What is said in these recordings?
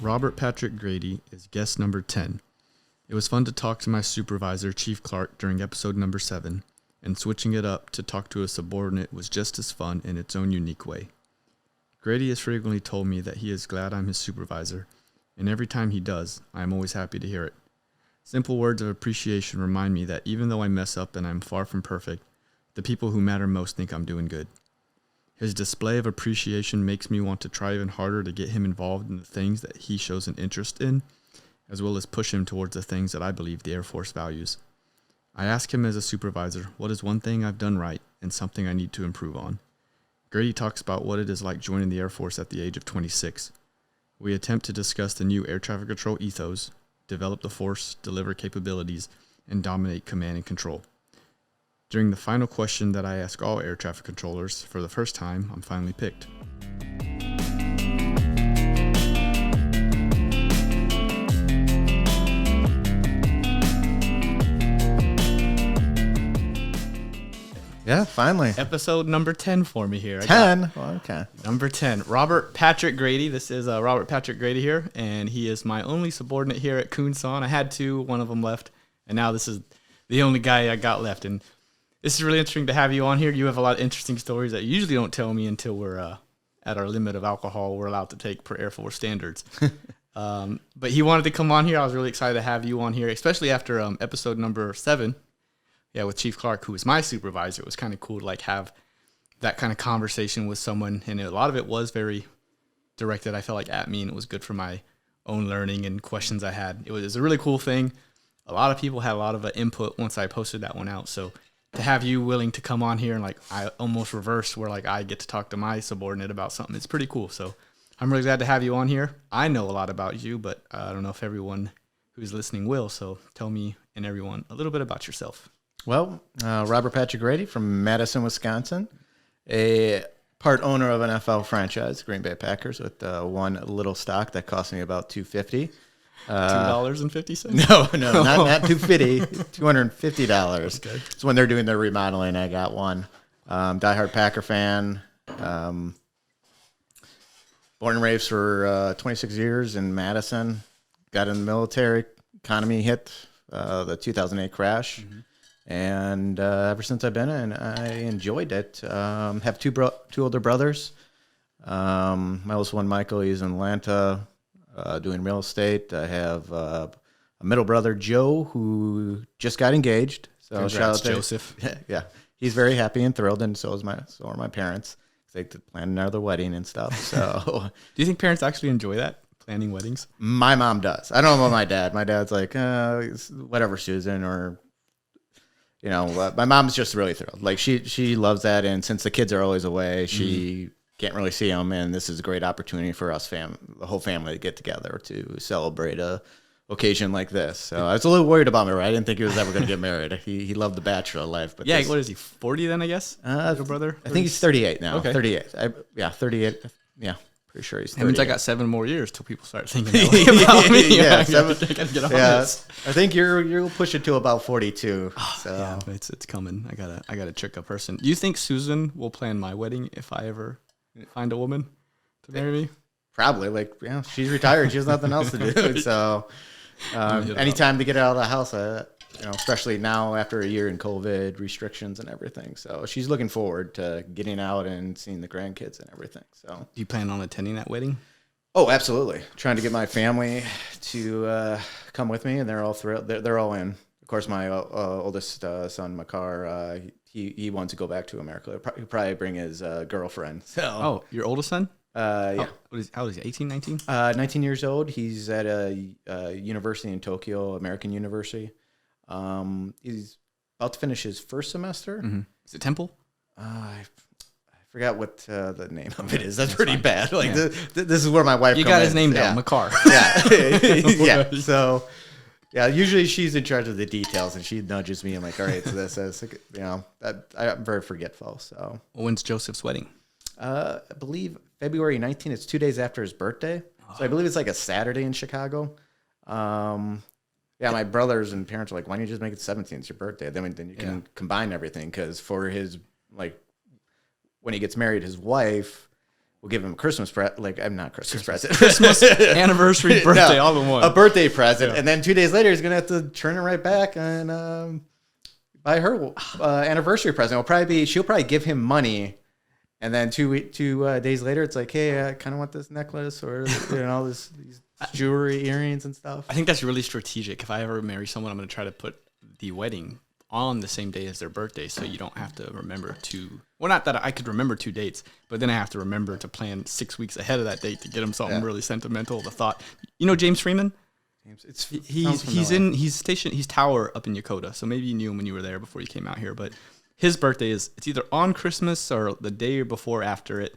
Robert Patrick Grady is guest number 10. It was fun to talk to my supervisor, Chief Clark, during episode number 7, and switching it up to talk to a subordinate was just as fun in its own unique way. Grady has frequently told me that he is glad I'm his supervisor, and every time he does, I am always happy to hear it. Simple words of appreciation remind me that even though I mess up and I'm far from perfect, the people who matter most think I'm doing good. His display of appreciation makes me want to try even harder to get him involved in the things that he shows an interest in, as well as push him towards the things that I believe the Air Force values. I ask him as a supervisor, what is one thing I've done right and something I need to improve on? Grady talks about what it is like joining the Air Force at the age of 26. We attempt to discuss the new air traffic control ethos, develop the force, deliver capabilities, and dominate command and control. During the final question that I ask all air traffic controllers, for the first time, I'm finally picked. Yeah, finally. Episode number 10 for me here. 10? Well, okay. Number 10. Robert Patrick Grady. This is Robert Patrick Grady here, and he is my only subordinate here at Kunsan. I had two, one of them left, and now this is the only guy I got left. And this is really interesting to have you on here. You have a lot of interesting stories that you usually don't tell me until we're at our limit of alcohol we're allowed to take per Air Force standards. But he wanted to come on here. I was really excited to have you on here, especially after episode number 7. Yeah, with Chief Clark, who was my supervisor. It was kind of cool to have that kind of conversation with someone, and a lot of it was very directed, I felt like, at me, and it was good for my own learning and questions I had. It was a really cool thing. A lot of people had a lot of input once I posted that one out, so to have you willing to come on here and I almost reversed where I get to talk to my subordinate about something, it's pretty cool. So I'm really glad to have you on here. I know a lot about you, but I don't know if everyone who's listening will, so tell me and everyone a little bit about yourself. Well, Robert Patrick Grady from Madison, Wisconsin, a part owner of an NFL franchise, Green Bay Packers, with one little stock that cost me about $250. $2.50? No, not $250. $250. Okay. So when they're doing their remodeling, I got one. Diehard Packer fan. Born and raised for 26 years in Madison. Got in the military. Economy hit the 2008 crash. Mm-hmm. And ever since I've been in, I enjoyed it. Have two older brothers. My oldest one, Michael, he's in Atlanta doing real estate. I have a middle brother, Joe, who just got engaged. So congrats, shout out to Joseph. Yeah, he's very happy and thrilled, and so are my parents. They plan another wedding and stuff. So, do you think parents actually enjoy that, planning weddings? My mom does. I don't know about my dad. My dad's like, whatever, Susan, or. My mom's just really thrilled. She loves that, and since the kids are always away, she can't really see them, and this is a great opportunity for us, the whole family, to get together to celebrate a occasion like this. So I was a little worried about me, right? I didn't think he was ever going to get married. He loved the bachelor life. But yeah, what is he, 40 then, I guess? Little brother? 30? I think he's 38 now. Okay. 38. 38. Yeah. Pretty sure he's 38. That means I got 7 more years till people start thinking that way about me. Yeah, I gotta get on this. I think you'll push it to about 42. So yeah, it's coming. I gotta trick a person. Do you think Susan will plan my wedding if I ever find a woman to marry me? Probably. She's retired. She has nothing else to do. So anytime to get out of the house, especially now after a year in COVID restrictions and everything. So she's looking forward to getting out and seeing the grandkids and everything. So do you plan on attending that wedding? Oh, absolutely. Trying to get my family to come with me, and they're all thrilled. They're all in. Of course, my oldest son, Makar, he wants to go back to America. He'll probably bring his girlfriend. So. Your oldest son? Yeah. How old is he? 18, 19? 19 years old. He's at a university in Tokyo, American University. He's about to finish his first semester. Mm-hmm. Is it Temple? I forgot what the name of it is. That's pretty fine. Bad. This is where my wife. You got his name down, Makar. Yeah, yeah. So, yeah. Usually she's in charge of the details, and she nudges me. I'm like, all right, so this is, I'm very forgetful. So, when's Joseph's wedding? I believe February 19th. It's 2 days after his birthday. So I believe it's like a Saturday in Chicago. Yeah, my brothers and parents are like, why don't you just make it 17th? It's your birthday. Then you can combine everything. Because for his, when he gets married, his wife we'll give him a Christmas present. Like, I'm not Christmas present. Christmas, anniversary, birthday, all in one. A birthday present. Yeah. And then 2 days later, he's going to have to turn it right back and buy her anniversary present. She'll probably give him money. And then 2 days later, it's like, hey, I kind of want this necklace or these jewelry, earrings and stuff. I think that's really strategic. If I ever marry someone, I'm going to try to put the wedding on the same day as their birthday, so you don't have to remember not that I could remember 2 dates, but then I have to remember to plan 6 weeks ahead of that date to get them something really sentimental. The thought, James Freeman? He's Tower up in Yokota, so maybe you knew him when you were there before you came out here, but his birthday it's either on Christmas or the day before after it,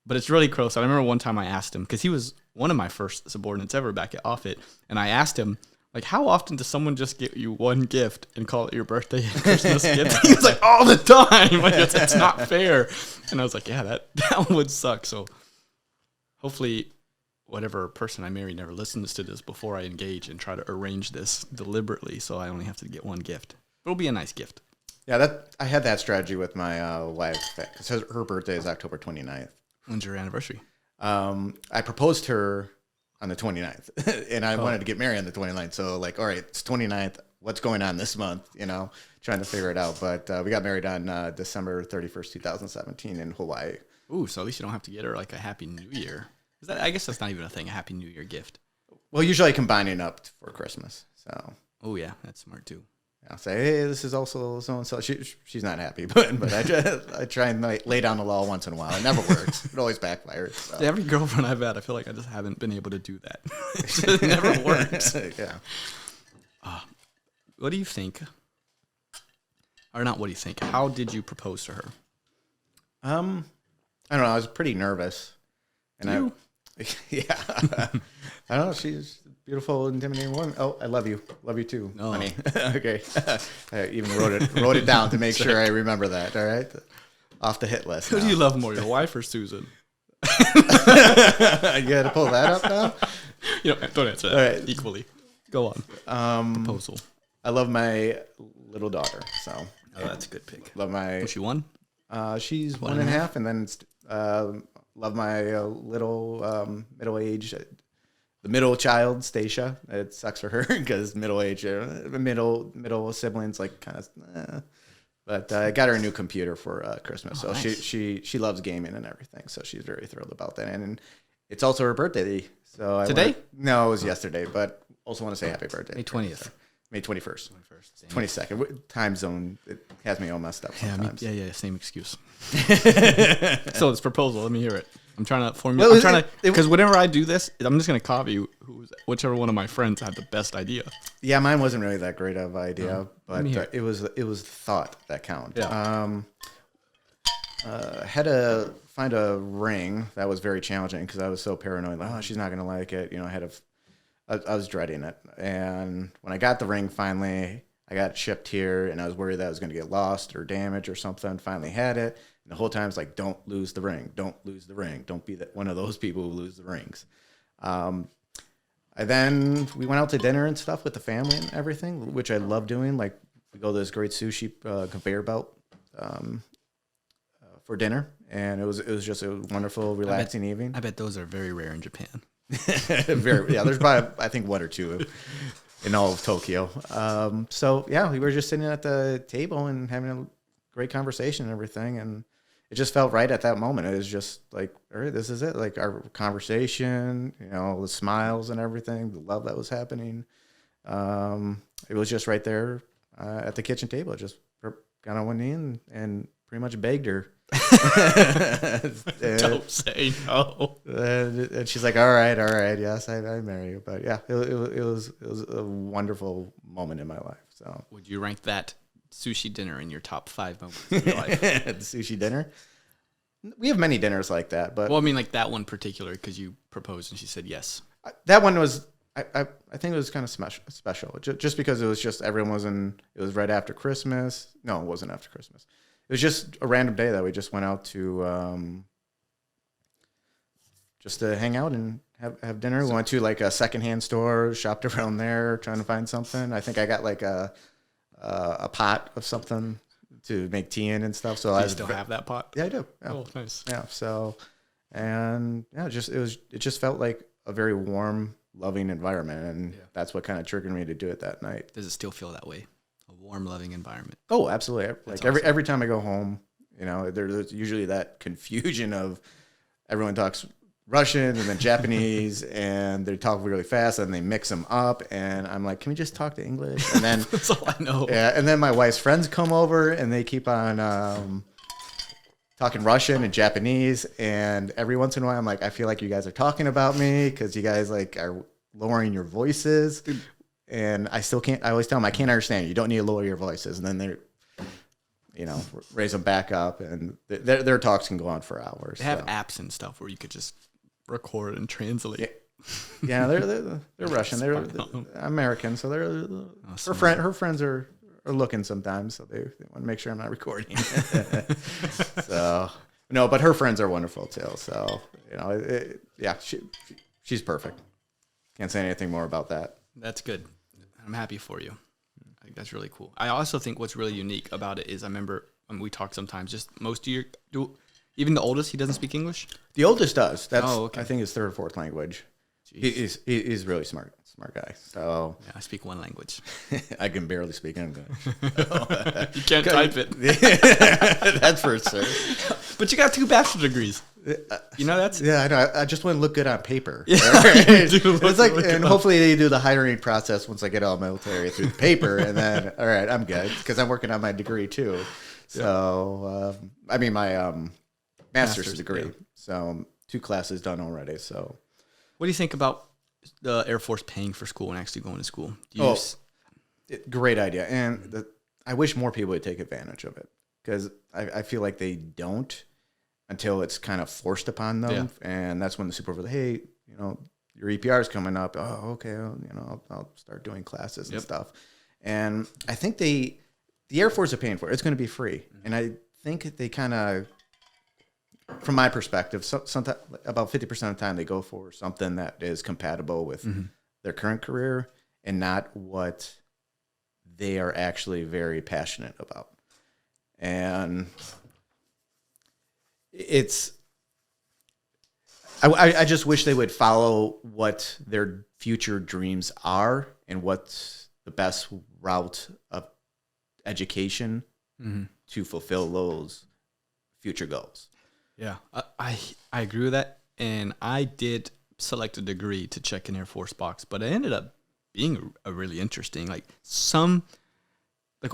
but it's really close. I remember one time I asked him, because he was one of my first subordinates ever back at Offutt, and I asked him, like, how often does someone just get you one gift and call it your birthday and Christmas gift? He was like, all the time. Like, it's not fair. And I was like, yeah, that would suck. So hopefully whatever person I marry never listens to this before I engage and try to arrange this deliberately so I only have to get one gift. It'll be a nice gift. Yeah, I had that strategy with my wife, because her birthday is October 29th. When's your anniversary? I proposed to her on the 29th, and I wanted to get married on the 29th. So, like, all right, it's 29th. What's going on this month? Trying to figure it out. But we got married on December 31st, 2017 in Hawaii. Ooh, so at least you don't have to get her, like, a Happy New Year. I guess that's not even a thing, a Happy New Year gift. Well, usually I combine it up for Christmas. So. Oh, yeah, that's smart, too. I'll say, hey, this is also so-and-so. She's not happy, but I try and lay down the law once in a while. It never works. It always backfires. So. Every girlfriend I've had, I feel like I just haven't been able to do that. It never works. Yeah. What do you think? Or not what do you think? How did you propose to her? I don't know. I was pretty nervous. And yeah. I don't know. She's a beautiful, intimidating woman. Oh, I love you. Love you too, honey. Okay. I even wrote it down to make sure I remember that. All right. Off the hit list. Who do you love more, your wife or Susan? You got to pull that up now? Don't answer that. All right. Equally. Go on. Proposal. I love my little daughter. So. Oh, that's a good pick. Love my. Was she one? She's 1.5, and then love my little middle-aged, the middle child, Stacia. It sucks for her because middle siblings, like, kind of. But I got her a new computer for Christmas, so nice. she loves gaming and everything, so she's very thrilled about that. And it's also her birthday. So today? No, it was yesterday, but also want to say happy birthday. May 20th. May 21st. 22nd. Time zone, it has me all messed up sometimes. Yeah, same excuse. So this proposal, let me hear it. I'm trying to formulate, because whenever I do this, I'm just going to copy whichever one of my friends had the best idea. Yeah, mine wasn't really that great of an idea, but it was the thought that counted. Yeah. Had to find a ring that was very challenging because I was so paranoid. Like, she's not going to like it. I was dreading it. And when I got the ring finally, I got it shipped here, and I was worried that I was going to get lost or damaged or something. Finally had it. And the whole time it's like, don't lose the ring. Don't lose the ring. Don't be one of those people who lose the rings. And then we went out to dinner and stuff with the family and everything, which I love doing. Like, we go to this great sushi conveyor belt for dinner. And it was just a wonderful, relaxing evening. I bet those are very rare in Japan. There's probably, I think, one or two in all of Tokyo. We were just sitting at the table and having a great conversation and everything, and it just felt right at that moment. It was just like, all right, this is it. Like, our conversation, the smiles and everything, the love that was happening. It was just right there at the kitchen table. I just got on one knee and pretty much begged her. Don't say no. And she's like, all right, yes, I marry you. But yeah, it was a wonderful moment in my life. So, would you rank that sushi dinner in your top 5 moments of your life? The sushi dinner? We have many dinners like that, but well, I mean, like that one particular, because you proposed and she said yes. That one was, I think it was kind of special, just because it was just everyone was in. It was right after Christmas. No, it wasn't after Christmas. It was just a random day that we just went out to just to hang out and have dinner. We went to like a secondhand store, shopped around there, trying to find something. I think I got like a pot of something to make tea in and stuff. So I still have that pot. Yeah, I do. Yeah. Oh, nice. Yeah. So, And yeah, it just felt like a very warm, loving environment, and that's what kind of triggered me to do it that night. Does it still feel that way? A warm, loving environment? Oh, absolutely. That's Like awesome. every time I go home, there's usually that confusion of everyone talks Russian and then Japanese, and they talk really fast, and they mix them up, and I'm like, can we just talk to English? And then That's all I know. yeah, and then my wife's friends come over, and they keep on talking Russian and Japanese, and every once in a while, I'm like, I feel like you guys are talking about me because you guys like are lowering your voices, and I still can't. I always tell them I can't understand you. You don't need to lower your voices, and then they're, raise them back up, and their talks can go on for hours. They have apps and stuff where you could just record and translate. Yeah, they're Russian. They're American, so her friends are looking sometimes, so they want to make sure I'm not recording. So no, but her friends are wonderful too. So she's perfect. Can't say anything more about that. That's good. I'm happy for you. I think that's really cool. I also think what's really unique about it is I remember we talk sometimes. Just most of even the oldest, he doesn't speak English. The oldest does. That's okay. I think his third or fourth language. He's really smart guy. So yeah, I speak one language. I can barely speak English. You can't type it. That's for sure. But you got 2 bachelor's degrees. That's I know. I just want to look good on paper. Yeah, It's like, and hopefully they do the hiring process once I get out of military through the paper, and then all right, I'm good because I'm working on my degree too. So I mean my master's degree. Yeah. So 2 classes done already. So what do you think about the Air Force paying for school and actually going to school? Great idea, and I wish more people would take advantage of it because I feel like they don't until it's kind of forced upon them, and that's when the supervisor, hey, your EPR is coming up. Oh, okay, I'll start doing classes and stuff. And I think the Air Force are paying for it. It's going to be free, and I think they kind of, from my perspective, sometimes about 50% of the time they go for something that is compatible with their current career and not what they are actually very passionate about. And I just wish they would follow what their future dreams are and what's the best route of education to fulfill those future goals. Yeah, I agree with that. And I did select a degree to check an Air Force box, but it ended up being a really interesting, like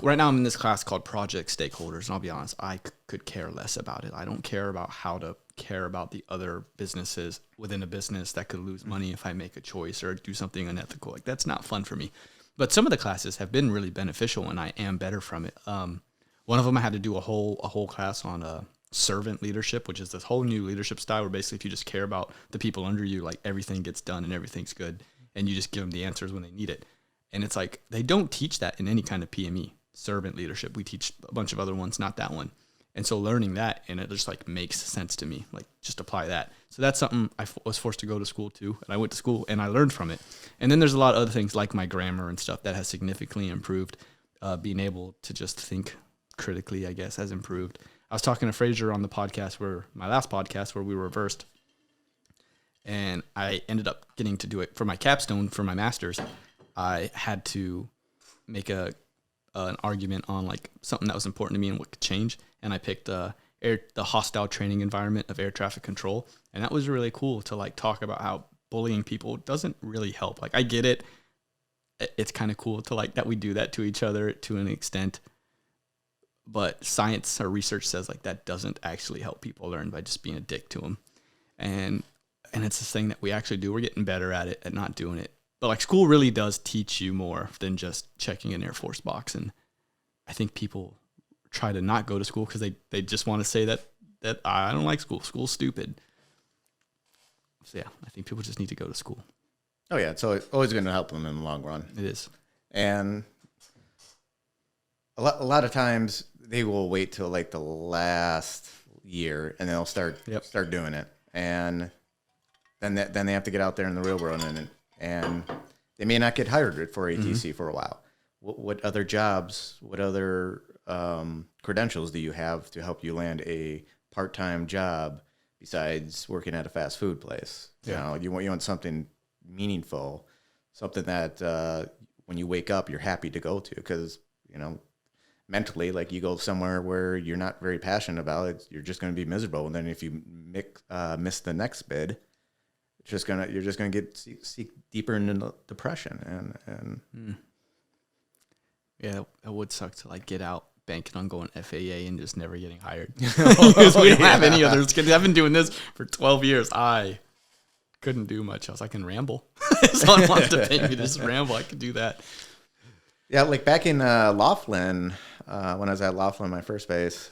right now I'm in this class called Project Stakeholders, and I'll be honest, I could care less about it. I don't care about how to care about the other businesses within a business that could lose money if I make a choice or do something unethical. Like, that's not fun for me. But some of the classes have been really beneficial, and I am better from it. One of them I had to do a whole class on servant leadership, which is this whole new leadership style where basically if you just care about the people under you, like everything gets done and everything's good, and you just give them the answers when they need it. And it's like, they don't teach that in any kind of PME, servant leadership. We teach a bunch of other ones, not that one. And so learning that, and it just like makes sense to me, like just apply that. So that's something I was forced to go to school too. And I went to school and I learned from it. And then there's a lot of other things like my grammar and stuff that has significantly improved. Being able to just think critically, I guess, has improved. I was talking to Fraser on the podcast my last podcast where we were reversed. And I ended up getting to do it for my capstone for my master's. I had to make an argument on like something that was important to me and what could change. And I picked the hostile training environment of air traffic control. And that was really cool to like talk about how bullying people doesn't really help. Like, I get it. It's kind of cool to like that we do that to each other to an extent. But science or research says like that doesn't actually help people learn by just being a dick to them. And it's this thing that we actually do. We're getting better at it, at not doing it. But like, school really does teach you more than just checking an Air Force box. And I think people try to not go to school because they just want to say that I don't like school. School's stupid. So yeah, I think people just need to go to school. Oh yeah, it's always going to help them in the long run. It is. And a lot of times they will wait till like the last year and they'll start doing it. And then they have to get out there in the real world and they may not get hired for ATC for a while. What other jobs, what other credentials do you have to help you land a part-time job besides working at a fast food place. Yeah. You want something meaningful, something that when you wake up, you're happy to go to, because, mentally, like, you go somewhere where you're not very passionate about it, you're just going to be miserable. And then if you miss the next bid, you're just gonna seek deeper into depression. And Yeah, it would suck to like get out banking on going FAA and just never getting hired. Because we don't have any others. Because I've been doing this for 12 years. I couldn't do much else. I can ramble. Someone wants to pay me to just ramble. I could do that. Yeah, like back in Laughlin, when I was at Laughlin, my first base,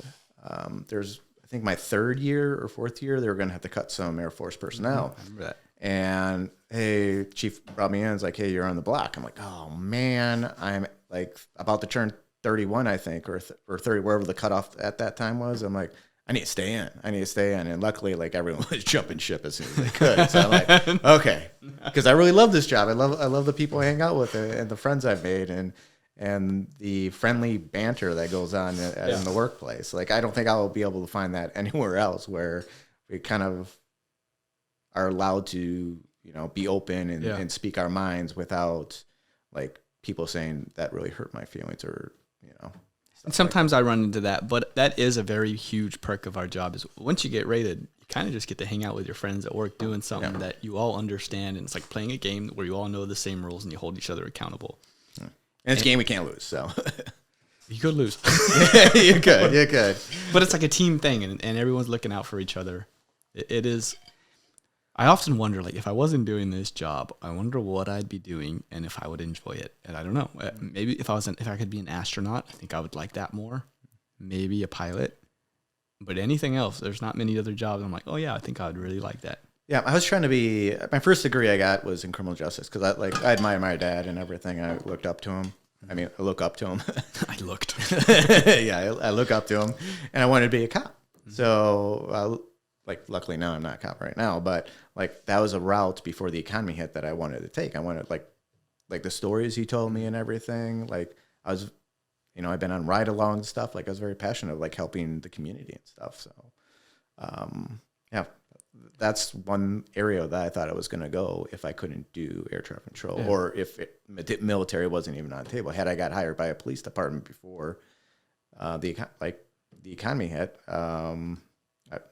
there's, I think, my third year or fourth year, they were going to have to cut some Air Force personnel. I remember that. And, hey, Chief brought me in. It's like, hey, you're on the block. I'm like, oh, man, I'm like about to turn 31, I think, or 30, wherever the cutoff at that time was. I'm like, I need to stay in. And luckily, like, everyone was jumping ship as soon as they could. So I'm like, okay, because I really love this job. I love the people I hang out with and the friends I've made and the friendly banter that goes on in the workplace. Like, I don't think I will be able to find that anywhere else, where we kind of are allowed to, be open and speak our minds without, like, people saying that really hurt my feelings or, And sometimes I run into that, but that is a very huge perk of our job. Is once you get rated, you kind of just get to hang out with your friends at work doing something that you all understand, and it's like playing a game where you all know the same rules and you hold each other accountable. And it's a game we can't lose, so. You could lose. You could. But it's like a team thing, and everyone's looking out for each other. It is. I often wonder, like, if I wasn't doing this job, I wonder what I'd be doing and if I would enjoy it. And I don't know. Maybe if I could be an astronaut, I think I would like that more. Maybe a pilot. But anything else, there's not many other jobs. I'm like, oh yeah, I think I would really like that. Yeah, I was trying to be. My first degree I got was in criminal justice, because I admire my dad and everything. I looked up to him. I look up to him. I looked. Yeah, I look up to him, and I wanted to be a cop. So, luckily now I'm not a cop right now, but like that was a route before the economy hit that I wanted to take. I wanted like the stories he told me and everything. Like I was, I've been on ride-along and stuff. Like I was very passionate of like helping the community and stuff. So, yeah, that's one area that I thought I was going to go if I couldn't do air traffic control, or if military wasn't even on the table. Had I got hired by a police department before the economy hit, I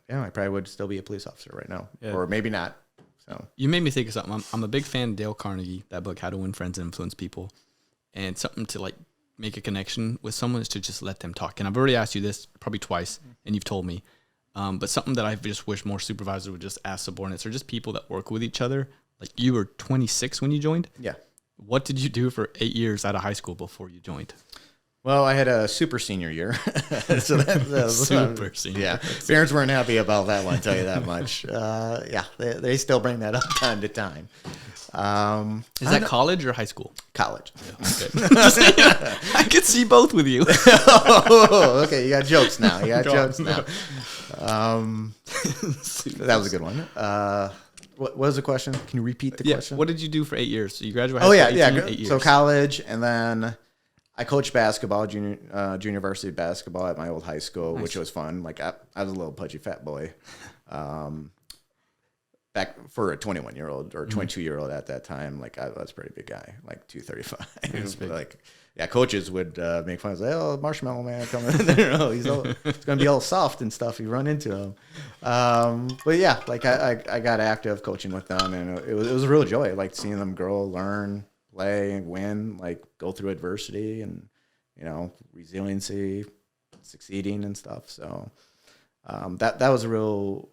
probably would still be a police officer right now, or maybe not. So you made me think of something. I'm a big fan of Dale Carnegie, that book, How to Win Friends and Influence People, and something to like make a connection with someone is to just let them talk. And I've already asked you this probably twice, and you've told me. But something that I just wish more supervisors would just ask subordinates, or just people that work with each other. Like, you were 26 when you joined? Yeah. What did you do for 8 years out of high school before you joined? Well, I had a super senior year. So that's super senior. Yeah. Parents weren't happy about that one, I'll tell you that much. They still bring that up time to time. Is that college or high school? College. Okay. I could see both with you. Oh, okay. You got jokes now. That was a good one. What was the question? Can you repeat the question? What did you do for 8 years? So you graduated. Oh, 8 years. So college, and then I coached basketball, junior varsity basketball at my old high school, which was fun. Like I was a little pudgy fat boy, back for a 21-year-old or 22-year-old at that time. Like I was a pretty big guy, like 235. Like, yeah, coaches would make fun of, like, oh, Marshmallow Man coming in there. He's going to be all soft and stuff. You run into him. But yeah, like I got active coaching with them, and it was a real joy. I liked seeing them grow, learn, play, win, like go through adversity and, resiliency, succeeding and stuff. So that was a real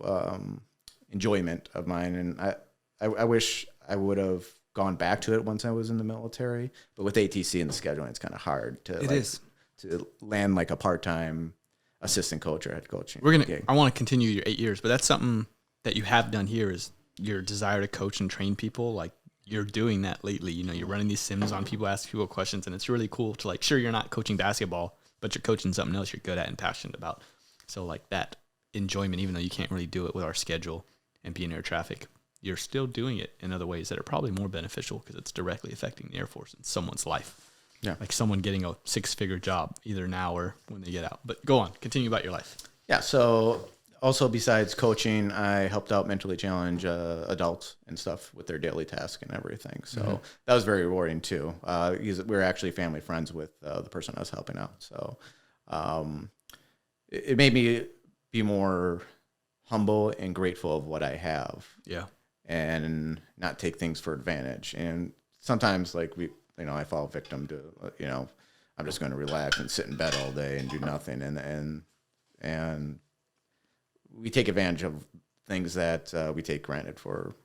enjoyment of mine. And I wish I would have gone back to it once I was in the military, but with ATC and the scheduling, it's kind of hard to land like a part-time assistant coach or head coaching. I want to continue your 8 years, but that's something that you have done here is your desire to coach and train people. Like, you're doing that lately. You're running these sims on people, asking people questions, and it's really cool to, like, sure, you're not coaching basketball, but you're coaching something else you're good at and passionate about. So, like, that enjoyment, even though you can't really do it with our schedule and be in air traffic, you're still doing it in other ways that are probably more beneficial because it's directly affecting the Air Force and someone's life. Yeah. Like someone getting a 6-figure job either now or when they get out. But go on, continue about your life. Yeah. So also, besides coaching, I helped out mentally challenged adults and stuff with their daily tasks and everything. So that was very rewarding too. We were actually family friends with the person I was helping out. So it made me be more humble and grateful of what I have. Yeah. And not take things for advantage. And sometimes, like, I fall victim to, I'm just going to relax and sit in bed all day and do nothing. And we take advantage of things that we take granted for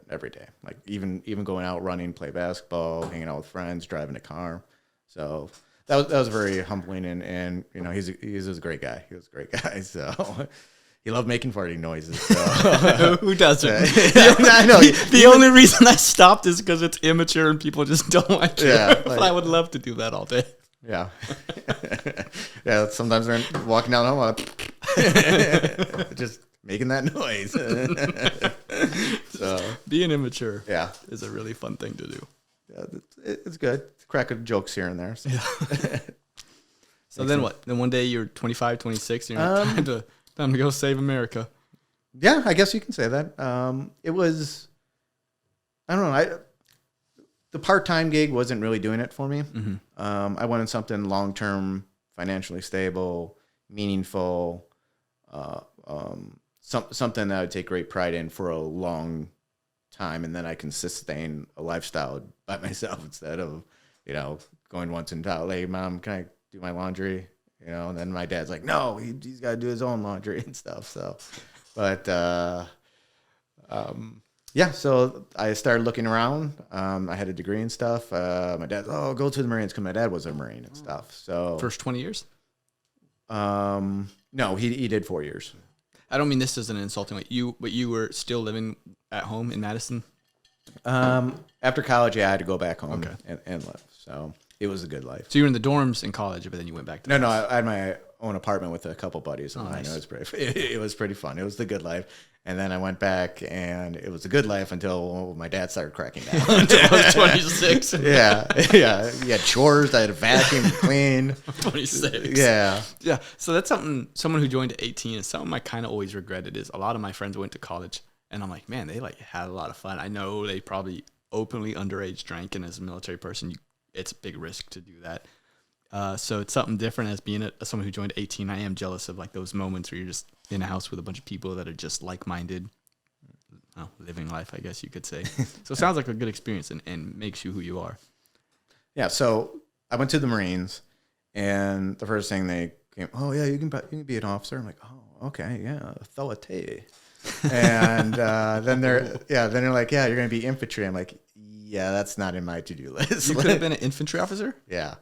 every day. Like even going out running, play basketball, hanging out with friends, driving a car. So that was very humbling. And he's a great guy. He was a great guy. So he loved making farting noises. So. Who doesn't? I know. The only reason I stopped is because it's immature and people just don't like it. Yeah, But I would love to do that all day. Yeah. Yeah, sometimes they're walking down home, just making that noise. So being immature is a really fun thing to do. Yeah, it's good. Crack of jokes here and there. So, so then what? Then one day you're 25, 26, and you're like, time to go save America. Yeah, I guess you can say that. It was, I don't know, the part-time gig wasn't really doing it for me. Mm-hmm. I wanted something long-term, financially stable, meaningful, something that I would take great pride in for a long time, and then I can sustain a lifestyle by myself instead of, going once in a while. Hey, Mom, can I do my laundry? And then my dad's like, no, he's got to do his own laundry and stuff. So, but so I started looking around. I had a degree and stuff. My dad's, go to the Marines, because my dad was a Marine and stuff. So first 20 years? No, he did 4 years. I don't mean this as an insulting way. But you were still living at home in Madison? After college, I had to go back home and live. So it was a good life. So you were in the dorms in college, but then you went back to No, I had my own apartment with a couple buddies. And nice. It was pretty fun. It was the good life. And then I went back, and it was a good life until my dad started cracking down. Until I was 26. Yeah. He had chores. I had to vacuum, clean. 26. Yeah. Yeah. So that's someone who joined at 18, and something I kind of always regretted is a lot of my friends went to college, and I'm like, man, they had a lot of fun. I know they probably openly underage drank, and as a military person, it's a big risk to do that. So it's something different as being someone who joined at 18. I am jealous of those moments where you're just in a house with a bunch of people that are just like-minded, living life, I guess you could say. So it sounds like a good experience and makes you who you are. Yeah. So I went to the Marines, and the first thing they came, you can be an officer. I'm like, oh, okay, yeah, authority. And then they're like, yeah, you're gonna be infantry. I'm like, yeah, that's not in my to-do list. You could have been an infantry officer? Yeah.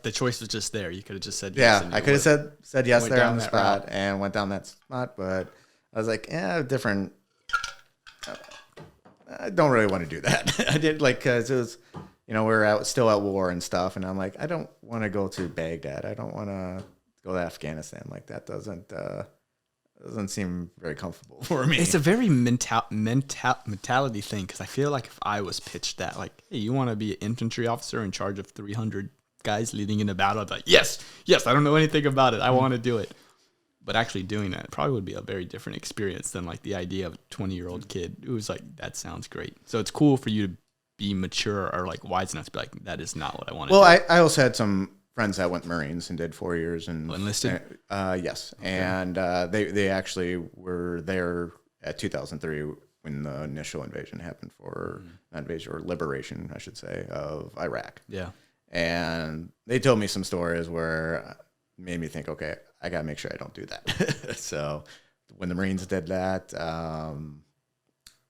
The choice was just there. You could have just said yes. Yeah, I could have said yes there on the spot route. and went down that spot, but I was like, different. I don't really want to do that. I did because it was, we're still at war and stuff, and I'm like, I don't want to go to Baghdad. I don't want to go to Afghanistan. Like that doesn't seem very comfortable for me. It's a very mentality thing, because I feel like if I was pitched that, hey, you want to be an infantry officer in charge of 300 guys leading into battle, I'd be like, yes, I don't know anything about it. I want to do it. But actually doing that probably would be a very different experience than the idea of a 20-year-old kid who's like, that sounds great. So it's cool for you to be mature or wise enough to be like, that is not what I want to do. Well, I also had some friends that went Marines and did 4 years and enlisted. Yes, okay. And they actually were there at 2003 when the initial invasion happened not invasion or liberation, I should say, of Iraq. Yeah. And they told me some stories where made me think, okay, I got to make sure I don't do that. So when the Marines did that,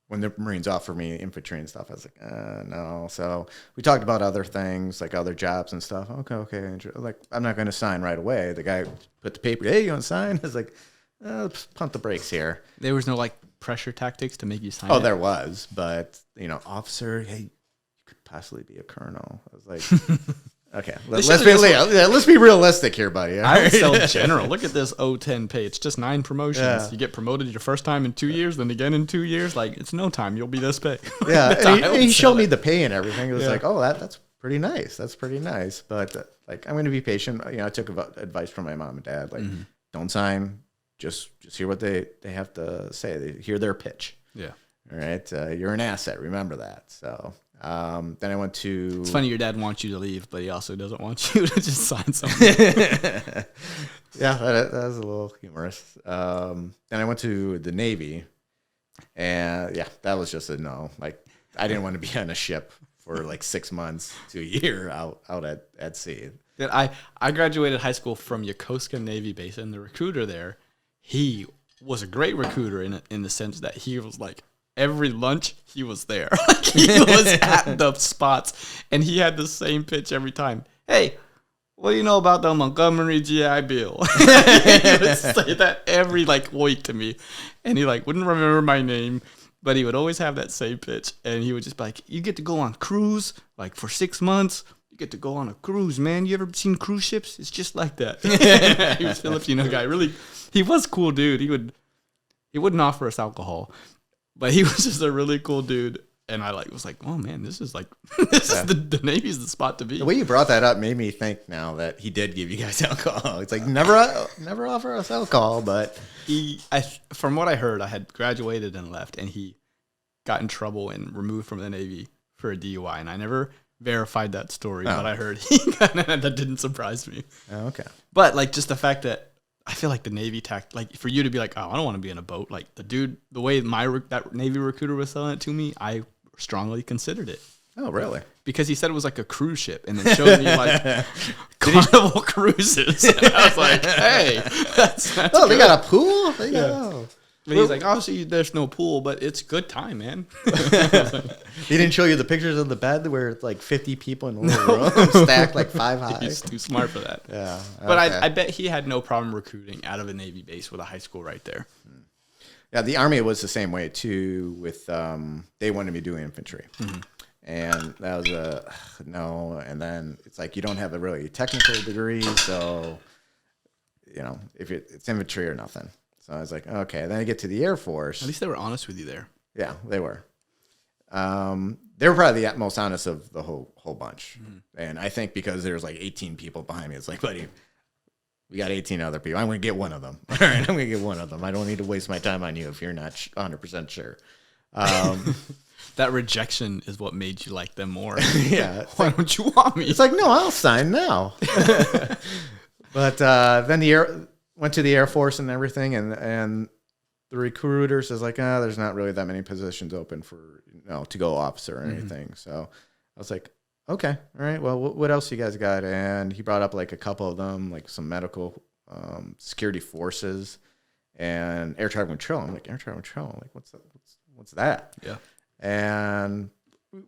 when the Marines offered me infantry and stuff, I was like, no. So we talked about other things, like other jobs and stuff. Okay. I'm not going to sign right away. The guy put the paper, hey, you want to sign? I was like, pump the brakes here. There was no pressure tactics to make you sign. Oh, there was, but officer, hey, possibly be a colonel. I was like, okay, let's be realistic here, buddy. I would sell general. Look at this 010 pay. It's just 9 promotions. Yeah. You get promoted your first time in 2 years, then again in 2 years. It's no time. You'll be this pay. Yeah, and he showed me the pay and everything. It was like, oh, that's pretty nice. That's pretty nice. But I'm going to be patient. I took advice from my mom and dad. Don't sign just hear what they have to say. They hear their pitch. Yeah. All right. You're an asset. Remember that. So then I went to. It's funny your dad wants you to leave, but he also doesn't want you to just sign something. Yeah, that was a little humorous. Then I went to the Navy, and yeah, that was just a no. Like, I didn't want to be on a ship for like 6 months to a year out at sea. I graduated high school from Yokosuka Navy Base, and the recruiter there, he was a great recruiter in the sense that he was like, every lunch he was there. Like, he was at the spots, and he had the same pitch every time. Hey, what do you know about the Montgomery GI Bill? He would say that every like week to me, and he like wouldn't remember my name, but he would always have that same pitch, and he would just be like, you get to go on cruise like for 6 months. You get to go on a cruise, man. You ever seen cruise ships? It's just like that. He was a Filipino guy. Really, he was a cool dude. He wouldn't offer us alcohol, but he was just a really cool dude. And I was like, oh man, this is the Navy's the spot to be. The way you brought that up made me think now that he did give you guys alcohol. It's like never offer us alcohol, but from what I heard, I had graduated and left, and he got in trouble and removed from the Navy for a DUI, and I never verified that story, but I heard that didn't surprise me. Oh, okay. But like just the fact that I feel like the Navy like for you to be like, oh, I don't want to be in a boat. Like the way that Navy recruiter was selling it to me, I strongly considered it. Oh, really? Because he said it was like a cruise ship, and then showed me like Carnival Cruises. And I was like, hey, that's they good. got a pool? But he's like, obviously there's no pool, but it's a good time, man. He didn't show you the pictures of the bed where it's like 50 people in one room stacked like 5 high? He's too smart for that. Yeah. But I bet he had no problem recruiting out of a Navy base with a high school right there. Yeah, the Army was the same way too with they wanted me doing infantry. Mm-hmm. And that was a no. And then it's like you don't have a really technical degree, so if it's infantry or nothing. So I was like, okay. Then I get to the Air Force. At least they were honest with you there. Yeah, they were. They were probably the most honest of the whole bunch. Mm-hmm. And I think because there's like 18 people behind me, it's like, buddy, we got 18 other people. I'm going to get one of them. All right, I'm going to get one of them. I don't need to waste my time on you if you're not 100% sure. That rejection is what made you like them more. Yeah. Why don't you want me? It's like, no, I'll sign now. But then went to the Air Force and everything, and the recruiter says like, there's not really that many positions open for to go officer or anything. Mm-hmm. So I was like, okay, all right. Well, what else you guys got? And he brought up like a couple of them, like some medical, security forces, and air traffic control. I'm like, air traffic control. I'm like, what's that? Yeah. And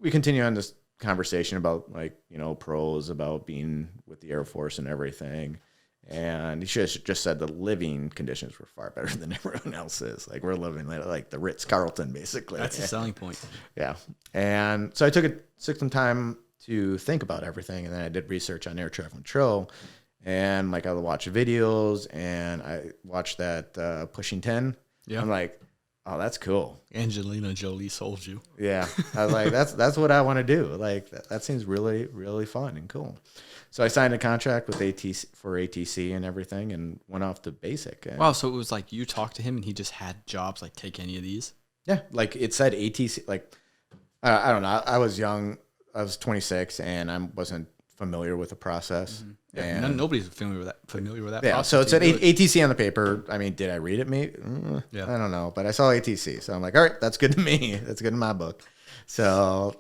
we continue on this conversation about like pros about being with the Air Force and everything. And he just said the living conditions were far better than everyone else's. Like, we're living like the Ritz-Carlton, basically. That's a selling point. Yeah. And so I took some time to think about everything, and then I did research on air traffic control. And, like, I would watch videos, and I watched that Pushing 10. Yeah. I'm like, oh, that's cool. Angelina Jolie sold you. Yeah. I was like, that's what I want to do. Like, that seems really, really fun and cool. So I signed a contract with ATC and everything, and went off to basic. Wow, so it was like you talked to him, and he just had jobs like take any of these? Yeah, like it said ATC. Like I don't know. I was young. I was 26, and I wasn't familiar with the process. Mm-hmm. Yeah, and nobody's familiar with that. Yeah, process. so it said ATC on the paper. I mean, did I read it? Maybe. Yeah. I don't know, but I saw ATC, so I'm like, all right, that's good to me. That's good in my book. So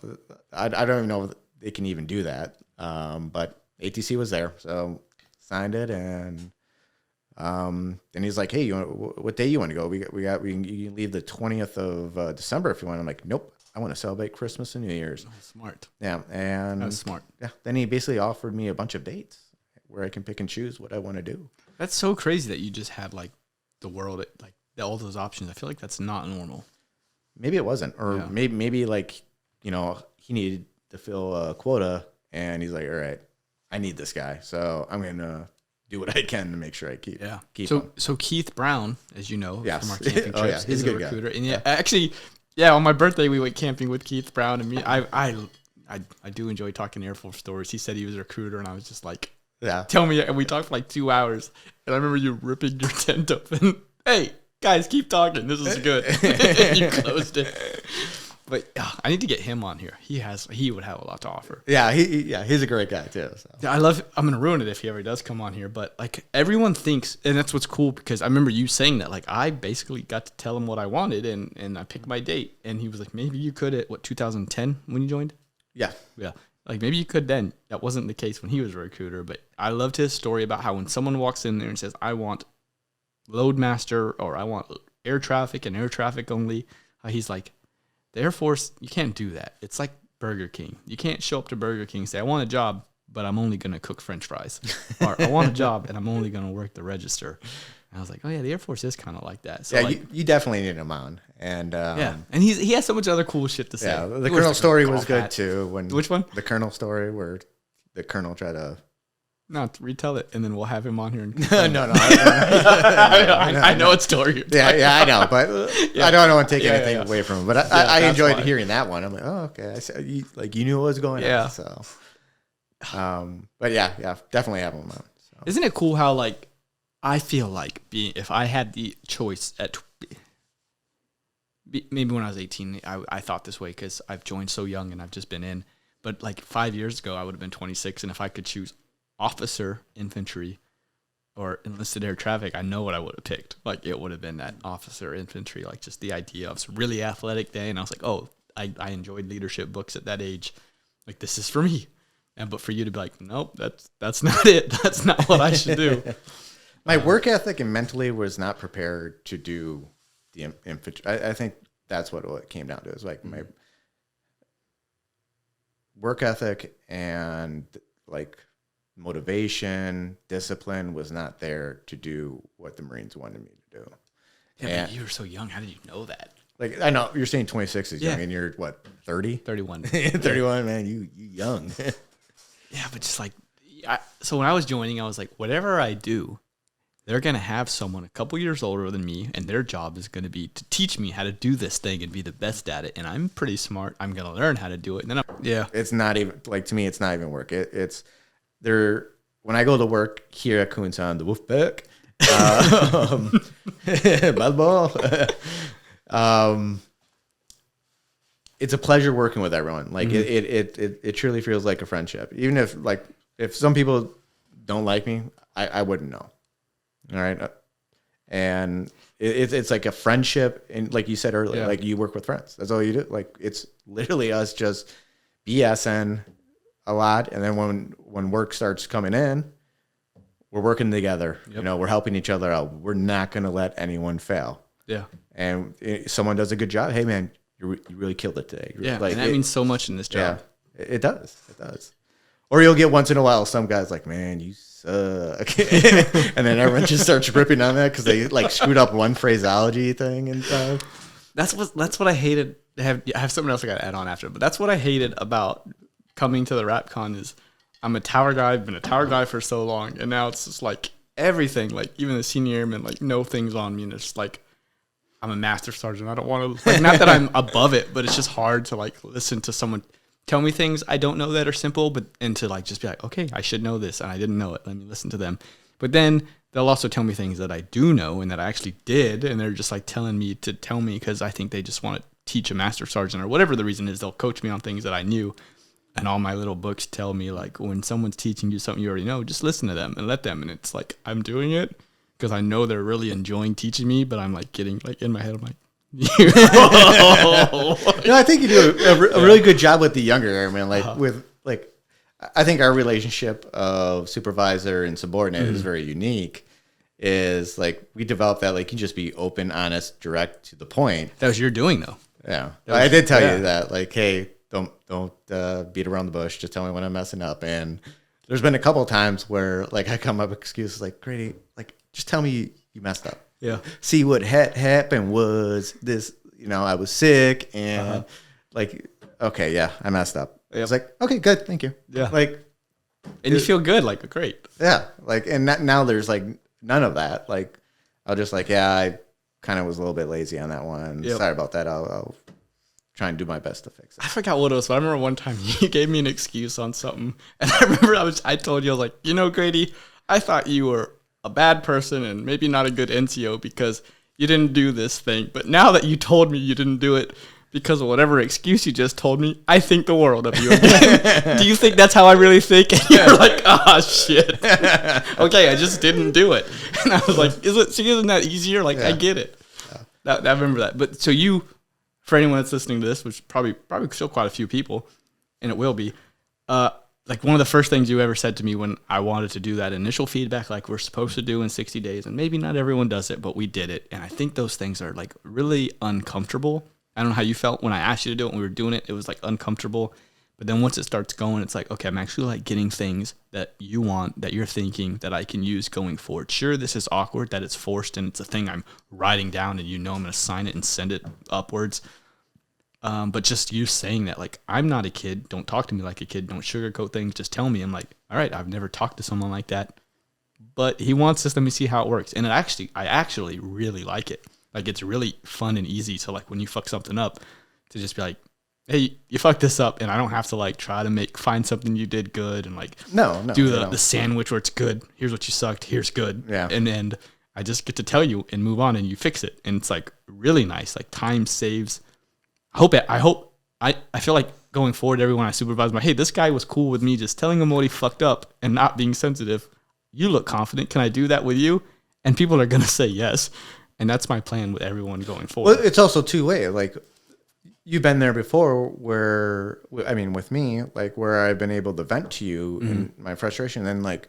I don't even know if they can even do that, but ATC was there, so signed it, and he's like, "Hey, what day you want to go? You can leave the 20th of December if you want." I'm like, "Nope, I want to celebrate Christmas and New Year's." Oh, smart. Yeah, and that was smart. Yeah, then he basically offered me a bunch of dates where I can pick and choose what I want to do. That's so crazy that you just had like the world, like all those options. I feel like that's not normal. Maybe it wasn't, or maybe like he needed to fill a quota, and he's like, "All right, I need this guy, so I'm gonna do what I can to make sure I keep him." So Keith Brown, as you know, yes. from our camping trips, he's is a good recruiter. guy. And actually, on my birthday we went camping with Keith Brown, and me. I do enjoy talking Air Force stories. He said he was a recruiter, and I was just like, yeah, tell me. And we talked for like 2 hours, and I remember you ripping your tent open hey, guys, keep talking. This is good. You closed it. But I need to get him on here. He would have a lot to offer. Yeah, he's a great guy too. So. Yeah, I'm gonna ruin it if he ever does come on here. But like everyone thinks, and that's what's cool because I remember you saying that. Like I basically got to tell him what I wanted, and I picked my date, and he was like, maybe you could at 2010 when you joined. Yeah. Like maybe you could then. That wasn't the case when he was a recruiter. But I loved his story about how when someone walks in there and says, I want Loadmaster or I want air traffic and air traffic only, he's like, the Air Force, you can't do that. It's like Burger King. You can't show up to Burger King and say, I want a job, but I'm only going to cook French fries. Or I want a job, and I'm only going to work the register. And I was like, oh, yeah, the Air Force is kind of like that. So yeah, like, you definitely need him on. And yeah, and he has so much other cool shit to say. Yeah, the Colonel story was good, too. Which one? The Colonel story where the Colonel tried to... No, retell it, and then we'll have him on here. No. I know it's story. Yeah, I know, but I don't want to take anything away from him. But I enjoyed hearing that one. I'm like, oh, okay. You knew what was going on. So, but yeah, definitely have him on. So. Isn't it cool how like I feel like if I had the choice at maybe when I was 18, I thought this way because I've joined so young and I've just been in. But like 5 years ago, I would have been 26, and if I could choose officer infantry or enlisted air traffic, I know what I would have picked. Like it would have been that officer infantry, like just the idea of some really athletic day. And I was like, oh, I enjoyed leadership books at that age. Like this is for me. But for you to be like, nope, that's not it. That's not what I should do. My work ethic and mentally was not prepared to do the infantry. I think that's what it came down to. It was like my work ethic and like motivation, discipline was not there to do what the Marines wanted me to do. Yeah, but you were so young. How did you know that? Like, I know you're saying 26 is young, and you're what, 30? 31. 31, man, you young. Yeah, but just like, so when I was joining, I was like, whatever I do, they're going to have someone a couple years older than me, and their job is going to be to teach me how to do this thing and be the best at it. And I'm pretty smart. I'm going to learn how to do it. And then it's not even, like, to me, it's not even work. It's there. When I go to work here at Kunshan, the Wolfpack, it's a pleasure working with everyone. Like it truly feels like a friendship. Even if some people don't like me, I wouldn't know. All right, and it's like a friendship, and like you said earlier, like you work with friends. That's all you do. Like it's literally us just BSing a lot, and then when work starts coming in, we're working together. Yep. You know, we're helping each other out. We're not going to let anyone fail. Yeah. And if someone does a good job, hey man, you really killed it today. Yeah, like, and that means so much in this job. Yeah, it does. It does. Or you'll get once in a while some guys like, man, you suck, and then everyone just starts ripping on that because they like screwed up one phraseology thing and stuff. That's what I hated. I have something else I got to add on after, but that's what I hated about coming to the RapCon is I'm a tower guy. I've been a tower guy for so long, and now it's just like everything, like even the senior airmen, like know things on me, and it's just like I'm a master sergeant. I don't want to, like, not that I'm above it, but it's just hard to like listen to someone tell me things I don't know that are simple, and to like just be like, okay, I should know this, and I didn't know it. Let me listen to them. But then they'll also tell me things that I do know and that I actually did, and they're just like telling me to tell me because I think they just want to teach a master sergeant or whatever the reason is. They'll coach me on things that I knew. And all my little books tell me, like, when someone's teaching you something you already know, just listen to them and let them. And it's like, I'm doing it because I know they're really enjoying teaching me, but I'm like getting, like, in my head, I'm like, no, I think you do a really good job with the younger airmen. Like, I think our relationship of supervisor and subordinate is very unique. Is like, we developed that, like, you just be open, honest, direct, to the point. That was your doing, though. Yeah. I did tell you that, like, hey, don't beat around the bush. Just tell me when I'm messing up. And there's been a couple of times where like I come up with excuses like, Grady, like just tell me you messed up. Yeah. See what happened was this. You know, I was sick and like, okay, yeah, I messed up. Yep. I was like, okay, good, thank you. Yeah. Like, and you feel good, like great. Yeah. Like, and now there's like none of that. Like, I'll just like, yeah, I kind of was a little bit lazy on that one. Yep. Sorry about that. I'll try and do my best to fix it. I forgot what it was, but I remember one time you gave me an excuse on something, and I remember I told you, I was like, you know, Grady, I thought you were a bad person and maybe not a good NCO because you didn't do this thing. But now that you told me you didn't do it because of whatever excuse you just told me, I think the world of you again. Do you think that's how I really think? And you're like, ah, shit. Okay, I just didn't do it. And I was like, isn't that easier? Like, I get it. I remember that. But so you, for anyone that's listening to this, which probably still quite a few people, and it will be, like one of the first things you ever said to me when I wanted to do that initial feedback, like we're supposed to do in 60 days, and maybe not everyone does it, but we did it. And I think those things are like really uncomfortable. I don't know how you felt when I asked you to do it. When we were doing it, it was like uncomfortable. But then once it starts going, it's like, okay, I'm actually like getting things that you want, that you're thinking that I can use going forward. Sure, this is awkward that it's forced and it's a thing I'm writing down and I'm going to sign it and send it upwards. But just you saying that, like, I'm not a kid. Don't talk to me like a kid. Don't sugarcoat things. Just tell me. I'm like, all right, I've never talked to someone like that. But he wants us, let me see how it works. And I actually really like it. Like, it's really fun and easy to, like, when you fuck something up, to just be like, hey, you fucked this up. And I don't have to, like, try to find something you did good and, like, do the sandwich where it's good. Here's what you sucked. Here's good. Yeah. And then I just get to tell you and move on and you fix it. And it's, like, really nice. Like, time saves. I feel like going forward, everyone I supervise, hey, this guy was cool with me just telling him what he fucked up and not being sensitive. You look confident. Can I do that with you? And people are going to say yes. And that's my plan with everyone going forward. Well, it's also two-way. Like, you've been there before where, I mean, with me, like where I've been able to vent to you in my frustration. And like,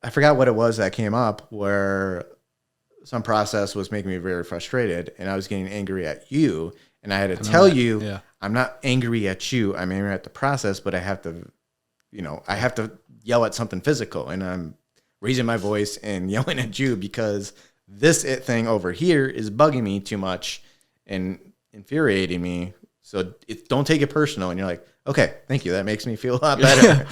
I forgot what it was that came up where some process was making me very frustrated and I was getting angry at you. And I had to tell you, I'm not angry at you. I'm angry at the process, but I have to, I have to yell at something physical. And I'm raising my voice and yelling at you because this thing over here is bugging me too much and infuriating me. So don't take it personal. And you're like, okay, thank you. That makes me feel a lot better. Yeah.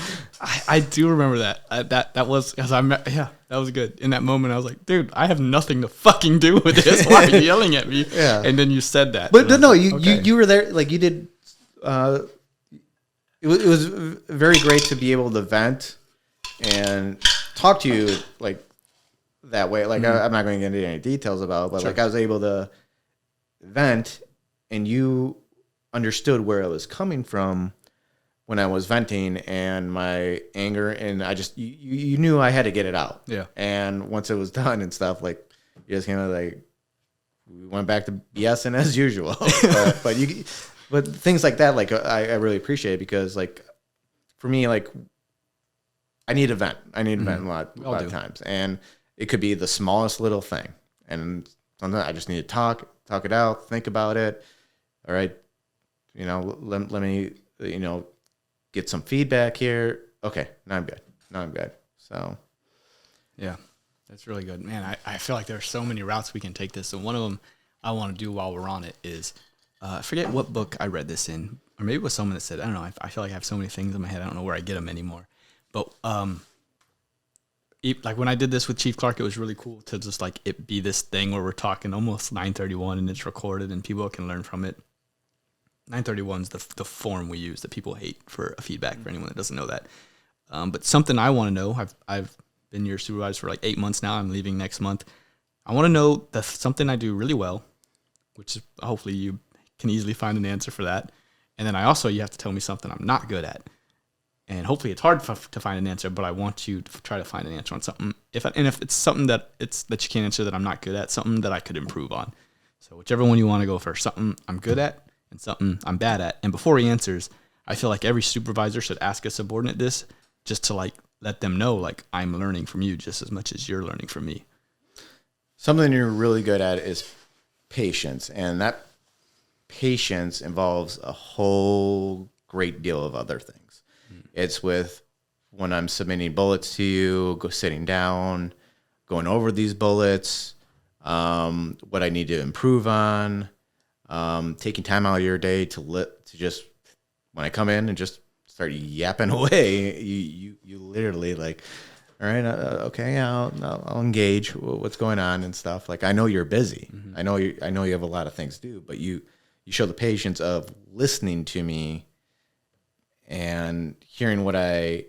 I do remember that. That was, that was good. In that moment, I was like, dude, I have nothing to fucking do with this. Why are you yelling at me? Yeah. And then you said that. But no, you were there. Like you did. It was very great to be able to vent and talk to you like that way. Like I'm not going to get into any details about it, but like I was able to vent and you understood where I was coming from when I was venting and my anger, and I just you knew I had to get it out. Yeah. And once it was done and stuff, like you just kind of like we went back to BSing as usual. but things like that, like I really appreciate it because like for me, like I need a vent. I need a vent a lot of times, and it could be the smallest little thing, and sometimes I just need to talk it out, think about it. All right, let me get some feedback here. Okay, now I'm good. So, yeah, that's really good, man. I feel like there's so many routes we can take this, and one of them I want to do while we're on it is I forget what book I read this in, or maybe it was someone that said, I don't know. I feel like I have so many things in my head, I don't know where I get them anymore. But like when I did this with Chief Clark, it was really cool to just like it be this thing where we're talking almost 9:31 and it's recorded and people can learn from it. 9:31 is the form we use that people hate for a feedback for anyone that doesn't know that. But something I want to know, I've been your supervisor for like 8 months now. I'm leaving next month. I want to know something I do really well, which is hopefully you can easily find an answer for that. And then you have to tell me something I'm not good at. And hopefully it's hard to find an answer, but I want you to try to find an answer on something. If it's something that you can't answer that I'm not good at, something that I could improve on. So whichever one you want to go first, something I'm good at and something I'm bad at. And before he answers, I feel like every supervisor should ask a subordinate this just to like let them know like I'm learning from you just as much as you're learning from me. Something you're really good at is patience, and that patience involves a whole great deal of other things. It's with when I'm submitting bullets to you, sitting down, going over these bullets, what I need to improve on, taking time out of your day to just when I come in and just start yapping away. You literally like, all right, okay, I'll engage what's going on and stuff. Like I know you're busy. I know you have a lot of things to do, but you show the patience of listening to me and hearing what I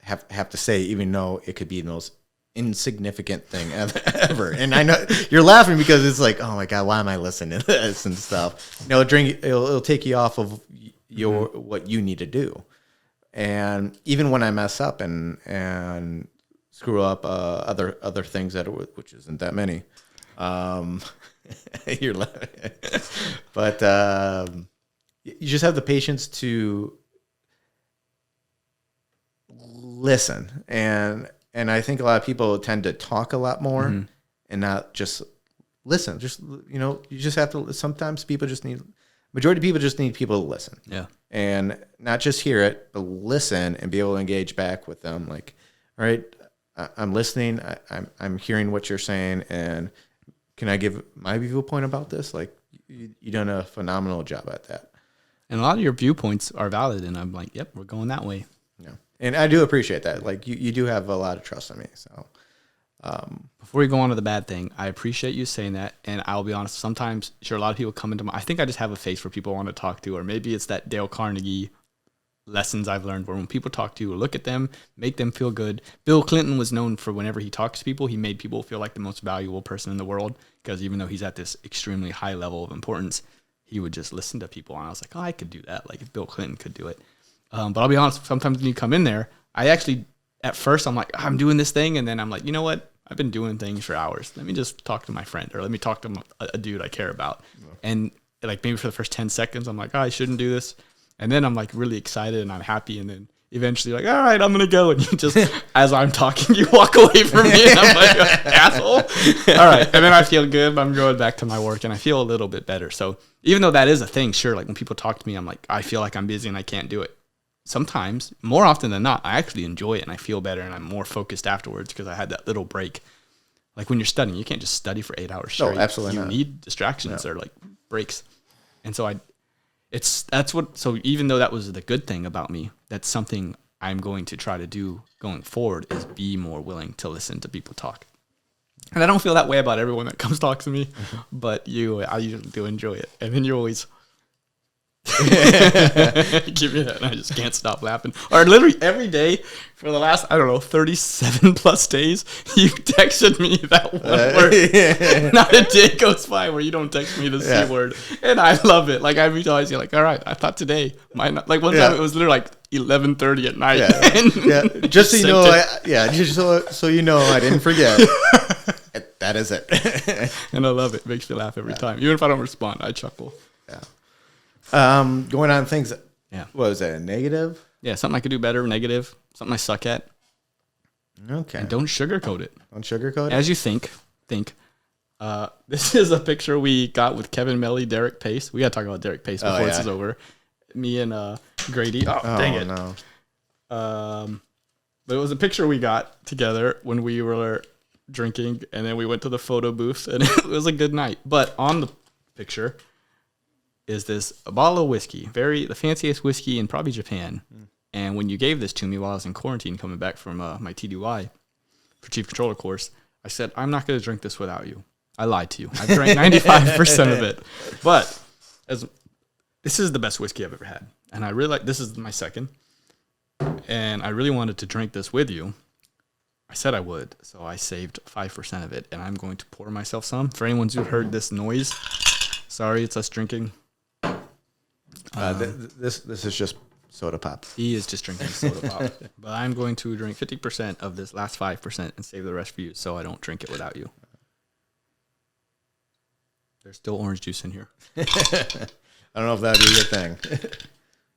have to say, even though it could be the most insignificant thing ever. And I know you're laughing because it's like, oh my God, why am I listening to this and stuff? You know, it'll take you off of your what you need to do. And even when I mess up and screw up other things which isn't that many, you're laughing. But you just have the patience to listen, and I think a lot of people tend to talk a lot more and not just listen. Just, you know, you just have to. Sometimes majority of people just need people to listen. Yeah, and not just hear it, but listen and be able to engage back with them. Like, all right, I'm listening. I'm hearing what you're saying, and can I give my viewpoint about this? Like, you've done a phenomenal job at that. And a lot of your viewpoints are valid, and I'm like, yep, we're going that way. Yeah, and I do appreciate that. Like, you do have a lot of trust in me. So, before we go on to the bad thing, I appreciate you saying that, and I'll be honest. Sometimes, sure, a lot of people come into I think I just have a face for people I want to talk to, or maybe it's that Dale Carnegie lessons I've learned where when people talk to you, look at them, make them feel good. Bill Clinton was known for whenever he talks to people, he made people feel like the most valuable person in the world, because even though he's at this extremely high level of importance, he would just listen to people, and I was like, oh, I could do that. Like, if Bill Clinton could do it. But I'll be honest, sometimes when you come in there, I actually, at first, I'm like, I'm doing this thing, and then I'm like, you know what? I've been doing things for hours. Let me just talk to my friend, or let me talk to a dude I care about. Yeah. And like maybe for the first 10 seconds, I'm like, oh, I shouldn't do this. And then I'm like really excited and I'm happy. And then eventually like, all right, I'm going to go. And you just, as I'm talking, you walk away from me. And I'm like, asshole. All right. And then I feel good. I'm going back to my work and I feel a little bit better. So even though that is a thing, sure, like when people talk to me, I'm like, I feel like I'm busy and I can't do it. Sometimes, more often than not, I actually enjoy it and I feel better and I'm more focused afterwards because I had that little break. Like when you're studying, you can't just study for 8 hours straight. No, absolutely not. You need distractions or like breaks. And so so even though that was the good thing about me, that's something I'm going to try to do going forward is be more willing to listen to people talk. And I don't feel that way about everyone that comes talk to me, but I usually do enjoy it. And then you always give me that and I just can't stop laughing. Or literally every day for the last, 37 plus days, you texted me that one word. Not a day goes by where you don't text me the C word. And I love it. Like every time you're like, all right, I thought today might not, like one time it was literally like 11:30 at night. Yeah. Just so you know, just so you know, I didn't forget. That is it. And I love it. It makes me laugh every time. Even if I don't respond, I chuckle. Yeah. Going on things. What was that? A negative? Yeah, something I could do better. Negative. Something I suck at. Okay. And don't sugarcoat it. Don't sugarcoat it. As you think. This is a picture we got with Kevin Melly, Derek Pace. We got to talk about Derek Pace before this is over. Me and Grady. Oh, dang it. No. But it was a picture we got together when we were drinking, and then we went to the photo booth, and it was a good night. But on the picture is a bottle of whiskey, the fanciest whiskey in probably Japan. And when you gave this to me while I was in quarantine coming back from my TDY for Chief Controller course, I said, I'm not going to drink this without you. I lied to you. I drank 95% of it. But this is the best whiskey I've ever had. And I really this is my second. And I really wanted to drink this with you. I said I would. So I saved 5% of it. And I'm going to pour myself some. For anyone who heard this noise, sorry, it's us drinking. This is just soda pop. He is just drinking soda pop. But I'm going to drink 50% of this last 5% and save the rest for you so I don't drink it without you. There's still orange juice in here. I don't know if that'd be a good thing.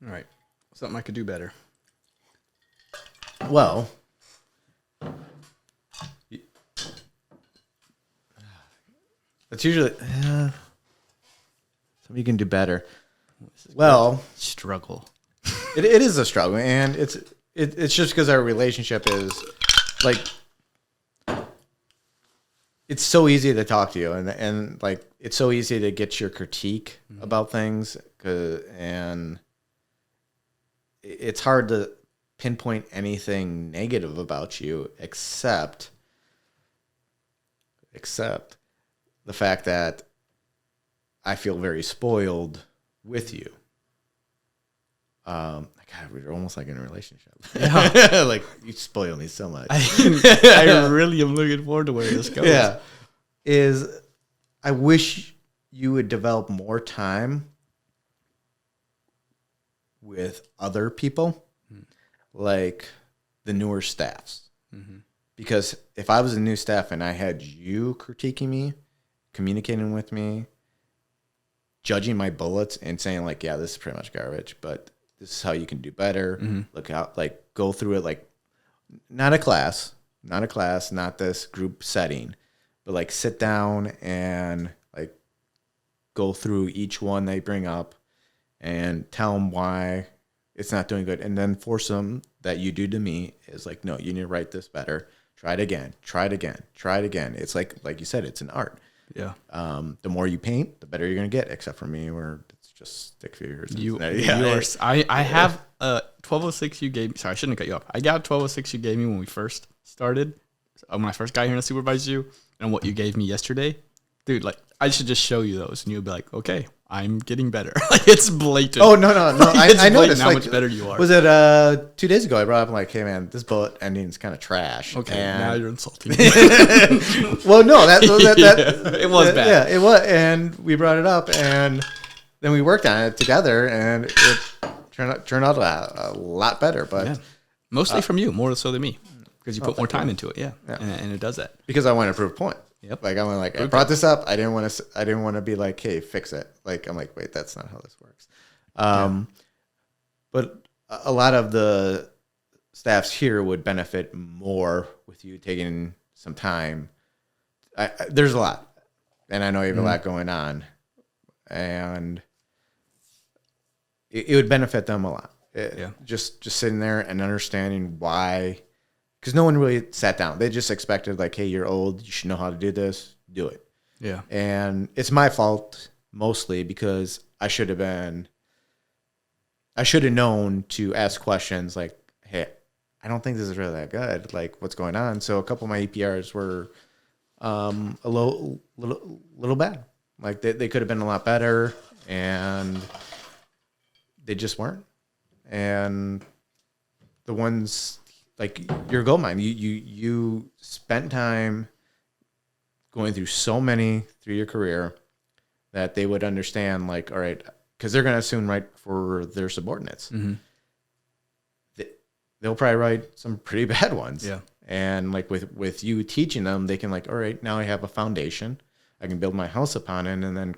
All right. Something I could do better. Well, it's usually something you can do better. Well, struggle. It is a struggle, and it's just because our relationship is like it's so easy to talk to you, and like it's so easy to get your critique about things, and it's hard to pinpoint anything negative about you except the fact that I feel very spoiled with you. I God, we're almost like in a relationship. Yeah. Like, you spoil me so much. I really am looking forward to where this goes. Yeah. I wish you would develop more time with other people, like the newer staffs. Because if I was a new staff and I had you critiquing me, communicating with me, judging my bullets and saying like, yeah, this is pretty much garbage, but this is how you can do better. Look out, like go through it, like not a class, not this group setting, but like sit down and like go through each one they bring up and tell them why it's not doing good. And then force them that you do to me is like, no, you need to write this better. Try it again. It's like you said, it's an art. Yeah. The more you paint, the better you're going to get, except for me where it's just stick figures. I have a 1206 you gave me. Sorry, I shouldn't have cut you off. I got a 1206 you gave me when we first started. When I first got here to supervise you, and what you gave me yesterday. Dude, like, I should just show you those, and you'll be like, okay, I'm getting better. Like, it's blatant. Oh, no. I noticed how much better you are. Was it 2 days ago? I brought up, like, hey, man, this bullet ending is kind of trash. Okay, now you're insulting me. Well, no, it was bad. Yeah, it was. And we brought it up, and then we worked on it together, and it turned out a lot better. But mostly from you, more so than me, because you put more time into it. Yeah. And it does that. Because I want to prove a point. Yep. Like I brought this up. I didn't want to be like, hey, fix it. Like I'm like, wait, that's not how this works. But a lot of the staffs here would benefit more with you taking some time. There's a lot, and I know you have a lot going on, and it would benefit them a lot. Just sitting there and understanding why. Because no one really sat down. They just expected, like, hey, you're old. You should know how to do this. Do it. Yeah. And it's my fault mostly because I should have known to ask questions like, hey, I don't think this is really that good. Like, what's going on? So a couple of my EPRs were a little bad. Like, they could have been a lot better, and they just weren't. And the ones... Like your gold mine, you spent time going through so many through your career that they would understand, like, all right, because they're going to assume right for their subordinates. They'll probably write some pretty bad ones. Yeah. And like with you teaching them, they can like, all right, now I have a foundation. I can build my house upon it, and then,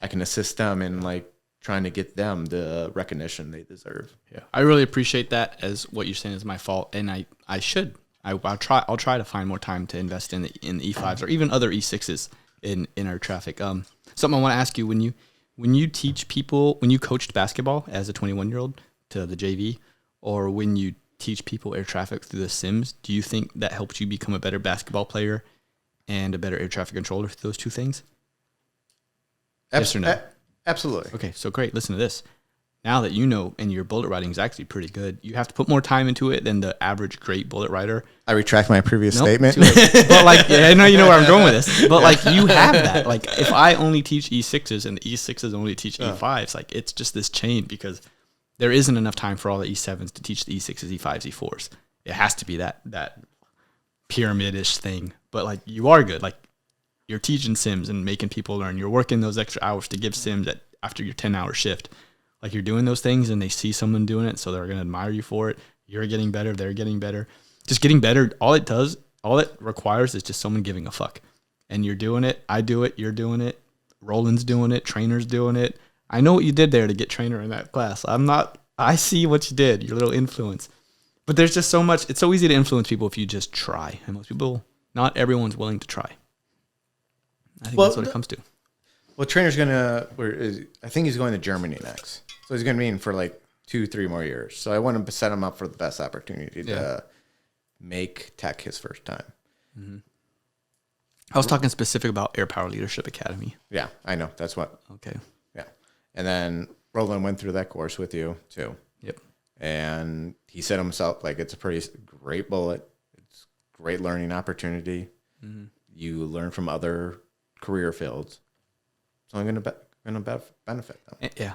I can assist them in like trying to get them the recognition they deserve. Yeah, I really appreciate that. As what you're saying is my fault, and I should. I'll try to find more time to invest in the E5s or even other E6s in air traffic. Something I want to ask you: when you teach people, when you coached basketball as a 21-year-old to the JV, or when you teach people air traffic through the sims, do you think that helped you become a better basketball player and a better air traffic controller through those two things? Yes or no? Absolutely. Okay, so great. Listen to this. Now that you know, and your bullet writing is actually pretty good, you have to put more time into it than the average great bullet writer. I retract my previous statement. But like, I know you know where I'm going with this. But like, you have that. Like, if I only teach E6s and the E6s only teach E5s, like, it's just this chain because there isn't enough time for all the E7s to teach the E6s, E5s, E4s. It has to be that pyramid-ish thing. But like, you are good. Like, you're teaching sims and making people learn. You're working those extra hours to give sims after your 10-hour shift. Like, you're doing those things and they see someone doing it, so they're going to admire you for it. You're getting better. They're getting better. Just getting better. All it requires is just someone giving a fuck. And you're doing it. I do it. You're doing it. Roland's doing it. Trainer's doing it. I know what you did there to get Trainer in that class. I see what you did, your little influence. But there's just so much. It's so easy to influence people if you just try. And most people, not everyone's willing to try. I think that's what it comes to. Well, Trainer's I think he's going to Germany next. So he's going to be in for like 2-3 more years. So I want to set him up for the best opportunity to make tech his first time. Mm-hmm. I was talking specific about Air Power Leadership Academy. Yeah, I know. That's what. Okay. Yeah. And then Roland went through that course with you too. Yep. And he said himself, like, it's a pretty great bullet. It's a great learning opportunity. Mm-hmm. You learn from other career fields. So I'm going to benefit them. Yeah.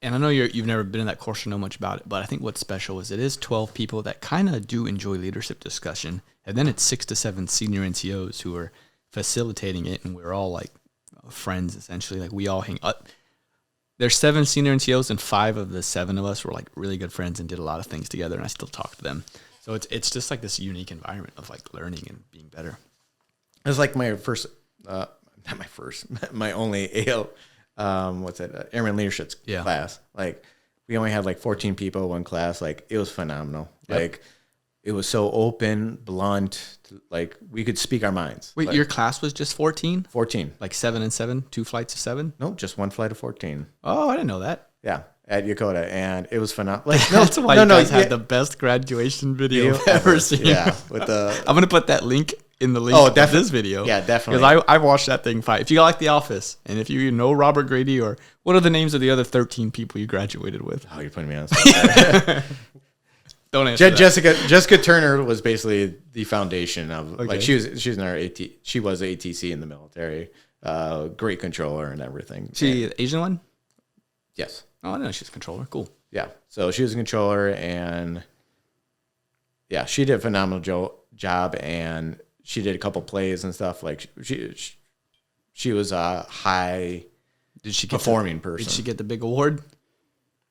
and I know you've never been in that course or know much about it, but I think what's special is it is 12 people that kind of do enjoy leadership discussion. And then it's 6 to 7 senior NCOs who are facilitating it. And we're all like friends, essentially. Like we all hang up. There's 7 senior NCOs and 5 of the 7 of us were like really good friends and did a lot of things together. And I still talk to them. So it's just like this unique environment of like learning and being better. It was like my first, my only AL, Airman Leadership class. Like we only had like 14 people in one class. Like it was phenomenal. Yep. Like it was so open, blunt. Like we could speak our minds. Wait, like, your class was just 14? 14. Like 7 and 7, 2 flights of 7? No, just one flight of 14. Oh, I didn't know that. Yeah, at Yokota, and it was phenomenal. Like, That's why you guys had the best graduation video I've ever seen. Yeah, with the. I'm gonna put that link in the link of this video. Yeah, definitely. Because I watched that thing fight. If you like The Office, and if you know Robert Grady, or what are the names of the other 13 people you graduated with? Oh, you're putting me on the spot. Don't answer that. Jessica Turner was basically the foundation of like she was in our she was ATC in the military, great controller and everything. She the Asian one? Yes. Oh, I know she's a controller. Cool. Yeah. So she was a controller, and yeah, she did a phenomenal job, and she did a couple plays and stuff. Like she was a high performing person. Did she get the big award?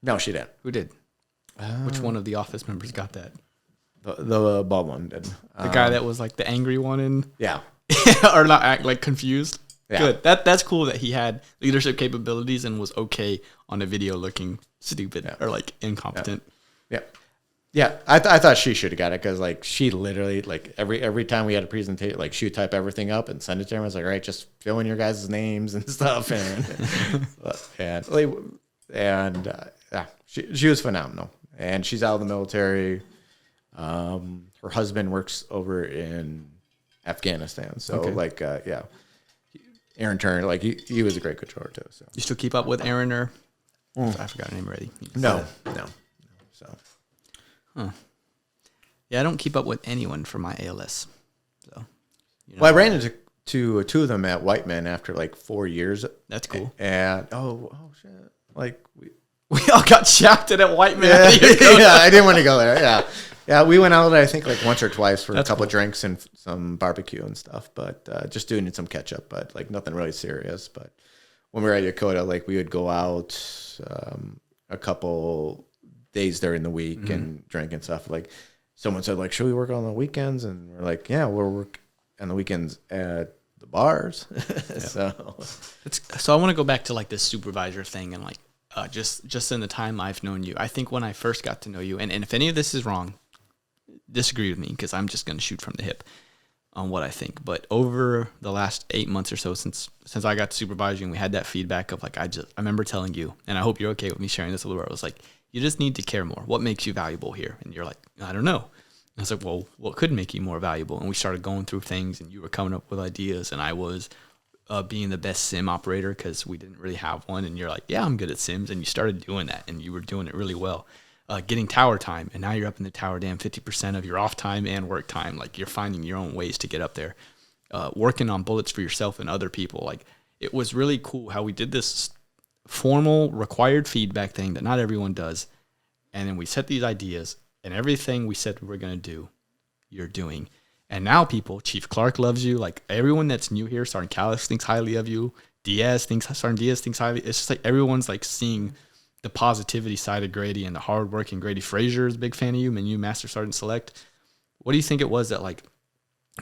No, she didn't. Who did? Which one of the office members got that? The bald one did. The guy that was like the angry one and yeah, or not act like confused. Yeah. Good. That's cool that he had leadership capabilities and was okay on a video looking stupid or like incompetent. Yeah. I thought she should have got it because like she literally like every time we had a presentation, like she would type everything up and send it to him. I was like, all right, just fill in your guys' names and stuff, and yeah, she was phenomenal, and she's out of the military. Her husband works over in Afghanistan, so yeah. Aaron Turner, like he was a great controller too. So you still keep up with Aaron or I forgot her name already. No. So, yeah, I don't keep up with anyone from my ALS. So, well, I ran into two of them at Whiteman after like 4 years. That's cool. And oh shit, like we all got shafted at Whiteman. Yeah, I didn't want to go there. Yeah, we went out I think like once or twice for a couple of drinks and some barbecue and stuff, but just doing some catch up, but like nothing really serious. But when we were at Yokota, like we would go out a couple days during the week and drink and stuff. Like someone said, like, should we work on the weekends? And we're like, yeah, we'll work on the weekends at the bars. So I want to go back to like this supervisor thing and like just in the time I've known you. I think when I first got to know you, and if any of this is wrong, disagree with me because I'm just going to shoot from the hip on what I think. But over the last 8 months or so since I got to supervise you and we had that feedback of like I remember telling you, and I hope you're okay with me sharing this a little bit. I was like, you just need to care more. What makes you valuable here? And you're like, I don't know. And I was like, well, what could make you more valuable? And we started going through things, and you were coming up with ideas, and I was being the best sim operator because we didn't really have one. And you're like, yeah, I'm good at sims. And you started doing that, and you were doing it really well. Getting tower time, and now you're up in the tower, 50% of your off time and work time. Like you're finding your own ways to get up there. Working on bullets for yourself and other people. Like it was really cool how we did this formal required feedback thing that not everyone does. And then we set these ideas, and everything we said we were going to do, you're doing. And now Chief Clark loves you. Like everyone that's new here, Sergeant Callis thinks highly of you. Sergeant Diaz thinks highly. It's just like everyone's like seeing the positivity side of Grady and the hard work. And Grady Frazier is a big fan of you, and you Master Sergeant Select. What do you think it was that like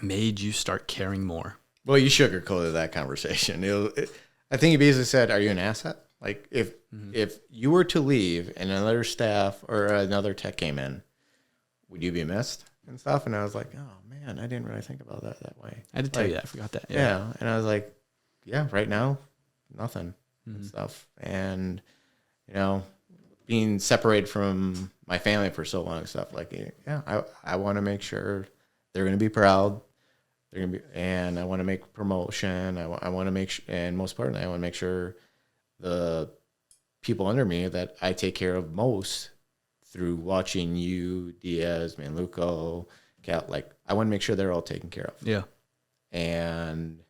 made you start caring more? Well, you sugarcoated that conversation. I think you basically said, "Are you an asset?" Like if you were to leave and another staff or another tech came in, would you be missed and stuff? And I was like, oh man, I didn't really think about that way. I had to tell you that. I forgot that. Yeah. And I was like, yeah, right now, nothing and stuff. And being separated from my family for so long and stuff, like, yeah, I want to make sure they're going to be proud. They're going to be, and I want to make promotion. I want to make and most importantly, I want to make sure the people under me that I take care of most through watching you, Diaz, Manluco, Cal, like I want to make sure they're all taken care of. Yeah. And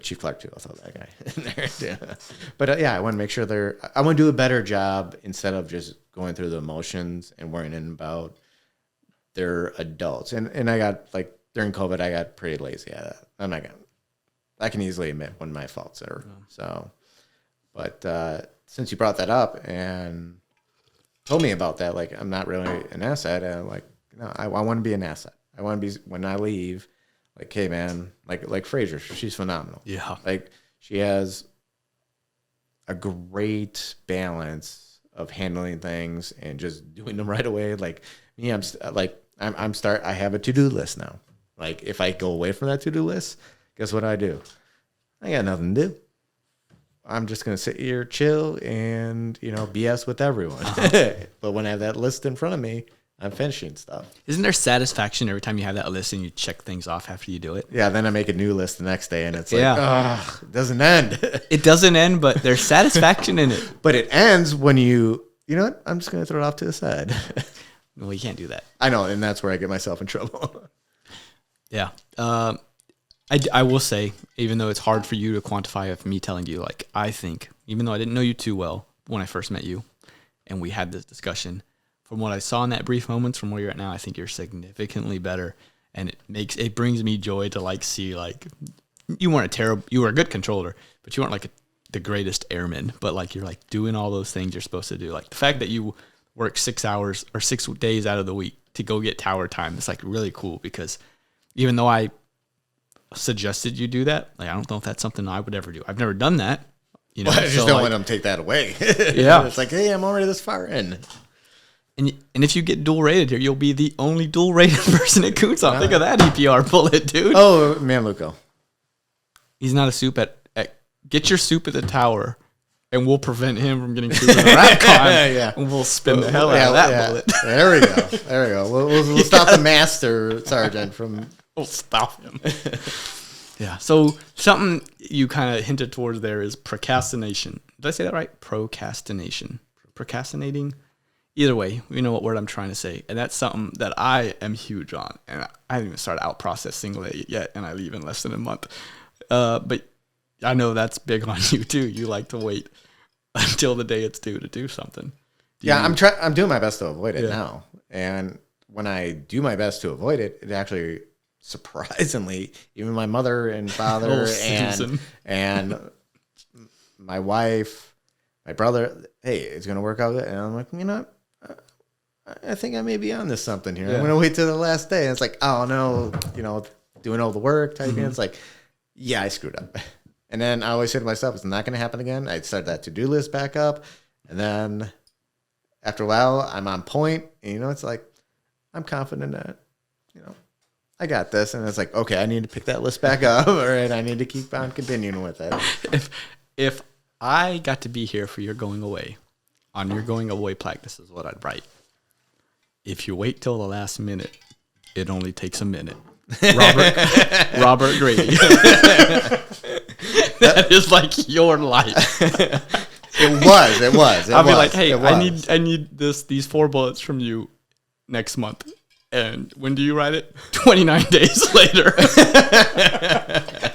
Chief Clark too. I'll throw that guy in there too. But yeah, I want to make sure I want to do a better job instead of just going through the emotions and worrying about their adults. And I got like during COVID, I got pretty lazy at it. I can easily admit when my faults are. So, but since you brought that up and told me about that, like I'm not really an asset, and I'm like, no, I want to be an asset. I want to be when I leave. Like, hey, man, like Fraser, she's phenomenal. Yeah. Like, she has a great balance of handling things and just doing them right away. Like, me, I have a to-do list now. Like, if I go away from that to-do list, guess what I do? I got nothing to do. I'm just going to sit here, chill, and, BS with everyone. But when I have that list in front of me, I'm finishing stuff. Isn't there satisfaction every time you have that list and you check things off after you do it? Yeah, then I make a new list the next day, and it's like, it doesn't end. It doesn't end, but there's satisfaction in it. But it ends when you know what? I'm just going to throw it off to the side. Well, you can't do that. I know, and that's where I get myself in trouble. Yeah. I will say, even though it's hard for you to quantify of me telling you, like, I think, even though I didn't know you too well when I first met you, and we had this discussion, from what I saw in that brief moments from where you're at now, I think you're significantly better, and it brings me joy to like see like you were a good controller, but you weren't like the greatest airman, but like you're like doing all those things you're supposed to do. Like the fact that you work 6 hours or 6 days out of the week to go get tower time is like really cool, because even though I suggested you do that, like I don't know if that's something I would ever do. I've never done that. I just don't want them to take that away. Yeah. It's like, hey, I'm already this far in. And if you get dual rated here, you'll be the only dual rated person at Kuntz. Think of that EPR bullet, dude. Oh, man, Luco. He's not a soup at get your soup at the tower, and we'll prevent him from getting soup at the RAPCon. Yeah. And we'll spin the hell out of that bullet. There we go. We'll stop the master sergeant from. We'll stop him. Yeah. So something you kind of hinted towards there is procrastination. Did I say that right? Procrastination. Procrastinating. Either way, you know what word I'm trying to say. And that's something that I am huge on. And I haven't even started out processing yet, and I leave in less than a month. But I know that's big on you too. You like to wait until the day it's due to do something. I'm doing my best to avoid it now. And when I do my best to avoid it, it actually surprisingly, even my mother and father and my wife, my brother, hey, it's going to work out. And I'm like, I think I may be on this something here. I'm going to wait till the last day. And it's like, oh no, doing all the work type thing. It's like, yeah, I screwed up. And then I always say to myself, it's not going to happen again. I'd start that to-do list back up. And then after a while, I'm on point. And, it's like, I'm confident that, I got this. And it's like, okay, I need to pick that list back up. All right, I need to keep on continuing with it. If I got to be here for your going away, on your going away plaque, this is what I'd write. If you wait till the last minute, it only takes a minute. Robert Grady. That is like your life. It was. I'll be like, hey, I need these 4 bullets from you next month. And when do you write it? 29 days later.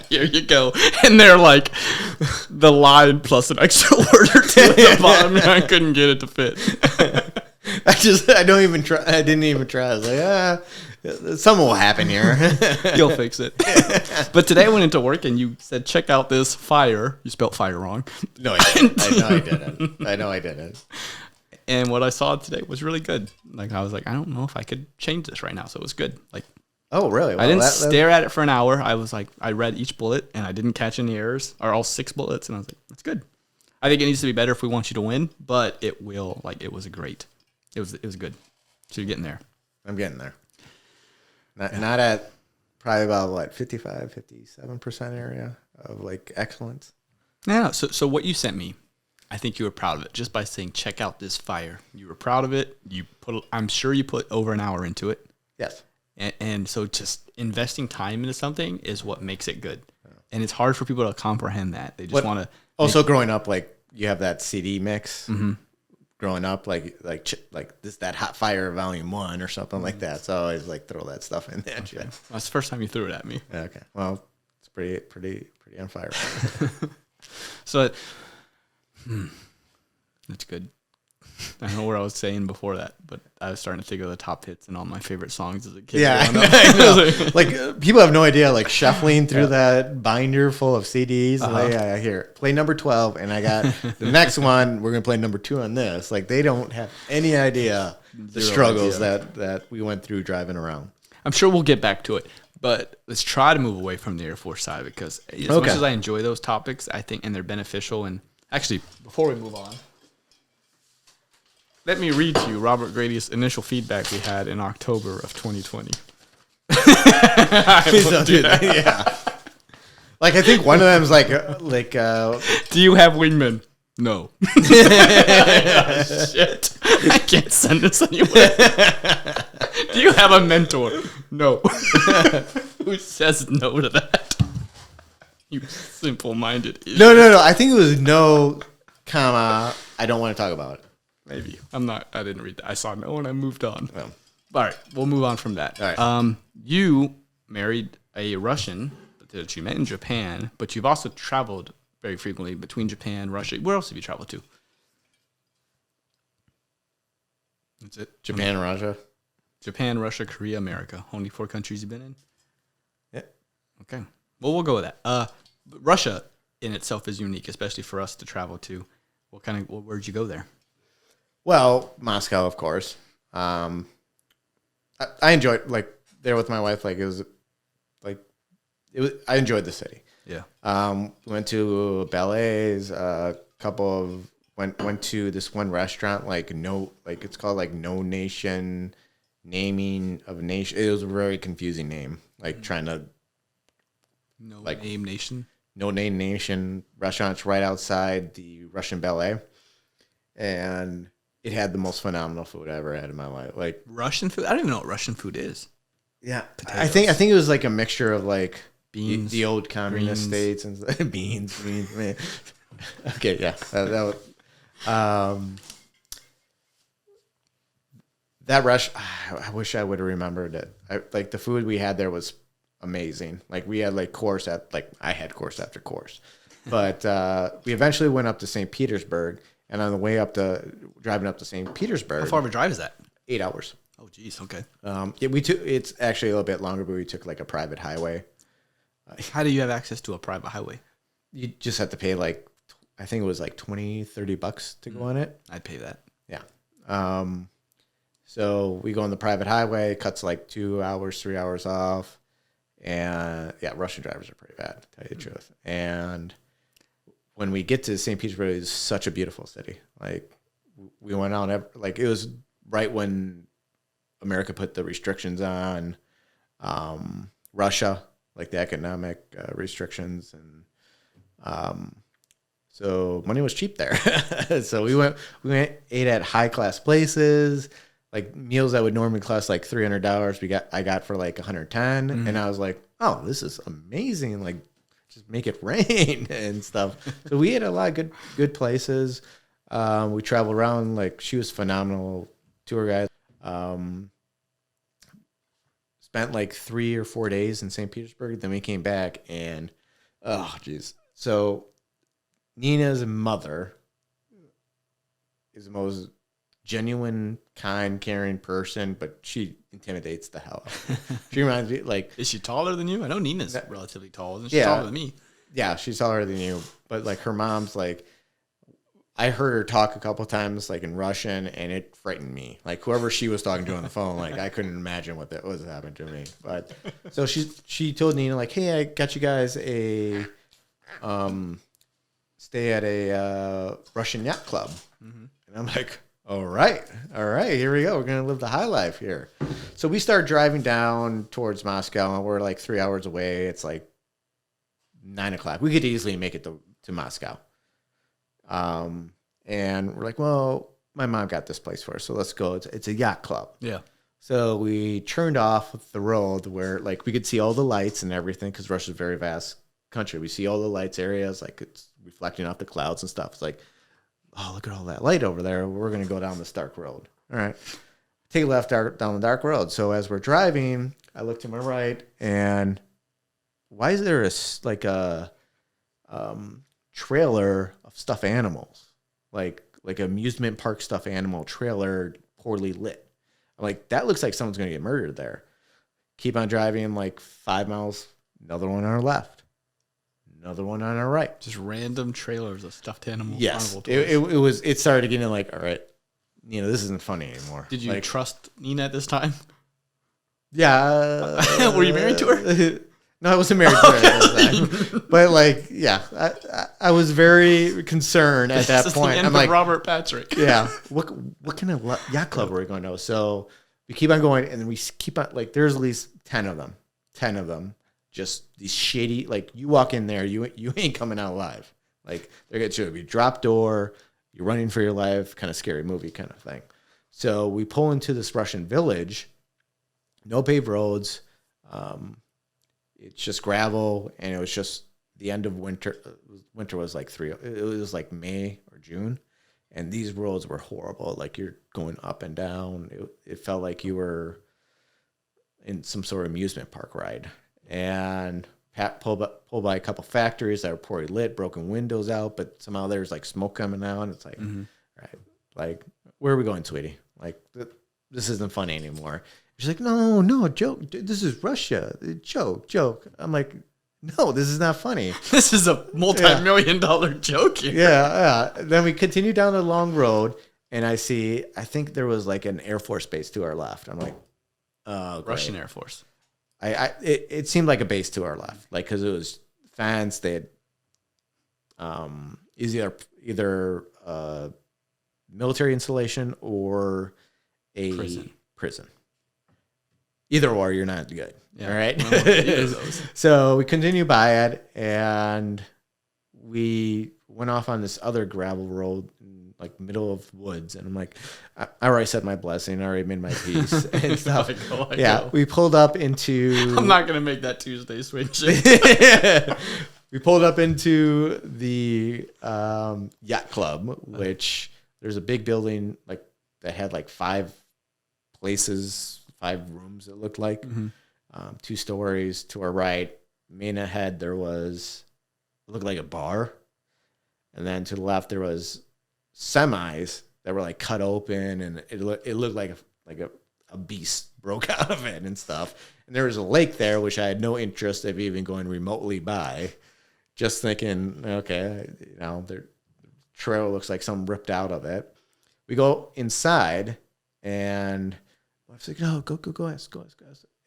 Here you go. And they're like the line plus an extra word or two at the bottom. I couldn't get it to fit. I don't even try. I didn't even try. I was like, something will happen here. You'll fix it. But today I went into work and you said, check out this fire. You spelled fire wrong. No, I didn't. I know I didn't. And what I saw today was really good. Like, I was like, I don't know if I could change this right now. So it was good. Like, oh, really? Well, I didn't stare at it for an hour. I was like, I read each bullet and I didn't catch any errors, or all 6 bullets. And I was like, that's good. I think it needs to be better if we want you to win, but it will. Like, it was it was good. So you're getting there. I'm getting there. Not at probably about 55, 57% area of like excellence. No. So what you sent me, I think you were proud of it just by saying, check out this fire. You were proud of it. I'm sure you put over an hour into it. Yes. And so just investing time into something is what makes it good. And it's hard for people to comprehend that. They just want to. Also, growing up, like you have that CD mix. Mm-hmm. Growing up, like that Hot Fire Volume 1 or something like that. So I always like throw that stuff in there. Okay. That's the first time you threw it at me. Okay. Well, it's pretty on fire. So, that's good. I don't know what I was saying before that, but I was starting to think of the top hits and all my favorite songs as a kid. Yeah, I know. Like people have no idea. Like shuffling through that binder full of CDs. Like, I hear play number 12, and I got the next one. We're gonna play number 2 on this. Like they don't have any idea the struggles that we went through driving around. I'm sure we'll get back to it, but let's try to move away from the Air Force side because as much as I enjoy those topics, I think and they're beneficial. And actually, before we move on, let me read to you Robert Grady's initial feedback we had in October of 2020. Please don't do that. Yeah. Like I think one of them is like, do you have wingmen? No. Shit. I can't send this anywhere. Do you have a mentor? No. Who says no to that? You simple-minded idiot. No. I think it was no, comma, I don't want to talk about it. Maybe. I didn't read that. I saw no and I moved on. Well. All right. We'll move on from that. All right. You married a Russian that you met in Japan, but you've also traveled very frequently between Japan, Russia. Where else have you traveled to? That's it. Japan, Russia. Japan, Russia, Korea, America. Only 4 countries you've been in? Yeah. Okay. Well, we'll go with that. Russia in itself is unique, especially for us to travel to. Where'd you go there? Well, Moscow, of course. I enjoyed like there with my wife. Like it was. I enjoyed the city. Yeah. Went to ballets. Went to this one restaurant. It's called like No Nation, naming of nation. It was a very confusing name. Like trying to. No Name Nation. No Name Nation restaurants right outside the Russian ballet, and it had the most phenomenal food I ever had in my life. Like Russian food? I don't even know what Russian food is. Yeah, potatoes. I think it was like a mixture of like beans, the old communist states and beans. Man. Okay, yeah, that rush. I wish I would have remembered it. Like the food we had there was amazing. Like we had like I had course after course, but we eventually went up to St. Petersburg. And on the way driving up to St. Petersburg. How far of a drive is that? 8 hours. Oh, geez. Okay. It's actually a little bit longer, but we took like a private highway. How do you have access to a private highway? You just have to pay I think it was like $20-$30 to go on it. I'd pay that. Yeah. So we go on the private highway, cuts like 2 hours, 3 hours off. And yeah, Russian drivers are pretty bad, to tell you the truth. And when we get to St. Petersburg, it's such a beautiful city. Like we went out, it was right when America put the restrictions on Russia, like the economic restrictions, and so money was cheap there. So we ate at high class places, like meals that would normally cost like $300. I got for like $110, and I was like, oh, this is amazing! Like, just make it rain and stuff. So we had a lot of good places. We traveled around. Like she was phenomenal tour guide. Spent like 3 or 4 days in St. Petersburg. Then we came back and oh geez. So Nina's mother is the most genuine, kind, caring person, but she intimidates the hell out of me. She reminds me, like... Is she taller than you? I know Nina's relatively tall. Isn't she taller than me? Yeah, she's taller than you. But, like, her mom's, like... I heard her talk a couple times, like, in Russian, and it frightened me. Like, whoever she was talking to on the phone, like, I couldn't imagine what was happening to me. But, so she told Nina, like, hey, I got you guys a... stay at a Russian yacht club. Mm-hmm. And I'm like... All right, here we go. We're going to live the high life here. So we start driving down towards Moscow, and we're like 3 hours away. It's like 9 o'clock. We could easily make it to Moscow. And we're like, well, my mom got this place for us, so let's go. It's a yacht club. Yeah. So we turned off the road where like we could see all the lights and everything because Russia's a very vast country. We see all the lights areas, like it's reflecting off the clouds and stuff. It's like, oh, look at all that light over there. We're going to go down this dark road. All right. Take a left down the dark road. So as we're driving, I look to my right, and why is there like a trailer of stuffed animals, like amusement park stuffed animal trailer, poorly lit? I'm like, that looks like someone's gonna get murdered there. Keep on driving like 5 miles, another one on our left, another one on our right. Just random trailers of stuffed animals. Yes, it started getting like, all right, this isn't funny anymore. Did you like, trust Nina at this time? Yeah. Were you married to her? No, I wasn't married to her at this time. But like, yeah, I was very concerned at that point. I'm like, Robert Patrick. Yeah. What kind of yacht club are we going to? So we keep on going, and we keep on, like, there's at least 10 of them. 10 of them. Just these shady, like, you walk in there, you ain't coming out alive. Like, they're going to be drop door, you're running for your life, kind of scary movie kind of thing. So we pull into this Russian village, no paved roads. It's just gravel, and it was just the end of winter. Winter was like it was like May or June, and these roads were horrible. Like, you're going up and down. It felt like you were in some sort of amusement park ride. And Pat pulled by a couple factories that were poorly lit, broken windows out, but somehow there's like smoke coming out. And it's like, all right, like, where are we going, sweetie? Like, this isn't funny anymore. She's like, no, joke. This is Russia. Joke. I'm like, no, this is not funny. This is a multi-million-dollar joke here. Yeah. Then we continue down the long road, and I think there was like an Air Force base to our left. I'm like, oh, great. Russian Air Force. It seemed like a base to our left, like, because it was fans. They had either military installation or a prison. Either or, you're not good. Yeah. All right. So we continue by it, and we went off on this other gravel road, in, like, middle of woods. And I'm like, I already said my blessing. I already made my peace and stuff. I go. We pulled up into. I'm not gonna make that Tuesday switch. We pulled up into the yacht club, which there's a big building like that had like 5 rooms, it looked like. 2 stories. To our right, main ahead, it looked like a bar. And then to the left, there was semis that were like cut open, and it looked like a beast broke out of it and stuff. And there was a lake there, which I had no interest of even going remotely by. Just thinking, okay, the trail looks like something ripped out of it. We go inside, and I was like, no, go ask.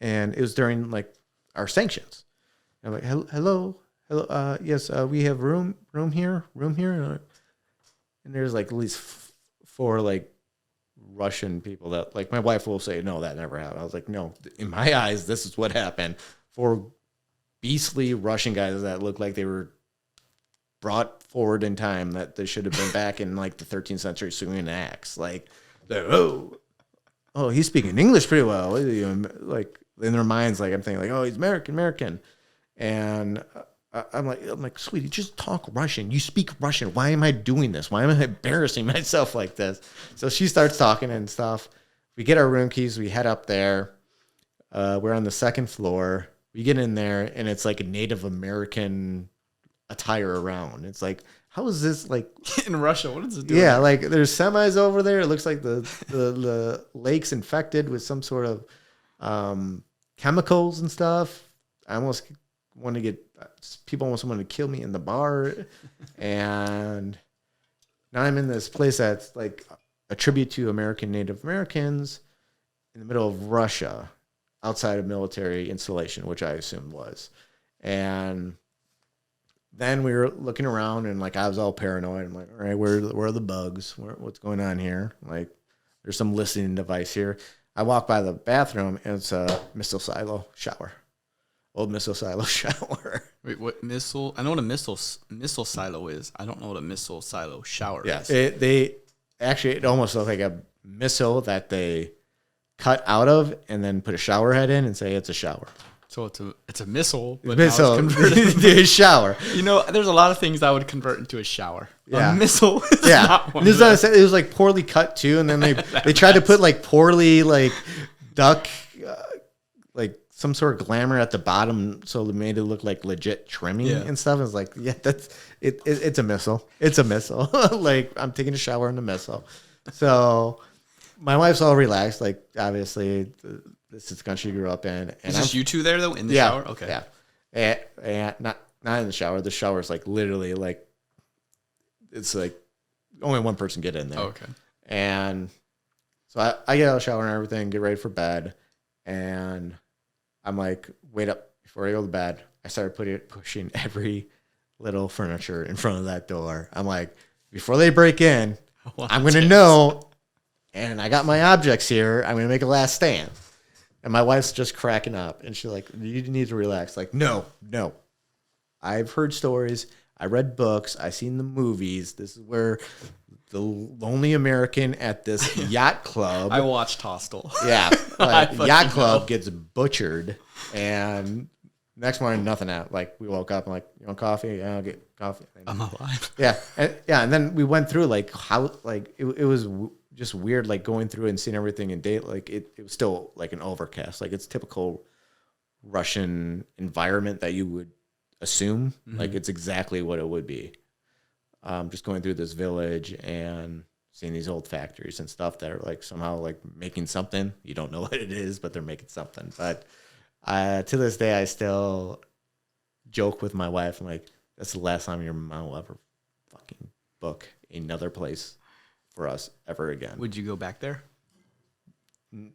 And it was during like our sanctions. And I'm like, hello, yes, we have room here. And there's like at least 4 like Russian people that, like, my wife will say, no, that never happened. I was like, no, in my eyes, this is what happened. 4 beastly Russian guys that looked like they were brought forward in time, that they should have been back in like the 13th century swinging an axe. Like, oh, he's speaking English pretty well. Like, in their minds, like, I'm thinking like, oh, he's American. And I'm like, sweetie, just talk Russian. You speak Russian. Why am I doing this? Why am I embarrassing myself like this? So she starts talking and stuff. We get our room keys. We head up there. We're on the 2nd floor. We get in there, and it's like a Native American attire around. It's like, how is this like in Russia? What is it doing? Yeah, like, there's semis over there. It looks like the lake's infected with some sort of chemicals and stuff. I almost want to get people almost wanted to kill me in the bar. And now I'm in this place that's like a tribute to Native Americans in the middle of Russia, outside of military installation, which I assumed was. And then we were looking around, and like, I was all paranoid. I'm like, all right, where are the bugs? What's going on here? Like, there's some listening device here. I walk by the bathroom, and it's a missile silo shower. Old missile silo shower. Wait, what missile? I know what a missile silo is. I don't know what a missile silo shower is. It almost looked like a missile that they cut out of and then put a shower head in and say it's a shower. So it's a missile, but missile now it's converted to a shower. There's a lot of things I would convert into a shower. Yeah. A missile is not one. It was like poorly cut too, and then they tried to put like poorly like duck like some sort of glamour at the bottom, so it made it look like legit trimming and stuff. It's like, yeah, that's it. It's a missile. It's a missile. Like I'm taking a shower in the missile. So my wife's all relaxed. Like obviously, this is the country she grew up in. And is this you two there though in the shower? Okay. Yeah. And not in the shower. The shower is like literally like it's like only one person get in there. Oh, okay. And so I get out of the shower and everything, get ready for bed, and I'm like, wait up before I go to bed. I started pushing every little furniture in front of that door. I'm like, before they break in, I'm going to know, and I got my objects here. I'm going to make a last stand. And my wife's just cracking up, and she's like, you need to relax. Like, no. I've heard stories. I read books. I've seen the movies. This is where the lonely American at this yacht club. I watched Hostel. Yeah. Like, yacht club gets butchered. And next morning, nothing out. Like, we woke up and like, you want coffee? Yeah, I'll get coffee. I'm alive. Yeah. And then we went through like how, like, it was just weird, like going through and seeing everything in date. Like, it was still like an overcast. Like, it's typical Russian environment that you would assume. Like, it's exactly what it would be. Just going through this village and seeing these old factories and stuff that are like somehow like making something. You don't know what it is, but they're making something. But to this day, I still joke with my wife. I'm like, that's the last time your mom will ever fucking book another place for us ever again. Would you go back there?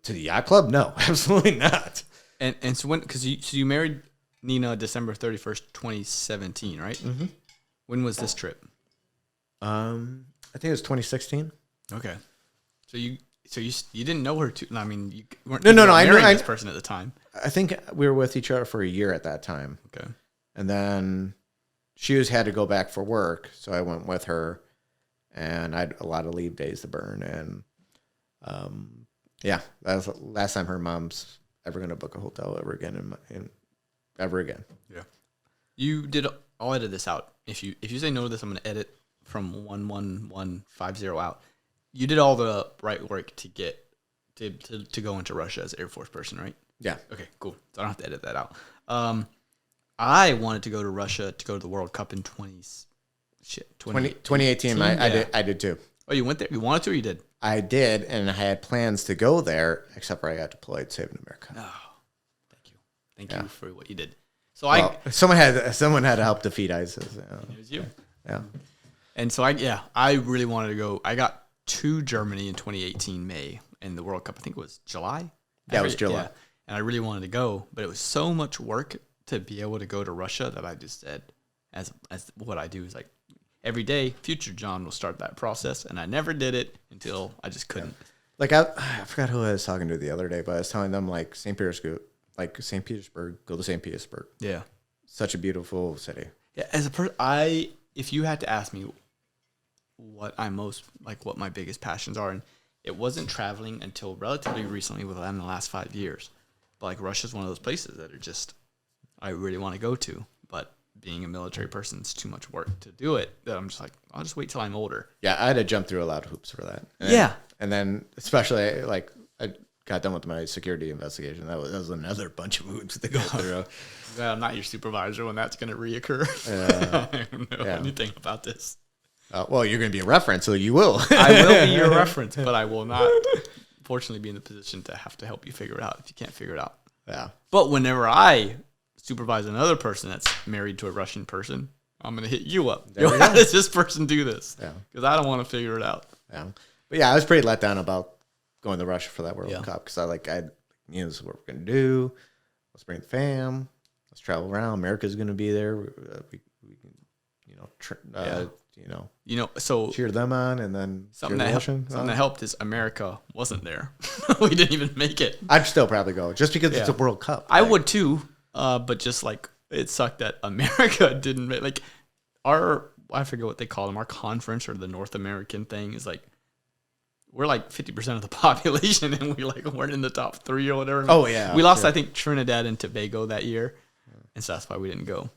To the yacht club? No, absolutely not. And so when, because you married Nina December 31st, 2017, right? Mm-hmm. When was this trip? I think it was 2016. Okay. So you didn't know her too. I mean, you weren't no. I knew this person at the time. I think we were with each other for a year at that time. Okay. And then she had to go back for work, so I went with her, and I had a lot of leave days to burn. And yeah, that was the last time her mom's ever going to book a hotel ever again ever again. Yeah. You did. I'll edit this out. If you say no to this, I'm going to edit from 11150 out. You did all the right work to get to go into Russia as an Air Force person, right? Yeah. Okay, cool. So I don't have to edit that out. I wanted to go to Russia to go to the World Cup in 2018. I did too. Oh, you went there? You wanted to, or you did? I did, and I had plans to go there, except for I got deployed saving America. Oh, thank you for what you did. So someone had to help defeat ISIS. It was you. Yeah. And so I really wanted to go. I got to Germany in 2018 May, and the World Cup I think was July. Yeah, it was July. Yeah, and I really wanted to go, but it was so much work to be able to go to Russia that I just said, as what I do is like every day, future John will start that process, and I never did it until I just couldn't. Yeah. Like I forgot who I was talking to the other day, but I was telling them like St. Petersburg, go to St. Petersburg. Yeah, such a beautiful city. Yeah, as a person, if you had to ask me what I'm most like, what my biggest passions are, and it wasn't traveling until relatively recently, within the last 5 years. But like Russia's one of those places that are just I really want to go to, but being a military person, it's too much work to do it. That I'm just like, I'll just wait till I'm older. Yeah, I had to jump through a lot of hoops for that. And then especially like I got done with my security investigation. That was another bunch of hoops to go through. Well, I'm not your supervisor when that's going to reoccur. I don't know anything about this. Well, you're going to be a reference, so you will. I will be your reference, but I will not, fortunately, be in the position to have to help you figure it out if you can't figure it out. Yeah. But whenever I supervise another person that's married to a Russian person, I'm going to hit you up. How does this person do this? Yeah. Because I don't want to figure it out. Yeah. But yeah, I was pretty let down about going to Russia for that World Cup because this is what we're going to do. Let's bring the fam. Let's travel around. America's going to be there. We can, so cheer them on, and then something that helped is America wasn't there. We didn't even make it. I'd still probably go just because it's a World Cup. I would too, but just like it sucked that America didn't make, like I forget what they call them, our conference or the North American thing is like we're like 50% of the population, and we like weren't in the top 3 or whatever. Oh yeah, we lost I think Trinidad and Tobago that year, and so that's why we didn't go.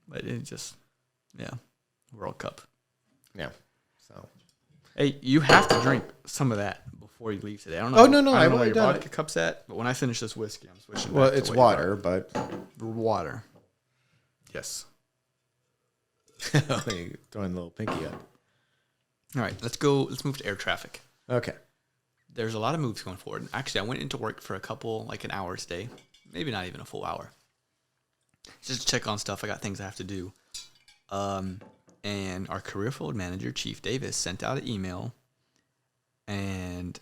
But it just World Cup. Yeah. So, hey, you have to drink some of that before you leave today. I don't know. Oh, no, I don't know where already your done vodka cup's at, but when I finish this whiskey, I'm switching. Well, back to it's what you water, but got. Water. Yes. You're throwing a little pinky up. All right, let's go. Let's move to air traffic. Okay. There's a lot of moves going forward. Actually, I went into work for an hour today, maybe not even a full hour, just to check on stuff. I got things I have to do. And our career field manager, Chief Davis, sent out an email, and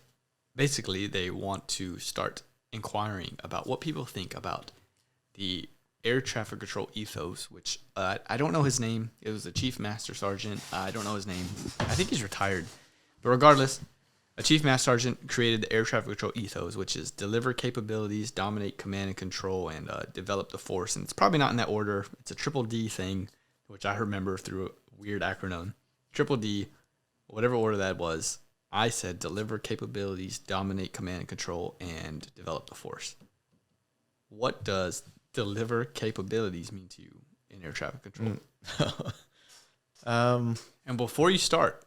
basically they want to start inquiring about what people think about the air traffic control ethos, which I don't know his name. It was a chief master sergeant. I don't know his name. I think he's retired. But regardless, a chief master sergeant created the air traffic control ethos, which is deliver capabilities, dominate command and control, and develop the force. And it's probably not in that order. It's a triple D thing, which I remember through a weird acronym. Triple D, whatever order that was, I said deliver capabilities, dominate command and control, and develop the force. What does deliver capabilities mean to you in air traffic control? And before you start,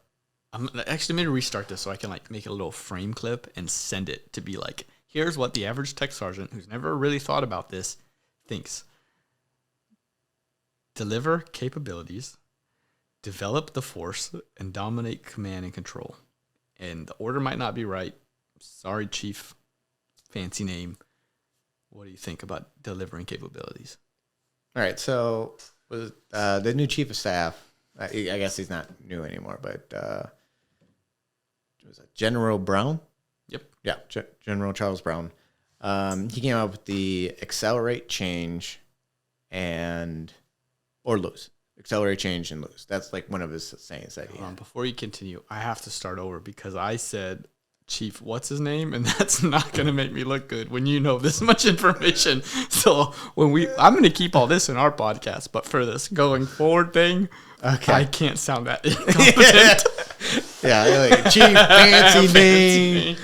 I'm actually going to restart this so I can make a little frame clip and send it to be like, here's what the average tech sergeant who's never really thought about this thinks. Deliver capabilities, develop the force, and dominate command and control. And the order might not be right. Sorry, Chief. Fancy name. What do you think about delivering capabilities? All right. So the new chief of staff, I guess he's not new anymore, but was it General Brown? Yep. Yeah, General Charles Brown. He came up with the accelerate, change, or lose. Accelerate, change, and lose. That's like one of his sayings that he had. Before you continue, I have to start over because I said, Chief, what's his name? And that's not going to make me look good when you know this much information. So I'm going to keep all this in our podcast, but for this going forward thing, okay, I can't sound that incompetent. Yeah, like Chief, fancy name,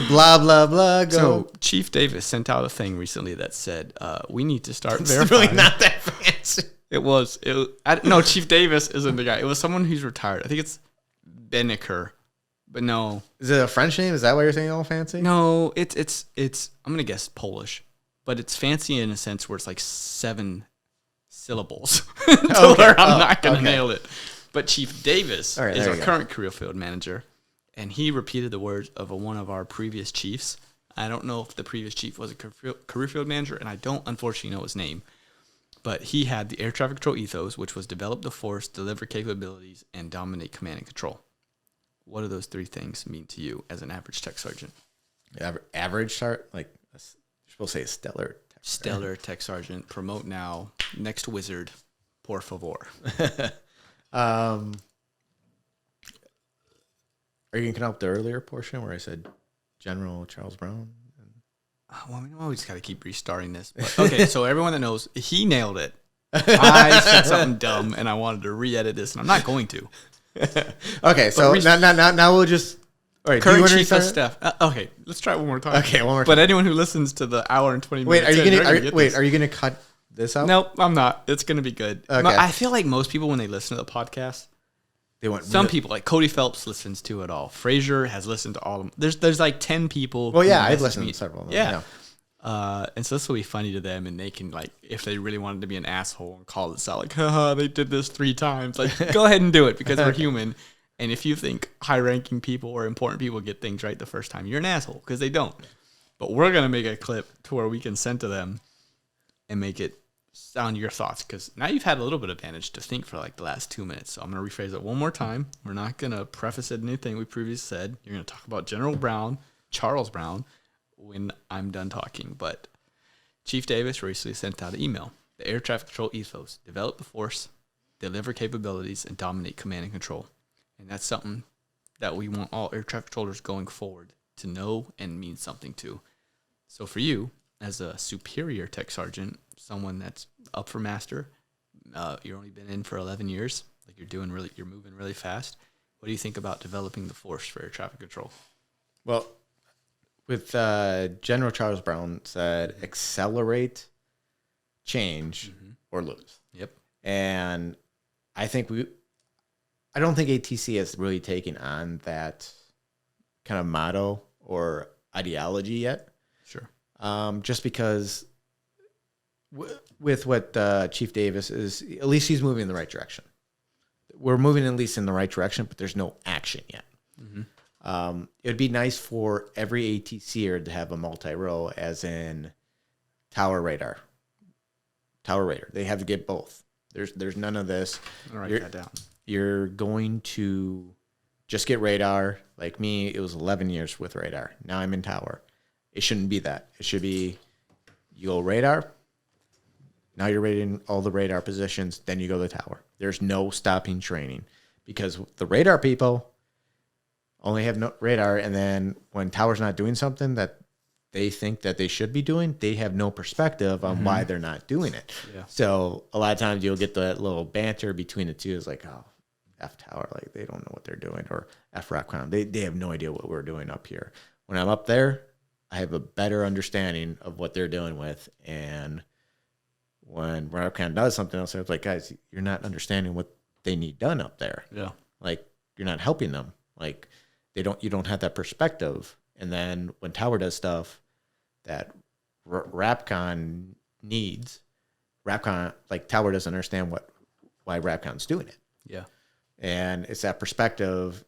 blah, blah, blah. Go. So Chief Davis sent out a thing recently that said, we need to start verifying. It's really not that fancy. No, Chief Davis isn't the guy. It was someone who's retired. I think it's Benneker, but no. Is it a French name? Is that why you're saying all fancy? No, it's I'm going to guess Polish, but it's fancy in a sense where it's like 7 syllables where I'm not going to nail it. But Chief Davis is our current career field manager, and he repeated the words of one of our previous chiefs. I don't know if the previous chief was a career field manager, and I don't unfortunately know his name. But he had the air traffic control ethos, which was develop the force, deliver capabilities, and dominate command and control. What do those 3 things mean to you as an average tech sergeant? Average start? Like, you're supposed to say a stellar tech Stellar tech sergeant. Promote now. Next wizard. Por favor. Are you going to count up the earlier portion where I said General Charles Brown? Well, we always got to keep restarting this. But, okay, so everyone that knows, he nailed it. I said something dumb, and I wanted to re-edit this, and I'm not going to. Okay, so now we'll just... All right, current chief of staff. Okay, let's try it one more time. Okay, one more time. But anyone who listens to the hour and 20 minutes... Are you going to cut this out? Nope, I'm not. It's going to be good. Okay. I feel like most people, when they listen to the podcast... Some people, like Cody Phelps, listens to it all. Frazier has listened to all of them. There's like 10 people. Well, yeah, I've listened to several of them. Yeah. And so this will be funny to them, and they can, like, if they really wanted to be an asshole and call this out, like, haha, they did this 3 times. Like, go ahead and do it because we're human. And if you think high-ranking people or important people get things right the first time, you're an asshole because they don't. But we're going to make a clip to where we can send to them and make it sound your thoughts, because now you've had a little bit of advantage to think for like the last 2 minutes. So I'm going to rephrase it one more time. We're not going to preface it anything we previously said. You're going to talk about General Brown, Charles Brown, when I'm done talking. But Chief Davis recently sent out an email. The air traffic control ethos: develop the force, deliver capabilities, and dominate command and control. And that's something that we want all air traffic controllers going forward to know and mean something to. So for you, as a superior tech sergeant, someone that's up for master, you've only been in for 11 years, like you're moving really fast. What do you think about developing the force for air traffic control? Well, with General Charles Brown said, accelerate, change, or lose. Yep. And I don't think ATC has really taken on that kind of motto or ideology yet. Sure. Just because with what Chief Davis is, at least he's moving in the right direction. We're moving at least in the right direction, but there's no action yet. It would be nice for every ATCer to have a multi-row, as in tower radar. Tower radar. They have to get both. There's none of this. I'll write that down. You're going to just get radar. Like me, it was 11 years with radar. Now I'm in tower. It shouldn't be that. It should be you go radar. Now you're rating all the radar positions. Then you go to the tower. There's no stopping training because the radar people only have no radar. And then when tower's not doing something that they think that they should be doing, they have no perspective on why they're not doing it. Yeah. So a lot of times you'll get that little banter between the two. It's like, oh, F tower, like they don't know what they're doing, or F Rapcon. They have no idea what we're doing up here. When I'm up there, I have a better understanding of what they're dealing with. And when Rapcon does something else, it's like, guys, you're not understanding what they need done up there. Yeah. Like you're not helping them. Like you don't have that perspective. And then when tower does stuff that Rapcon needs, Rapcon, like tower doesn't understand why Rapcon's doing it. Yeah. And it's that perspective.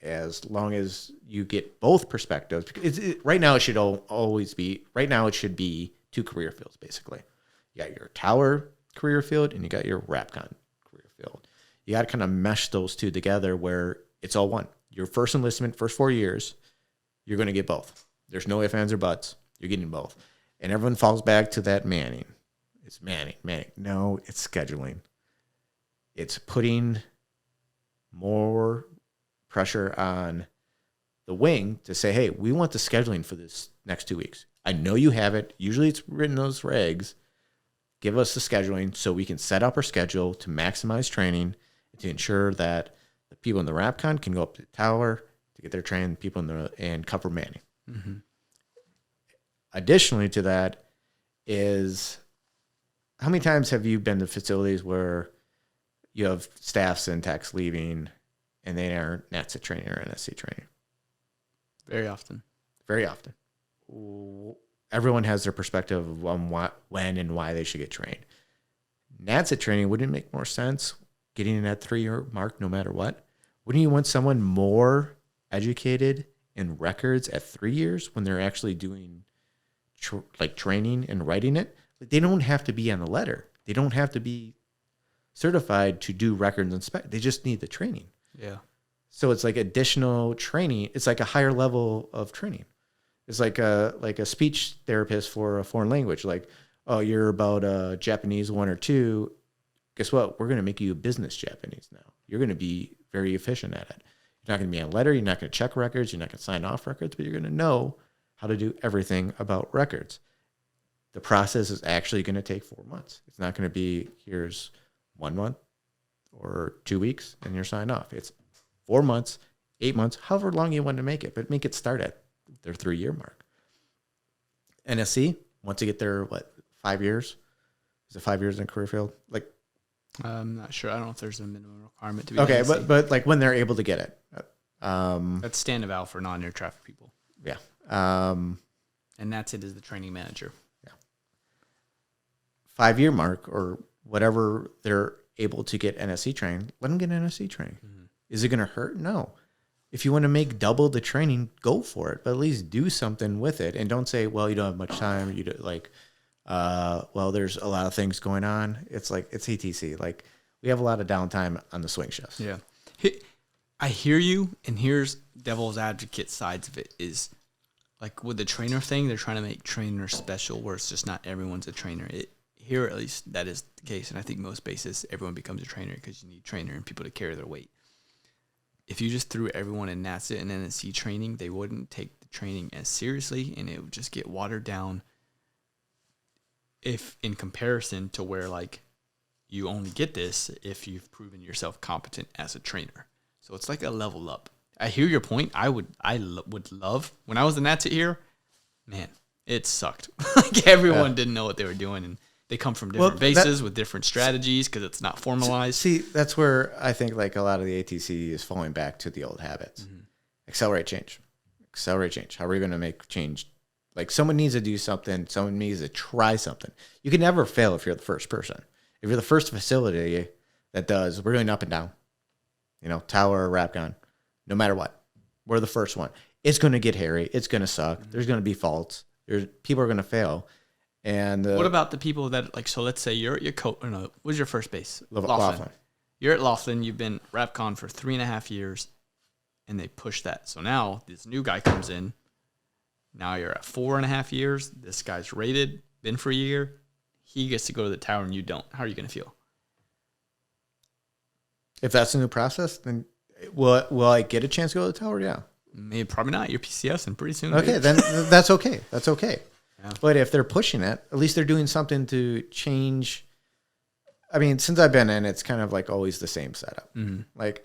As long as you get both perspectives, right now it should always be, right now it should be two career fields, basically. You got your tower career field and you got your Rapcon career field. You got to kind of mesh those two together where it's all one. Your first enlistment, first 4 years, you're going to get both. There's no ifs, ands, or buts. You're getting both. And everyone falls back to that manning. It's manning. No, it's scheduling. It's putting more pressure on the wing to say, hey, we want the scheduling for this next 2 weeks. I know you have it. Usually it's written in those regs. Give us the scheduling so we can set up our schedule to maximize training to ensure that the people in the Rapcon can go up to the tower to get their training, people and cover manning. Mm-hmm. Additionally to that is, how many times have you been to facilities where you have staffs and techs leaving and they aren't NATSA training or NSC training? Very often. Very often. Everyone has their perspective on when and why they should get trained. NATSA training, wouldn't it make more sense getting in that 3-year mark no matter what? Wouldn't you want someone more educated in records at 3 years when they're actually doing training and writing it? Like, they don't have to be on the letter. They don't have to be certified to do records and spec. They just need the training. Yeah. So it's like additional training. It's like a higher level of training. It's like a speech therapist for a foreign language. Like, oh, you're about a Japanese 1 or 2. Guess what? We're going to make you a business Japanese now. You're going to be very efficient at it. You're not going to be on a letter. You're not going to check records. You're not going to sign off records, but you're going to know how to do everything about records. The process is actually going to take 4 months. It's not going to be, here's 1 month or 2 weeks and you're signed off. It's 4 months, 8 months, however long you want to make it, but make it start at their 3-year mark. NSC, once you get there, 5 years? Is it 5 years in a career field? Like, I'm not sure. I don't know if there's a minimum requirement to be okay, NSC. but like when they're able to get it. That's stand eval for non-air traffic people. Yeah. And that's it as the training manager. Yeah. 5-year mark or whatever they're able to get NSC training, let them get NSC training. Mm-hmm. Is it going to hurt? No. If you want to make double the training, go for it, but at least do something with it. And don't say, well, you don't have much time. You do, well, there's a lot of things going on. It's like, it's ATC. Like, we have a lot of downtime on the swing shifts. Yeah. I hear you, and here's devil's advocate sides of it is, like, with the trainer thing, they're trying to make trainers special where it's just not everyone's a trainer. Here, at least, that is the case, and I think most bases, everyone becomes a trainer because you need trainer and people to carry their weight. If you just threw everyone in NATSA and NSC training, they wouldn't take the training as seriously, and it would just get watered down if in comparison to where, like, you only get this if you've proven yourself competent as a trainer. So it's like a level up. I hear your point. I would love, when I was in NATSA here, man, it sucked. Like, everyone didn't know what they were doing, and they come from different bases with different strategies because it's not formalized. See, that's where I think like a lot of the ATC is falling back to the old habits. Mm-hmm. Accelerate change. accelerate change. How are we going to make change? Like someone needs to do something. Someone needs to try something. You can never fail if you're the first person. If you're the first facility that does, we're doing up and down, tower or wrap gun, no matter what. We're the first one. It's going to get hairy. It's going to suck. There's going to be faults. People are going to fail. And what about the people that so let's say you're at your coach. No, what's your first base? Laughlin. You're at Laughlin. You've been RapCon for 3.5 years, and they push that. So now this new guy comes in. Now you're at 4.5 years. This guy's rated, been for a year. He gets to go to the tower and you don't. How are you going to feel? If that's a new process, then will I get a chance to go to the tower? Yeah. Maybe probably not. You're PCS and pretty soon. Okay, then that's okay. That's okay. Yeah. But if they're pushing it, at least they're doing something to change. I mean, since I've been in, it's kind of like always the same setup. Mm-hmm. Like,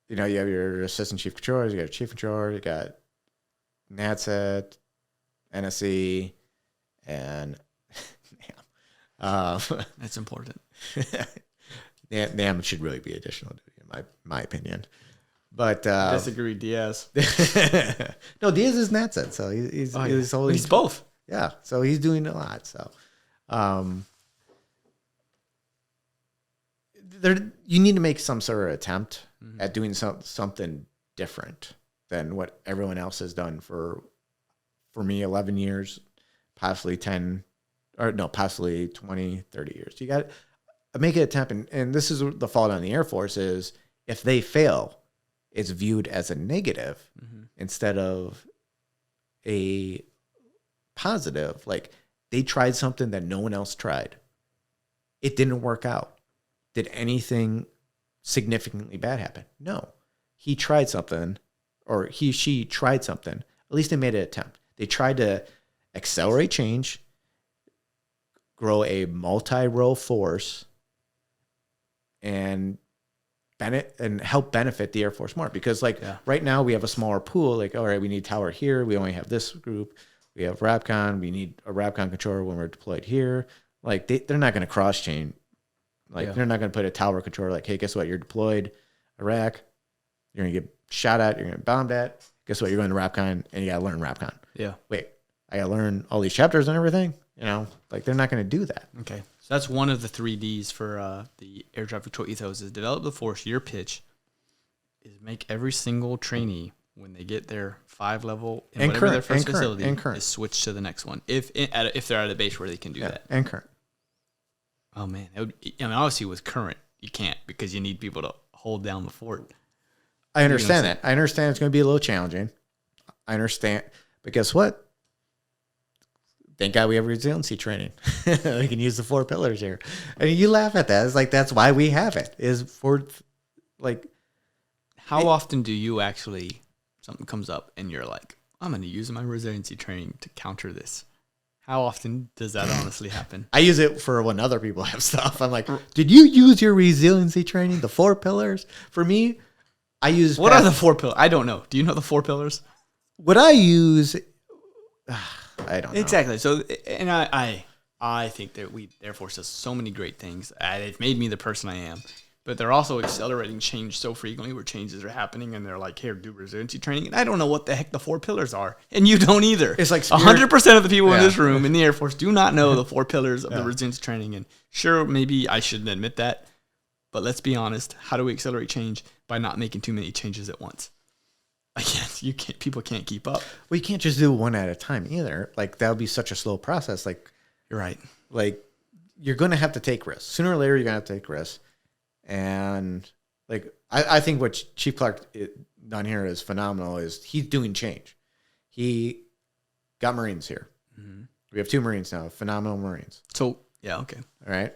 you have your assistant chief controllers, you got a chief controller, you got NATSET, NSE, and that's important. NAM should really be additional duty, in my opinion. But disagree, Diaz. No, Diaz is NATSET, so he's both. Yeah, so he's doing a lot. So, you need to make some sort of attempt at doing something different than what everyone else has done for me, 11 years, possibly 10, possibly 20, 30 years. You got to make an attempt, and this is the fault on the Air Force is if they fail, it's viewed as a negative instead of a positive. Like they tried something that no one else tried. It didn't work out. Did anything significantly bad happen? No. He tried something, or she tried something. At least they made an attempt. They tried to accelerate change, grow a multi-role force, and help benefit the Air Force more. Because right now we have a smaller pool. Like, all right, we need tower here. We only have this group. We have RapCon. We need a RapCon controller when we're deployed here. Like they're not going to cross chain. They're not going to put a tower controller like, hey, guess what? You're deployed Iraq. You're going to get shot at. You're going to get bombed at. Guess what? You're going to RapCon and you got to learn RapCon. Yeah. Wait, I got to learn all these chapters and everything? They're not going to do that. Okay. So that's one of the 3 Ds for the Air Traffic Control Ethos is develop the force. Your pitch is make every single trainee, when they get their 5 level in whatever their first facility, is switch to the next one. If they're at a base where they can do that. And current. Oh, man. Obviously with current, you can't because you need people to hold down the fort. I understand that. I understand it's going to be a little challenging. I understand. But guess what? Thank God we have resiliency training. We can use the 4 pillars here. I mean, you laugh at that. It's like, that's why we have it, is for how often do you actually, something comes up and you're like, I'm going to use my resiliency training to counter this. How often does that honestly happen? I use it for when other people have stuff. I'm like, did you use your resiliency training, the 4 pillars? For me, I use... What are the 4 pillars? I don't know. Do you know the 4 pillars? What I use... I don't know. Exactly. So, and I think that Air Force does so many great things. It's made me the person I am. But they're also accelerating change so frequently where changes are happening and they're like, here, do resiliency training. And I don't know what the heck the 4 pillars are. And you don't either. It's like 100% of the people in this room in the Air Force do not know the 4 pillars of the resiliency training. And sure, maybe I shouldn't admit that. But let's be honest. How do we accelerate change? By not making too many changes at once. Again, people can't keep up. Well, you can't just do one at a time either. Like, that would be such a slow process. Like, you're right. Like, you're going to have to take risks. Sooner or later, you're going to have to take risks. And, like, I think what Chief Clark done here is phenomenal is he's doing change. He got Marines here. Mm-hmm. We have 2 Marines now, phenomenal Marines. So, yeah, okay. All right.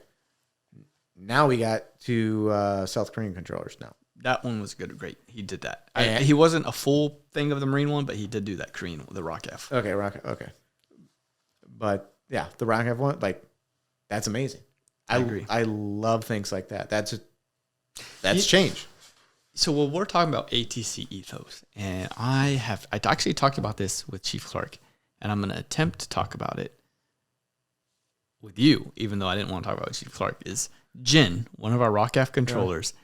Now we got 2 South Korean controllers now. That one was good. Great. He did that. He wasn't a full thing of the Marine one, but he did do that Korean, the ROCF. Okay. But yeah, the ROCF one, like, that's amazing. I agree. I love things like that. That's change. So we're talking about ATC Ethos, and I actually talked about this with Chief Clark, and I'm going to attempt to talk about it with you, even though I didn't want to talk about it with Chief Clark, is Jin, one of our ROCF controllers.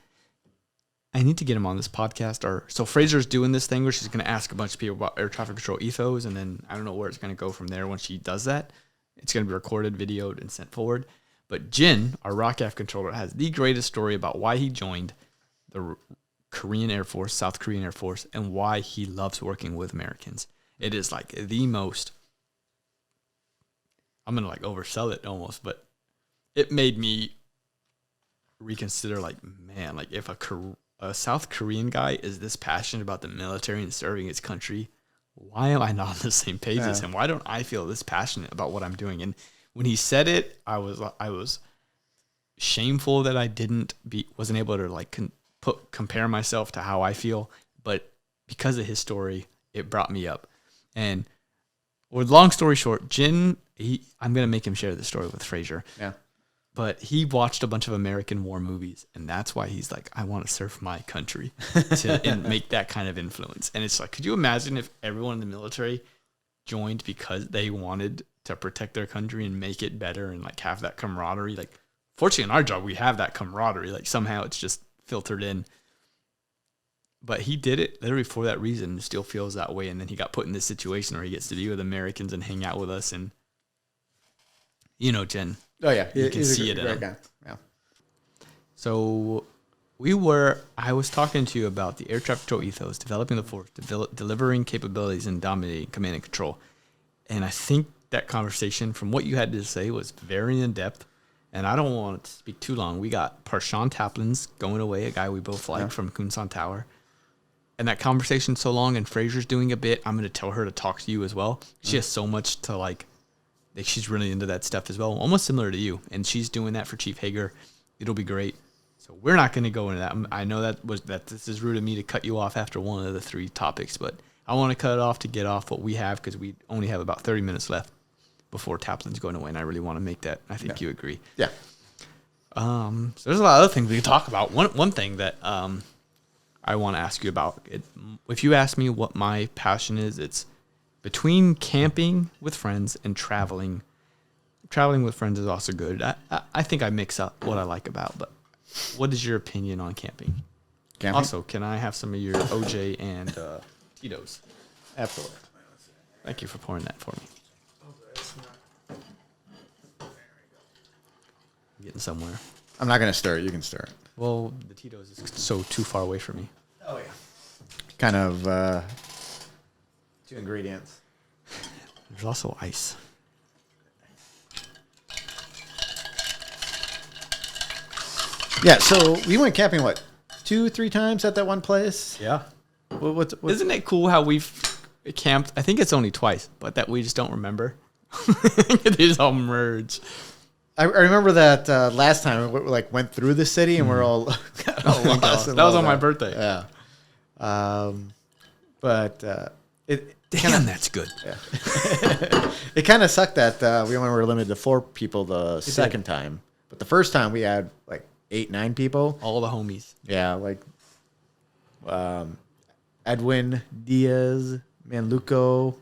I need to get him on this podcast. So Fraser's doing this thing where she's going to ask a bunch of people about air traffic control ethos, and then I don't know where it's going to go from there. Once she does that, it's going to be recorded, videoed, and sent forward. But Jin, our ROCAF controller, has the greatest story about why he joined the Korean Air Force, South Korean Air Force, and why he loves working with Americans. It is like the most, I'm going to like oversell it almost, but it made me reconsider, like, man, like if a South Korean guy is this passionate about the military and serving his country, why am I not on the same page as him? Why don't I feel this passionate about what I'm doing? And when he said it, I was shameful that I wasn't able to like compare myself to how I feel, but because of his story, it brought me up. And with long story short, Jin, I'm gonna make him share this story with Fraser. Yeah. But he watched a bunch of American war movies, and that's why he's like, I want to serve my country and make that kind of influence. And it's like, could you imagine if everyone in the military joined because they wanted to protect their country and make it better and like have that camaraderie? Like, fortunately, in our job, we have that camaraderie. Like, somehow it's just filtered in. But he did it literally for that reason and still feels that way. And then he got put in this situation where he gets to be with Americans and hang out with us. And, you know, Jen. Oh, yeah. You can see it in him. Guy. Yeah. So I was talking to you about the air traffic control ethos, developing the force, delivering capabilities, and dominating command and control. And I think that conversation, from what you had to say, was very in-depth. And I don't want to speak too long. We got Parshawn Taplin's going away, a guy we both like from Kunsan Tower. And that conversation's so long, and Fraser's doing a bit. I'm going to tell her to talk to you as well. She has so much to like. She's really into that stuff as well, almost similar to you. And she's doing that for Chief Hager. It'll be great. So we're not going to go into that. I know that this is rude of me to cut you off after one of the three topics, but I want to cut it off to get off what we have because we only have about 30 minutes left before Taplin's going away, and I really want to make that. I think you agree. Yeah. So there's a lot of other things we can talk about. One thing that I want to ask you about, if you ask me what my passion is, it's between camping with friends and traveling. Traveling with friends is also good. I think I mix up what I like about, but what is your opinion on camping? Also, can I have some of your OJ and Tito's? Absolutely. Thank you for pouring that for me. I'm getting somewhere. I'm not going to stir it. You can stir it. Well, the Tito's is so too far away from me. Oh, yeah. Kind of 2 ingredients. There's also ice. Yeah, so we went camping, 2-3 times at that one place? Yeah. What's Isn't it cool how we've camped? I think it's only twice, but that we just don't remember. They just all merge. I remember that last time we went through the city and we're all lost. That was on my birthday. Yeah. But that's good. Yeah. It kind of sucked that we only were limited to 4 people the second time. But the first time we had 8-9 people. All the homies. Yeah, Edwin, Diaz, Manluco.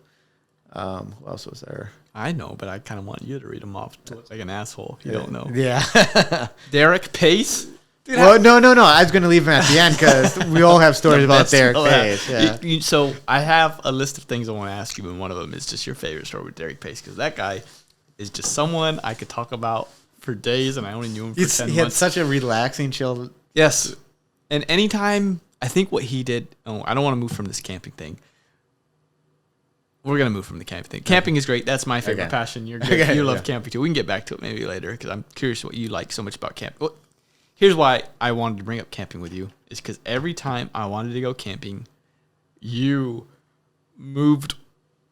Who else was there? I know, but I kind of want you to read them off to look like an asshole if you don't know. Yeah. Derek Pace. Dude, no. I was going to leave him at the end because we all have stories about Derek Pace. Yeah. So I have a list of things I want to ask you, and one of them is just your favorite story with Derek Pace, because that guy is just someone I could talk about for days, and I only knew him for 10 months. He had such a relaxing, chill. Yes. And anytime, I think what he did, I don't want to move from this camping thing. We're going to move from the camping thing. Camping is great. That's my favorite passion. You're good. You love camping too. We can get back to it maybe later because I'm curious what you like so much about camping. Well, here's why I wanted to bring up camping with you is because every time I wanted to go camping, you moved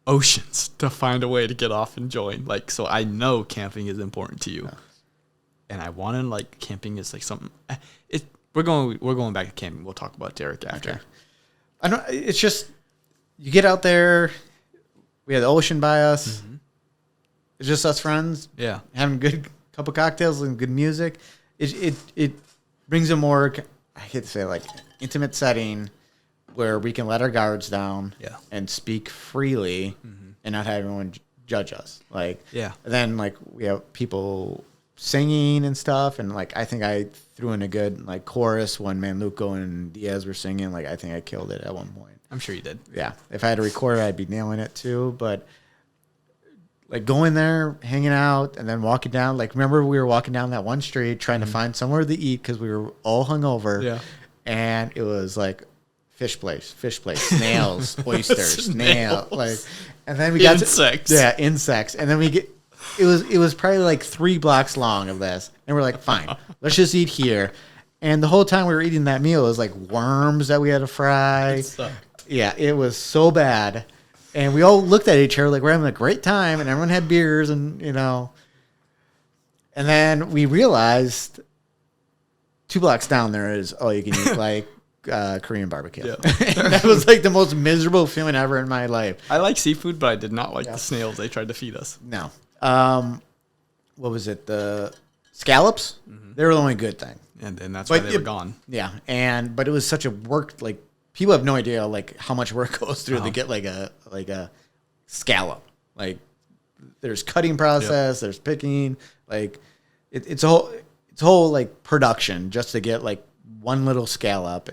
oceans to find a way to get off and join. So I know camping is important to you. Yeah. And I want to camping is something. We're going back to camping. We'll talk about Derek after. Okay. I don't. It's just you get out there. We had the ocean by us. Mm-hmm. It's just us friends. Yeah, having a good couple cocktails and good music. It brings a more, I hate to say intimate setting where we can let our guards down. Yeah. And speak freely and not have everyone judge us. Yeah. Then we have people singing and stuff. And like, I think I threw in a good like chorus when Manluco and Diaz were singing. Like, I think I killed it at one point. I'm sure you did. Yeah. If I had to record it, I'd be nailing it too. But like going there, hanging out, and then walking down. Like, remember we were walking down that one street trying to find somewhere to eat because we were all hungover. Yeah. And it was like fish place, snails, oysters, snail. Like, and then we got insects. Insects. And then it was probably like 3 blocks long of this. And we're like, fine, let's just eat here. And the whole time we were eating that meal, it was like worms that we had to fry. Yeah, it was so bad. And we all looked at each other like we're having a great time, and everyone had beers, and And then we realized 2 blocks down there is all you can eat like Korean barbecue. Yeah. That was like the most miserable feeling ever in my life. I like seafood, but I did not like the snails they tried to feed us. No. What was it? The scallops? Mm-hmm. They were the only good thing. And that's why they were gone. Yeah. But it was such a work, like, people have no idea like how much work goes through to get like a scallop. Like, there's cutting process, there's picking, like it's a whole like production just to get like one little scallop.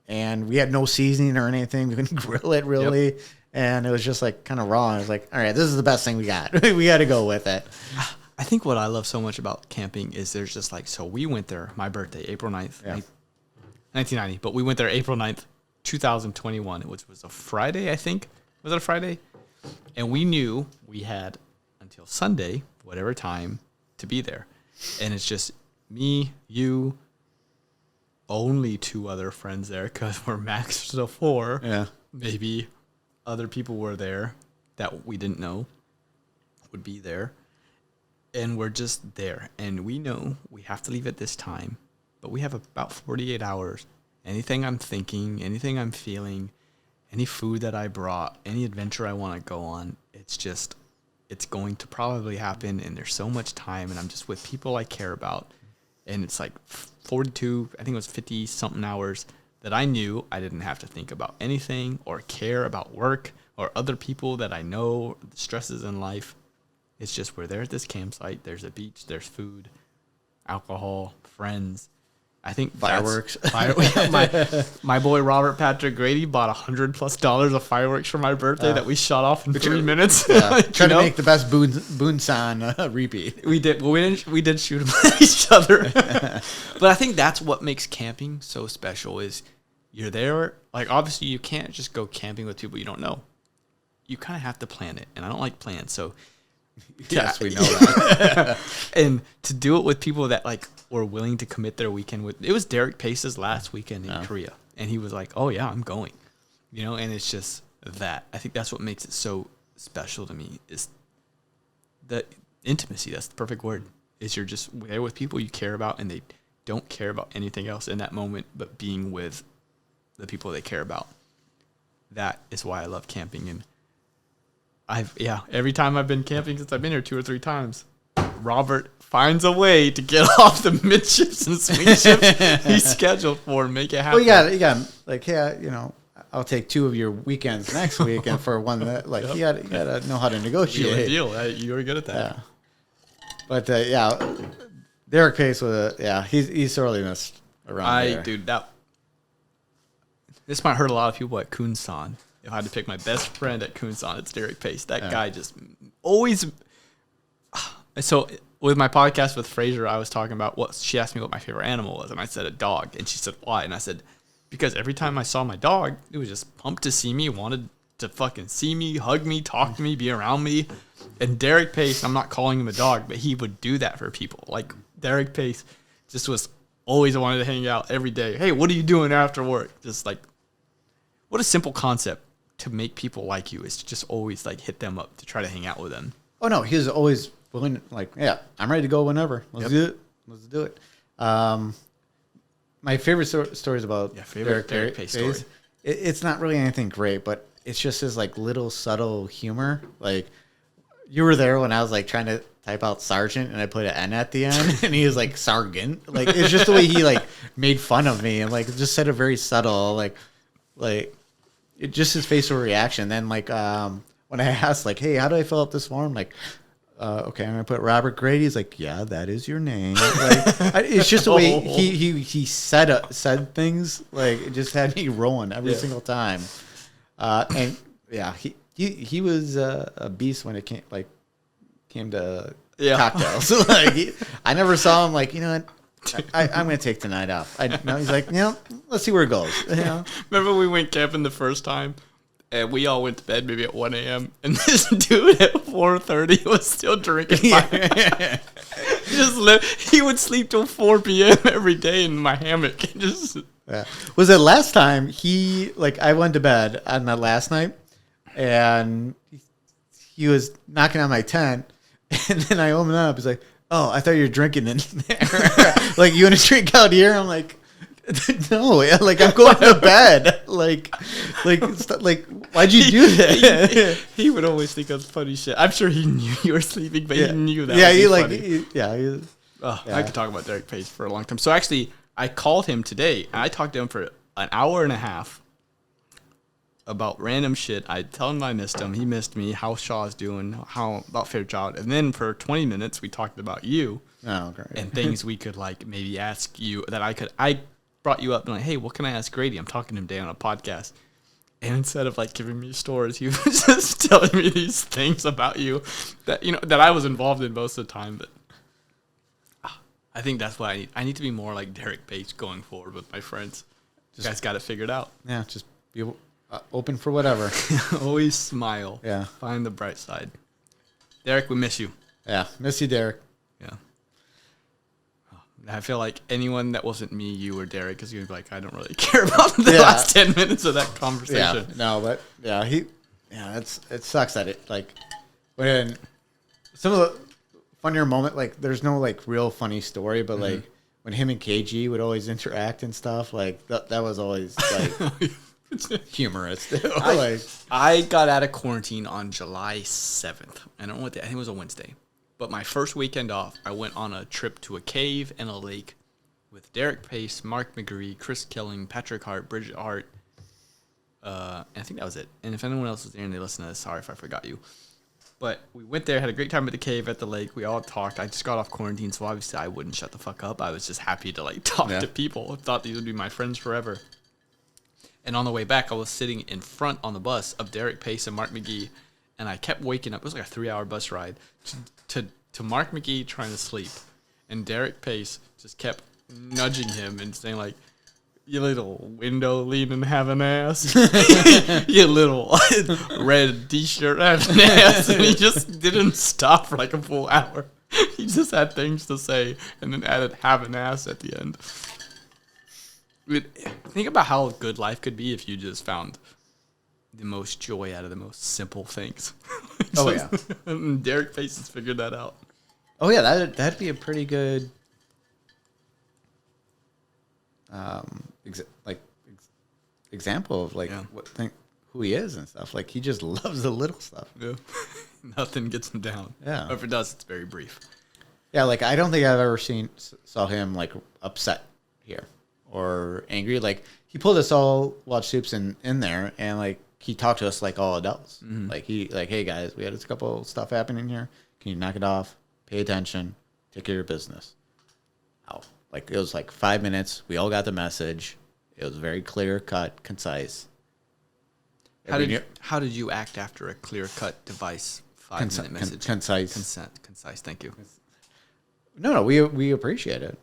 And we had no seasoning or anything. We couldn't grill it really. Yep. And it was just like kind of raw. I was like, all right, this is the best thing we got. We got to go with it. I think what I love so much about camping is there's just like, so we went there, my birthday, April 9th, 1990. But we went there April 9th, 2021, which was a Friday, I think. Was it a Friday? And we knew we had until Sunday, whatever time, to be there. And it's just me, you, only 2 other friends there because we're maxed to 4. Yeah. Maybe other people were there that we didn't know would be there. And we're just there. And we know we have to leave at this time. But we have about 48 hours. Anything I'm thinking, anything I'm feeling, any food that I brought, any adventure I want to go on, it's going to probably happen. And there's so much time. And I'm just with people I care about. And it's like 42, I think it was 50-something hours that I knew I didn't have to think about anything or care about work or other people that I know, the stresses in life. It's just we're there at this campsite. There's a beach. There's food, alcohol, friends. I think fireworks. My boy Robert Patrick Grady bought $100+ of fireworks for my birthday that we shot off in 3 minutes. Trying to make the best Boonsan repeat. We did. Well, we did shoot them at each other. But I think that's what makes camping so special. Is you're there. Like, obviously, you can't just go camping with people you don't know. You kind of have to plan it, and I don't like plans. So yes, we know that. And to do it with people that like were willing to commit their weekend with. It was Derek Pace's last weekend in Korea, and he was like, "Oh yeah, I'm going," And it's just that. I think that's what makes it so special to me is the intimacy. That's the perfect word. Is you're just there with people you care about, and they don't care about anything else in that moment, but being with the people they care about. That is why I love camping, and every time I've been camping since I've been here 2 or 3 times, Robert finds a way to get off the midships and swing ships he's scheduled for and make it happen. Well, you got like, I'll take 2 of your weekends next week, and for one that like you got to know how to negotiate. Deal. You're good at that. Yeah. But Derek Pace was he's sorely missed around here. Dude, this might hurt a lot of people at Kunsan. If I had to pick my best friend at Kunsan, it's Derek Pace. That guy just always. So with my podcast with Fraser, I was talking about she asked me what my favorite animal was, and I said a dog, and she said why, and I said because every time I saw my dog, it was just pumped to see me, wanted to fucking see me, hug me, talk to me, be around me. And Derek Pace, I'm not calling him a dog, but he would do that for people. Like Derek Pace just was always wanted to hang out every day. Hey, what are you doing after work? Just like, what a simple concept to make people like you is to just always like hit them up to try to hang out with them. Oh no, he was always willing. Like, yeah, I'm ready to go whenever. Let's do it. My favorite stories about Derek Pace story. It's not really anything great, but it's just his like little subtle humor. Like, you were there when I was like trying to type out sergeant and I put an N at the end and he was like sergeant. Like, it's just the way he like made fun of me and like just said a very subtle like just his facial reaction. Then like when I asked like, hey, how do I fill out this form? Like, okay, I'm gonna put Robert Grady. He's like, yeah, that is your name. Like, it's just the way he said things. Like, it just had me rolling every single time. And yeah, he was a beast when it came to cocktails. Like, I never saw him like, you know what, I'm gonna take tonight off. He's like, let's see where it goes. Remember we went camping the first time, and we all went to bed maybe at 1 a.m. and this dude at 4:30 was still drinking. He would sleep till 4 p.m. every day in my hammock. Was it last time I went to bed on that last night, and he was knocking on my tent, and then I opened up. He's like, oh, I thought you were drinking in there. Like, you want to drink out here? I'm like, no, like, I'm going to bed. Like, why'd you do that? He would always think of funny shit. I'm sure he knew you were sleeping, but he knew that. I could talk about Derek Pace for a long time. So actually, I called him today, and I talked to him for an hour and a half about random shit. I tell him I missed him. He missed me. How Shaw's doing. How about Fairchild. And then for 20 minutes, we talked about you. Oh, great. And things we could maybe ask you that I brought you up and hey, what can I ask Grady? I'm talking to him today on a podcast. And instead of giving me stories, he was just telling me these things about you that that I was involved in most of the time. But I think that's what I need. I need to be more like Derek Pace going forward with my friends. You guys got it figured out. Yeah, just be open for whatever. Always smile. Yeah. Find the bright side. Derek, we miss you. Yeah, miss you, Derek. Yeah. I feel like anyone that wasn't me, you, or Derek is going to be like, I don't really care about the last 10 minutes of that conversation. Yeah, no, but it sucks that when some of the funnier moment, there's no real funny story, but when him and KG would always interact and stuff, that was always humorous. I got out of quarantine on July 7th. I don't know what I think it was a Wednesday. But my first weekend off, I went on a trip to a cave and a lake with Derek Pace, Mark McGree, Chris Killing, Patrick Hart, Bridget Hart. I think that was it. And if anyone else was there and they listened to this, sorry if I forgot you. But we went there, had a great time at the cave, at the lake. We all talked. I just got off quarantine, so obviously I wouldn't shut the fuck up. I was just happy to talk to people. I thought these would be my friends forever. And on the way back, I was sitting in front on the bus of Derek Pace and Mark McGee. And I kept waking up. It was a 3-hour bus ride to Mark McGee trying to sleep. And Derek Pace just kept nudging him and saying, you little window leaning having ass. You little red t-shirt having ass. And he just didn't stop for a full hour. He just had things to say and then added having ass at the end. Think about how good life could be if you just found the most joy out of the most simple things. And Derek Pace has figured that out. Oh yeah, that'd be a pretty good example of who he is and stuff. He just loves the little stuff. Yeah. Nothing gets him down. Yeah. Or if it does, it's very brief. Yeah, I don't think I've ever saw him upset here or angry. He pulled us all watch soups in there, and he talked to us like all adults. Mm-hmm. Hey guys, we had a couple stuff happening here. Can you knock it off? Pay attention. Take care of your business. Wow. It was 5 minutes. We all got the message. It was very clear cut, concise. How did you act after a clear cut device 5-minute message? Concise. Thank you. No, we appreciate it.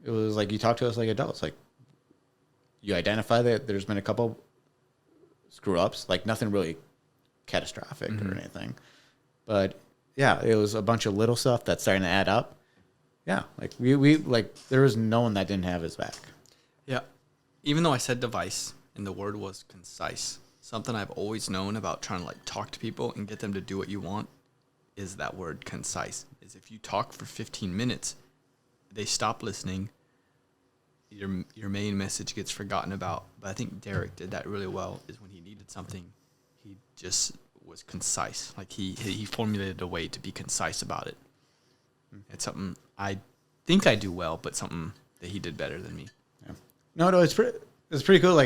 It was you talk to us like adults. You identify that there's been a couple screw ups, nothing really catastrophic or anything, but yeah, it was a bunch of little stuff that's starting to add up. Yeah, we there was no one that didn't have his back. Yeah, even though I said device and the word was concise, something I've always known about trying to talk to people and get them to do what you want is that word concise. Is if you talk for 15 minutes, they stop listening. Your main message gets forgotten about. But I think Derek did that really well. Is when he needed something, he just was concise. He formulated a way to be concise about it. It's something I think I do well, but something that he did better than me. Yeah. No, it's pretty cool.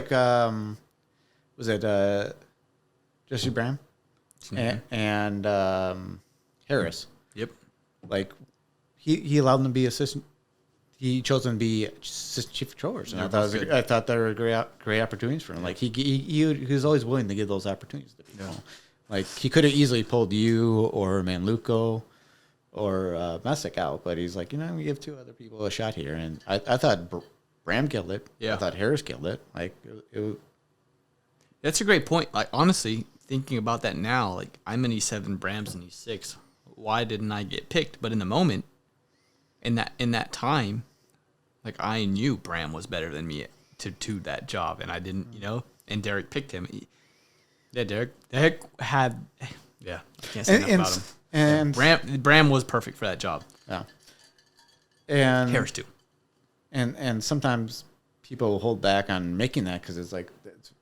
Was it Jesse Brown? Mm-hmm. And Harris. Yep. Like he allowed them to be assistant. He chose them to be assistant chief controllers, and I thought they were great opportunities for him. Like he was always willing to give those opportunities to people. Yeah. Like he could have easily pulled you or Manluco or Messick out, but he's like, I'm gonna give 2 other people a shot here, and I thought Bram killed it. Yeah. I thought Harris killed it. Like it that's a great point. Like honestly, thinking about that now, like I'm an E7, Bram's an E6. Why didn't I get picked? But in the moment, in that time, like I knew Bram was better than me to that job, and I didn't, And Derek picked him. Derek had, I can't say enough about him. And Bram was perfect for that job. Yeah, and Harris too. And sometimes people hold back on making that because it's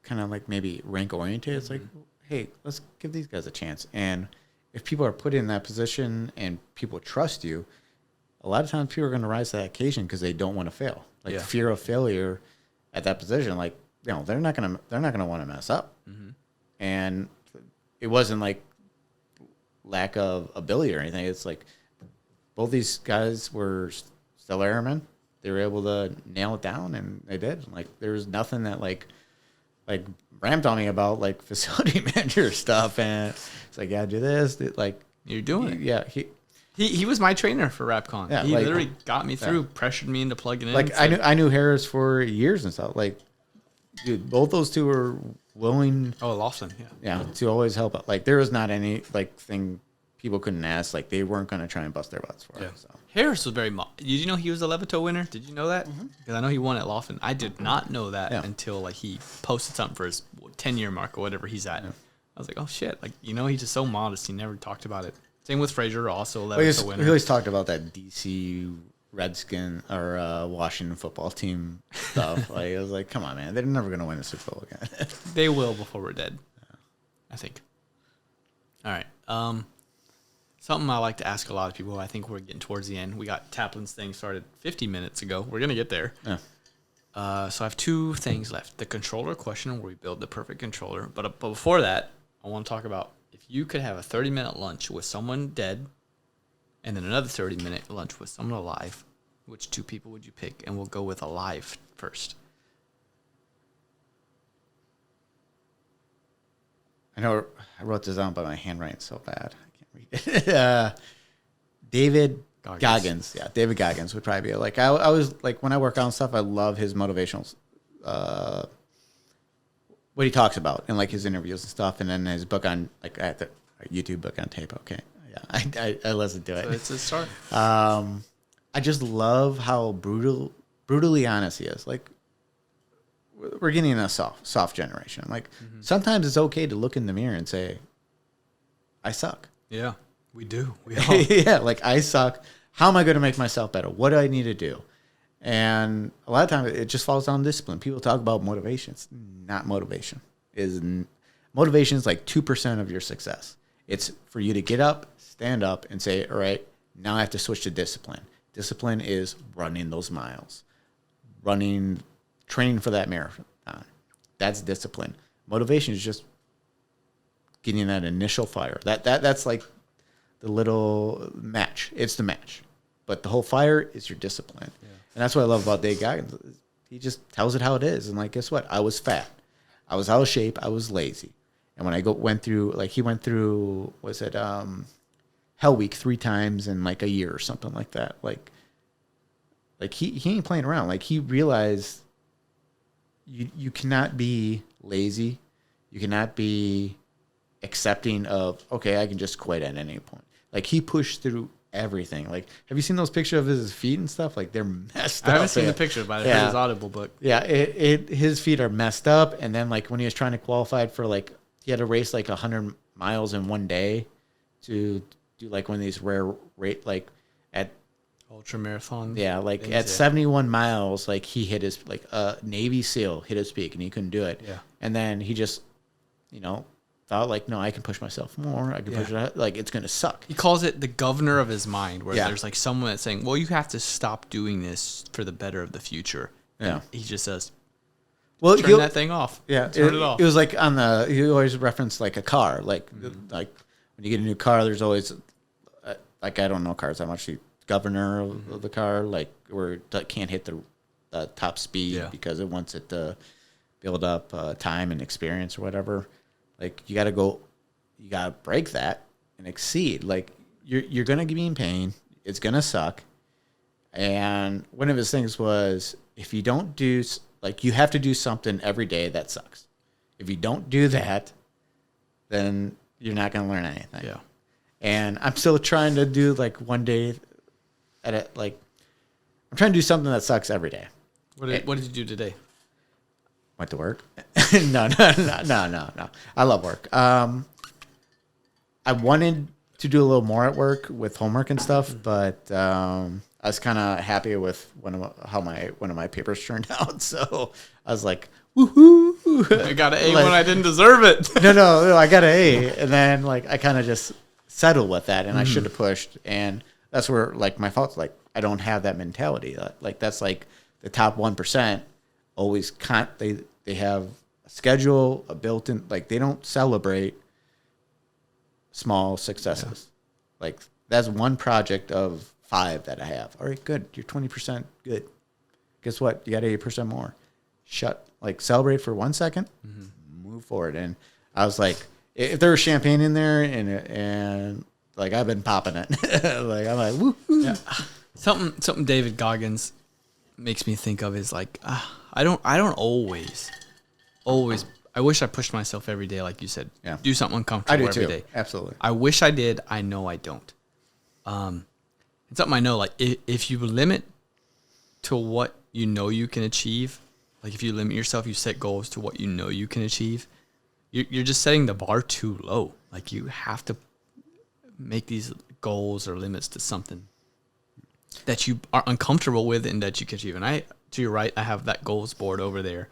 kind of like maybe rank oriented. It's like, hey, let's give these guys a chance. And if people are put in that position and people trust you, a lot of times people are going to rise to that occasion because they don't want to fail. Like fear of failure at that position, like they're not going to want to mess up. Mm-hmm. And it wasn't like lack of ability or anything. It's like both these guys were still airmen. They were able to nail it down, and they did. Like there was nothing that like Bram told me about like facility manager stuff, and it's like, do this. You're doing it. Yeah, he was my trainer for RapCon. Yeah, he literally got me through, pressured me into plugging in. Like I knew Harris for years and stuff. Like, dude, both those two were willing. Oh, Lawson, yeah, to always help out. Like there was not any thing people couldn't ask. Like they weren't going to try and bust their butts for it. So. Harris was very. Did you know he was a Levito winner? Did you know that? Because I know he won at Lawson. I did not know that until he posted something for his 10-year mark or whatever he's at. Yeah. I was like, oh shit! He's just so modest. He never talked about it. Same with Frazier, also a Levito winner. He always talked about that DC Redskin or Washington football team stuff. I was like, come on, man, they're never gonna win a Super Bowl again. They will before we're dead, I think. All right. Something I like to ask a lot of people. I think we're getting towards the end. We got Taplin's thing started 50 minutes ago. We're going to get there. Yeah. So I have 2 things left. The controller question, where we build the perfect controller. But before that, I want to talk about if you could have a 30-minute lunch with someone dead and then another 30-minute lunch with someone alive, which 2 people would you pick? And we'll go with alive first. I know I wrote this down, but my handwriting's so bad. David Goggins. Yeah, David Goggins would probably be like I was like when I work on stuff, I love his motivational what he talks about in his interviews and stuff, and then his book on I have the YouTube book on tape. Okay, yeah, I listened to it. So it's a start. I just love how brutally honest he is. Like we're getting a soft generation. Like sometimes it's okay to look in the mirror and say, I suck. Yeah, we do. We all. Yeah, I suck. How am I going to make myself better? What do I need to do? And a lot of times it just falls down to discipline. People talk about motivation. It's not motivation. Motivation is 2% of your success. It's for you to get up, stand up, and say, all right, now I have to switch to discipline. Discipline is running those miles, training for that marathon. That's discipline. Motivation is just getting that initial fire. That's like the little match. It's the match. But the whole fire is your discipline. Yeah. And that's what I love about Dave Goggins. He just tells it how it is. And guess what? I was fat. I was out of shape. I was lazy. And when I went through, he went through, Hell Week 3 times in a year or something like that. He ain't playing around. He realized you cannot be lazy. You cannot be accepting of, okay, I can just quit at any point. He pushed through everything. Have you seen those pictures of his feet and stuff? They're messed up. I haven't seen the picture, but I heard his Audible book. Yeah, his feet are messed up. And then when he was trying to qualify for he had to race 100 miles in one day to do one of these rare at ultra marathon. Yeah, at 71 miles, he hit his a Navy SEAL hit his peak and he couldn't do it. Yeah, and then he just thought no, I can push myself more. I can push it. It's gonna suck. He calls it the governor of his mind, where there's someone that's saying, well, you have to stop doing this for the better of the future. Yeah, and he just says, well, turn that thing off. Yeah, turn it off. It was on the. You always reference a car, when you get a new car, there's always like I don't know cars that much. The governor of the car, like, where it can't hit the top speed because it wants it to build up time and experience or whatever. Like, you got to break that and exceed. Like, you're going to be in pain. It's going to suck. And one of his things was, if you don't do, like, you have to do something every day that sucks. If you don't do that, then you're not going to learn anything. Yeah. And I'm still trying to do, like, one day at it. Like, I'm trying to do something that sucks every day. What did you do today? Went to work. No. I love work. I wanted to do a little more at work with homework and stuff, but I was kind of happy with how one of my papers turned out. So I was like, woohoo! I got an A when I didn't deserve it. No, I got an A, and then like I kind of just settled with that, and I should have pushed, and that's where like my fault's like I don't have that mentality. Like that's like the top 1% always they have a schedule, a built-in, like they don't celebrate small successes. Yeah. Like that's one project of 5 that I have. All right, good. You're 20% good. Guess what? You got 80% more. Celebrate for 1 second, move forward. And I was like, if there was champagne in there and like I've been popping it, like I'm like, woo. Yeah. Something David Goggins makes me think of is like, I don't always. I wish I pushed myself every day, like you said. Yeah. Do something uncomfortable every day. Absolutely. I wish I did. I know I don't. It's something I know. Like if you limit to what you know you can achieve, like if you limit yourself, you set goals to what you know you can achieve. You're just setting the bar too low. Like you have to make these goals or limits to something that you are uncomfortable with and that you can achieve. And to your right, I have that goals board over there.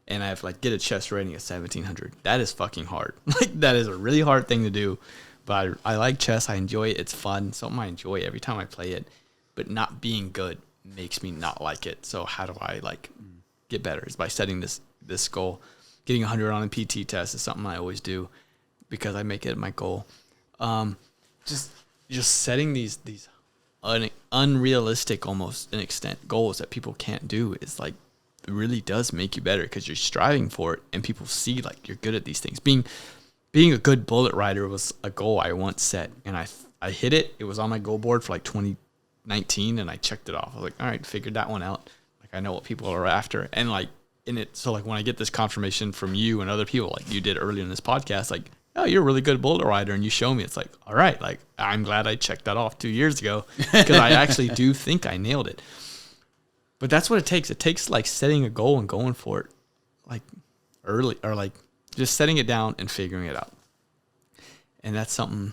And I have like get a chess rating of 1700. That is fucking hard. Like that is a really hard thing to do. But I like chess. I enjoy it. It's fun. Something I enjoy every time I play it. But not being good makes me not like it. So how do I like get better? Is by setting this goal. Getting 100 on a PT test is something I always do because I make it my goal. Just setting these unrealistic almost an extent goals that people can't do is like it really does make you better because you're striving for it and people see like you're good at these things. Being a good bullet rider was a goal I once set and I hit it. It was on my goal board for like 2019 and I checked it off. I was like, all right, figured that one out. Like I know what people are after and like in it. So like when I get this confirmation from you and other people like you did earlier in this podcast, like, oh, you're a really good bullet rider and you show me, it's like, all right, like I'm glad I checked that off 2 years ago because I actually do think I nailed it. But that's what it takes. It takes like setting a goal and going for it like early or like just setting it down and figuring it out. And that's something.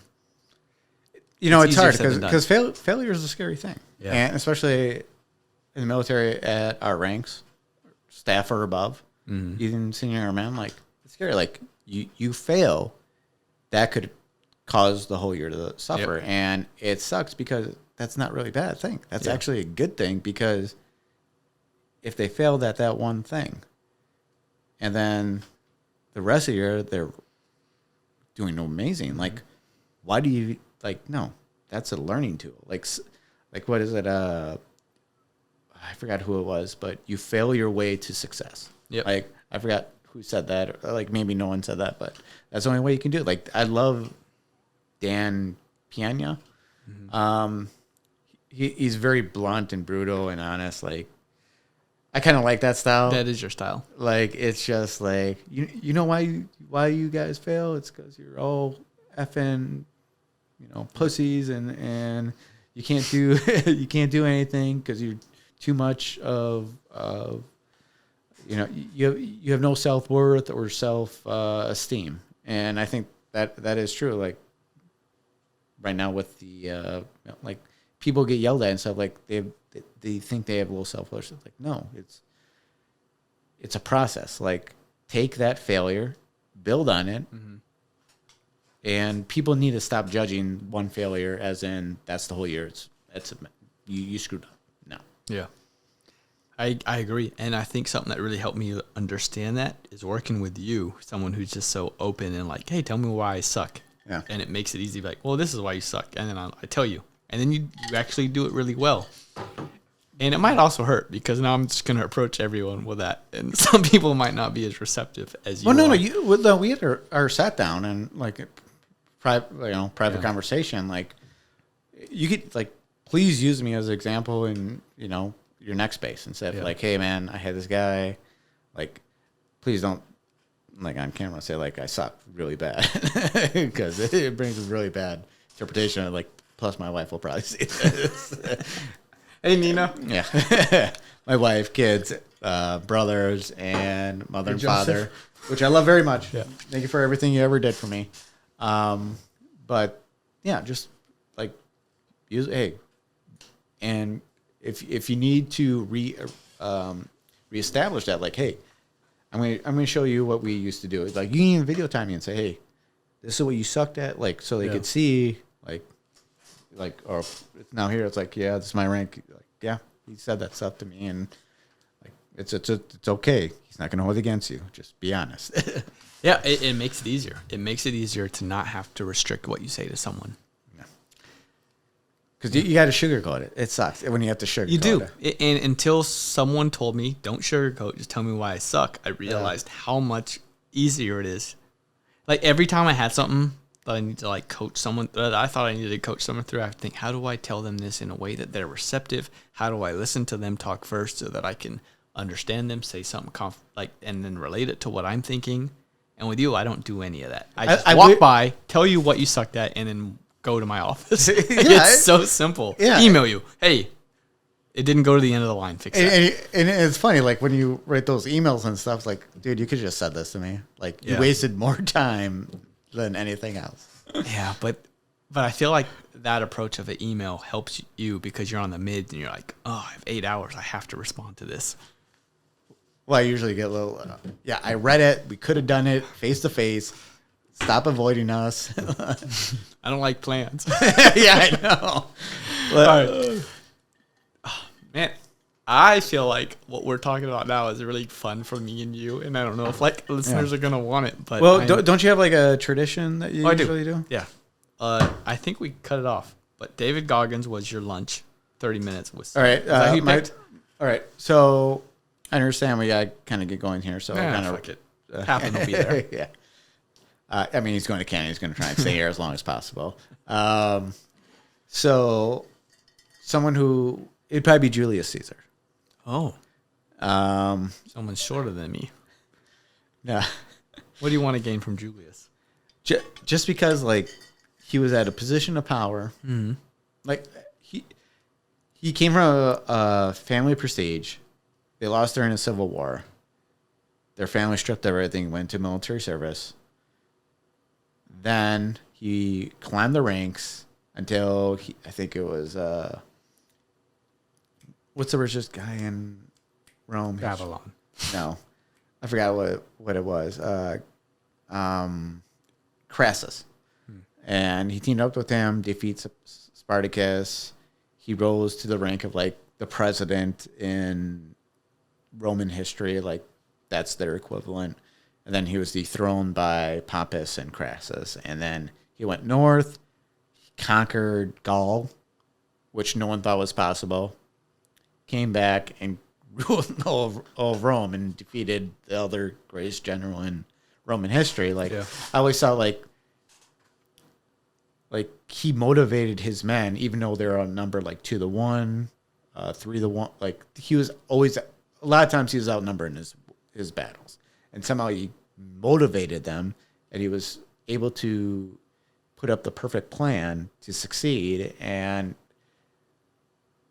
You know, it's hard because failure is a scary thing. Yeah. And especially in the military at our ranks, staff or above, even senior airman, like it's scary. Like you fail, that could cause the whole year to suffer. Yep. And it sucks because that's not really a bad thing. That's actually a good thing because if they failed at that one thing and then the rest of the year they're doing amazing, like why do you like, no, that's a learning tool. Like what is it? I forgot who it was, but you fail your way to success. Yep. Like I forgot who said that, or like maybe no one said that, but that's the only way you can do it. Like I love Dan Piana. He's very blunt and brutal and honest. Like I kind of like that style. That is your style. Like it's just like you know why you guys fail? It's because you're all effing pussies and you can't do anything because you're too much of you have no self-worth or self-esteem. And I think that is true. Like right now with the like people get yelled at and stuff, like they think they have a little self-worth. Like no, it's a process. Like take that failure, build on it. And people need to stop judging one failure as in that's the whole year. You screwed up. No. Yeah. I agree. And I think something that really helped me understand that is working with you, someone who's just so open and like, hey, tell me why I suck. Yeah. And it makes it easy. Like, well, this is why you suck. And then I tell you. and then you actually do it really well. And it might also hurt because now I'm just going to approach everyone with that. And some people might not be as receptive as you. Well, no, we had our sat down and like private conversation. Like you could like, please use me as an example in, your next space instead of like, hey man, I had this guy, like, please don't like on camera say like I suck really bad because it brings a really bad interpretation. Like, plus my wife will probably see this. Hey, Nina. Yeah. My wife, kids, brothers, and mother and father, which I love very much. Yeah. Thank you for everything you ever did for me. But yeah, just like and if you need to reestablish that, like, hey, I'm gonna show you what we used to do. It's like you can even video time me and say, hey, this is what you sucked at, like, so they could see, like, or now here it's like, yeah, this is my rank. Like, yeah, he said that stuff to me, and like, it's okay. He's not gonna hold it against you. Just be honest. Yeah, it makes it easier. It makes it easier to not have to restrict what you say to someone. Because you got to sugarcoat it. It sucks when you have to sugarcoat it. You do. And until someone told me, don't sugarcoat, just tell me why I suck, I realized how much easier it is. Like, every time I had something that I need to, like, coach someone, that I thought I needed to coach someone through, I have to think, how do I tell them this in a way that they're receptive? How do I listen to them talk first so that I can understand them, say something, and then relate it to what I'm thinking? And with you, I don't do any of that. I just walk by, tell you what you sucked at, and then go to my office. It's so simple. Yeah. Email you. Hey, it didn't go to the end of the line. Fix that. And it's funny, like when you write those emails and stuff, like, dude, you could just said this to me. Like, you wasted more time than anything else. Yeah, but I feel like that approach of an email helps you because you're on the mid and you're like, oh, I have 8 hours. I have to respond to this. Well, I usually get a little, I read it. We could have done it face to face. Stop avoiding us. I don't like plans. Yeah, I know. All right. Oh, man, I feel like what we're talking about now is really fun for me and you, and I don't know if like listeners are gonna want it. But don't you have like a tradition that you usually do? Yeah. I think we cut it off, but David Goggins was your lunch. 30 minutes was. All right. Is that who you picked? All right. So I understand we gotta kind of get going here. So fuck it. Happen to be there. Yeah. I mean, he's going to Canada. He's going to try and stay here as long as possible. So, someone who it'd probably be Julius Caesar. Oh, someone shorter than me. Yeah. What do you want to gain from Julius? Just because, like, he was at a position of power. Mm-hmm. Like, he came from a family of prestige. They lost during the Civil War. Their family stripped everything, went to military service. Then he climbed the ranks until I think it was what's the richest guy in Rome? Babylon. No, I forgot what it was. Crassus, and he teamed up with him, defeats Spartacus. He rose to the rank of like the president in Roman history, like that's their equivalent. And then he was dethroned by Pompus and Crassus. And then he went north, he conquered Gaul, which no one thought was possible. Came back and ruled all of Rome and defeated the other greatest general in Roman history. Like, I always thought, like he motivated his men, even though they're outnumbered like 2-1, 3-1. Like, he was always, a lot of times he was outnumbered in his battles. And somehow he motivated them, and he was able to put up the perfect plan to succeed. And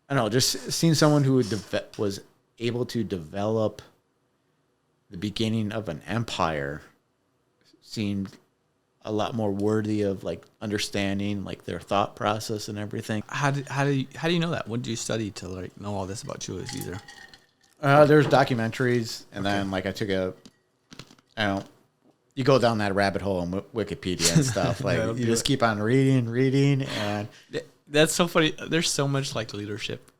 I don't know, just seeing someone who was able to develop the beginning of an empire seemed a lot more worthy of like understanding like their thought process and everything. How do you know that? What did you study to like know all this about Julius Caesar? There's documentaries, and then like I took you go down that rabbit hole on Wikipedia and stuff. Like you just keep on reading, and that's so funny. There's so much like leadership.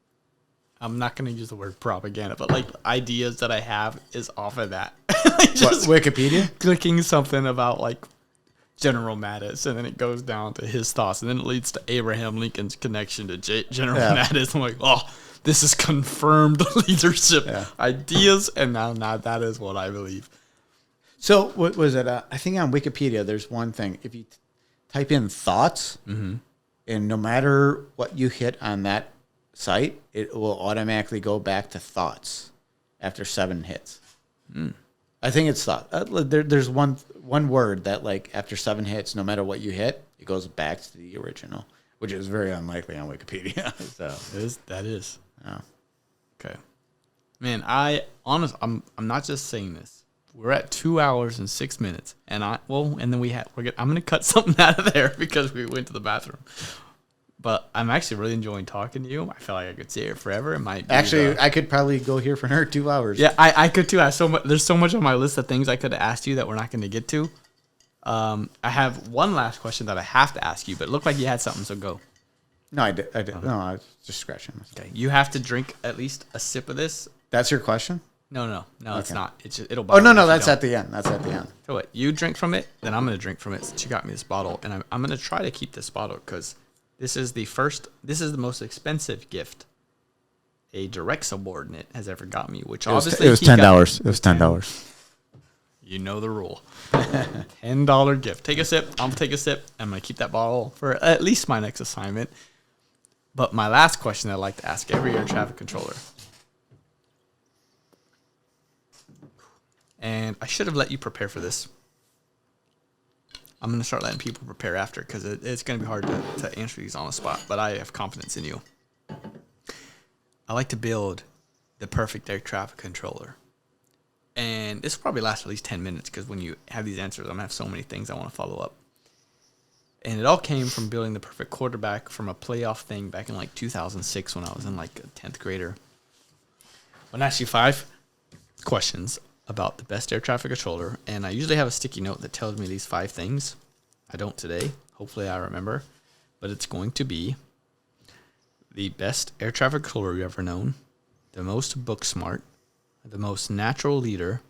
I'm not going to use the word propaganda, but like ideas that I have is off of that. What, Wikipedia? Clicking something about like General Mattis, and then it goes down to his thoughts, and then it leads to Abraham Lincoln's connection to General Mattis. I'm like, oh, this is confirmed leadership ideas, and now that is what I believe. So what was it? I think on Wikipedia, there's one thing. If you type in thoughts, and no matter what you hit on that site, it will automatically go back to thoughts after 7 hits. I think it's thought. There's one word that, like, after 7 hits, no matter what you hit, it goes back to the original, which is very unlikely on Wikipedia. So That is. yeah. Okay. Man, I'm not just saying this. We're at 2 hours and 6 minutes, and I'm gonna cut something out of there because we went to the bathroom. But I'm actually really enjoying talking to you. I feel like I could sit here forever. It might be I could probably go here for another 2 hours. Yeah, I could too. There's so much on my list of things I could have asked you that we're not going to get to. I have one last question that I have to ask you, but it looked like you had something, so go. No, I did. No, I was just scratching myself. Okay, you have to drink at least a sip of this. That's your question? No, it's not. It'll. Oh, no, that's at the end. That's at the end. So what? You drink from it, then I'm going to drink from it since you got me this bottle, and I'm going to try to keep this bottle because this is the most expensive gift a direct subordinate has ever got me, which obviously it was $10. It was $10. You know the rule. $10 gift. Take a sip. I'm going to take a sip. I'm going to keep that bottle for at least my next assignment. But my last question I'd like to ask every air traffic controller. And I should have let you prepare for this. I'm going to start letting people prepare after because it's going to be hard to answer these on the spot, but I have confidence in you. I like to build the perfect air traffic controller. And this will probably last at least 10 minutes because when you have these answers, I'm going to have so many things I want to follow up. And it all came from building the perfect quarterback from a playoff thing back in like 2006 when I was in like a 10th grader. I'm going to ask you 5 questions about the best air traffic controller, and I usually have a sticky note that tells me these 5 things. I don't today. Hopefully I remember. But it's going to be the best air traffic controller you've ever known, the most book smart, the most natural leader,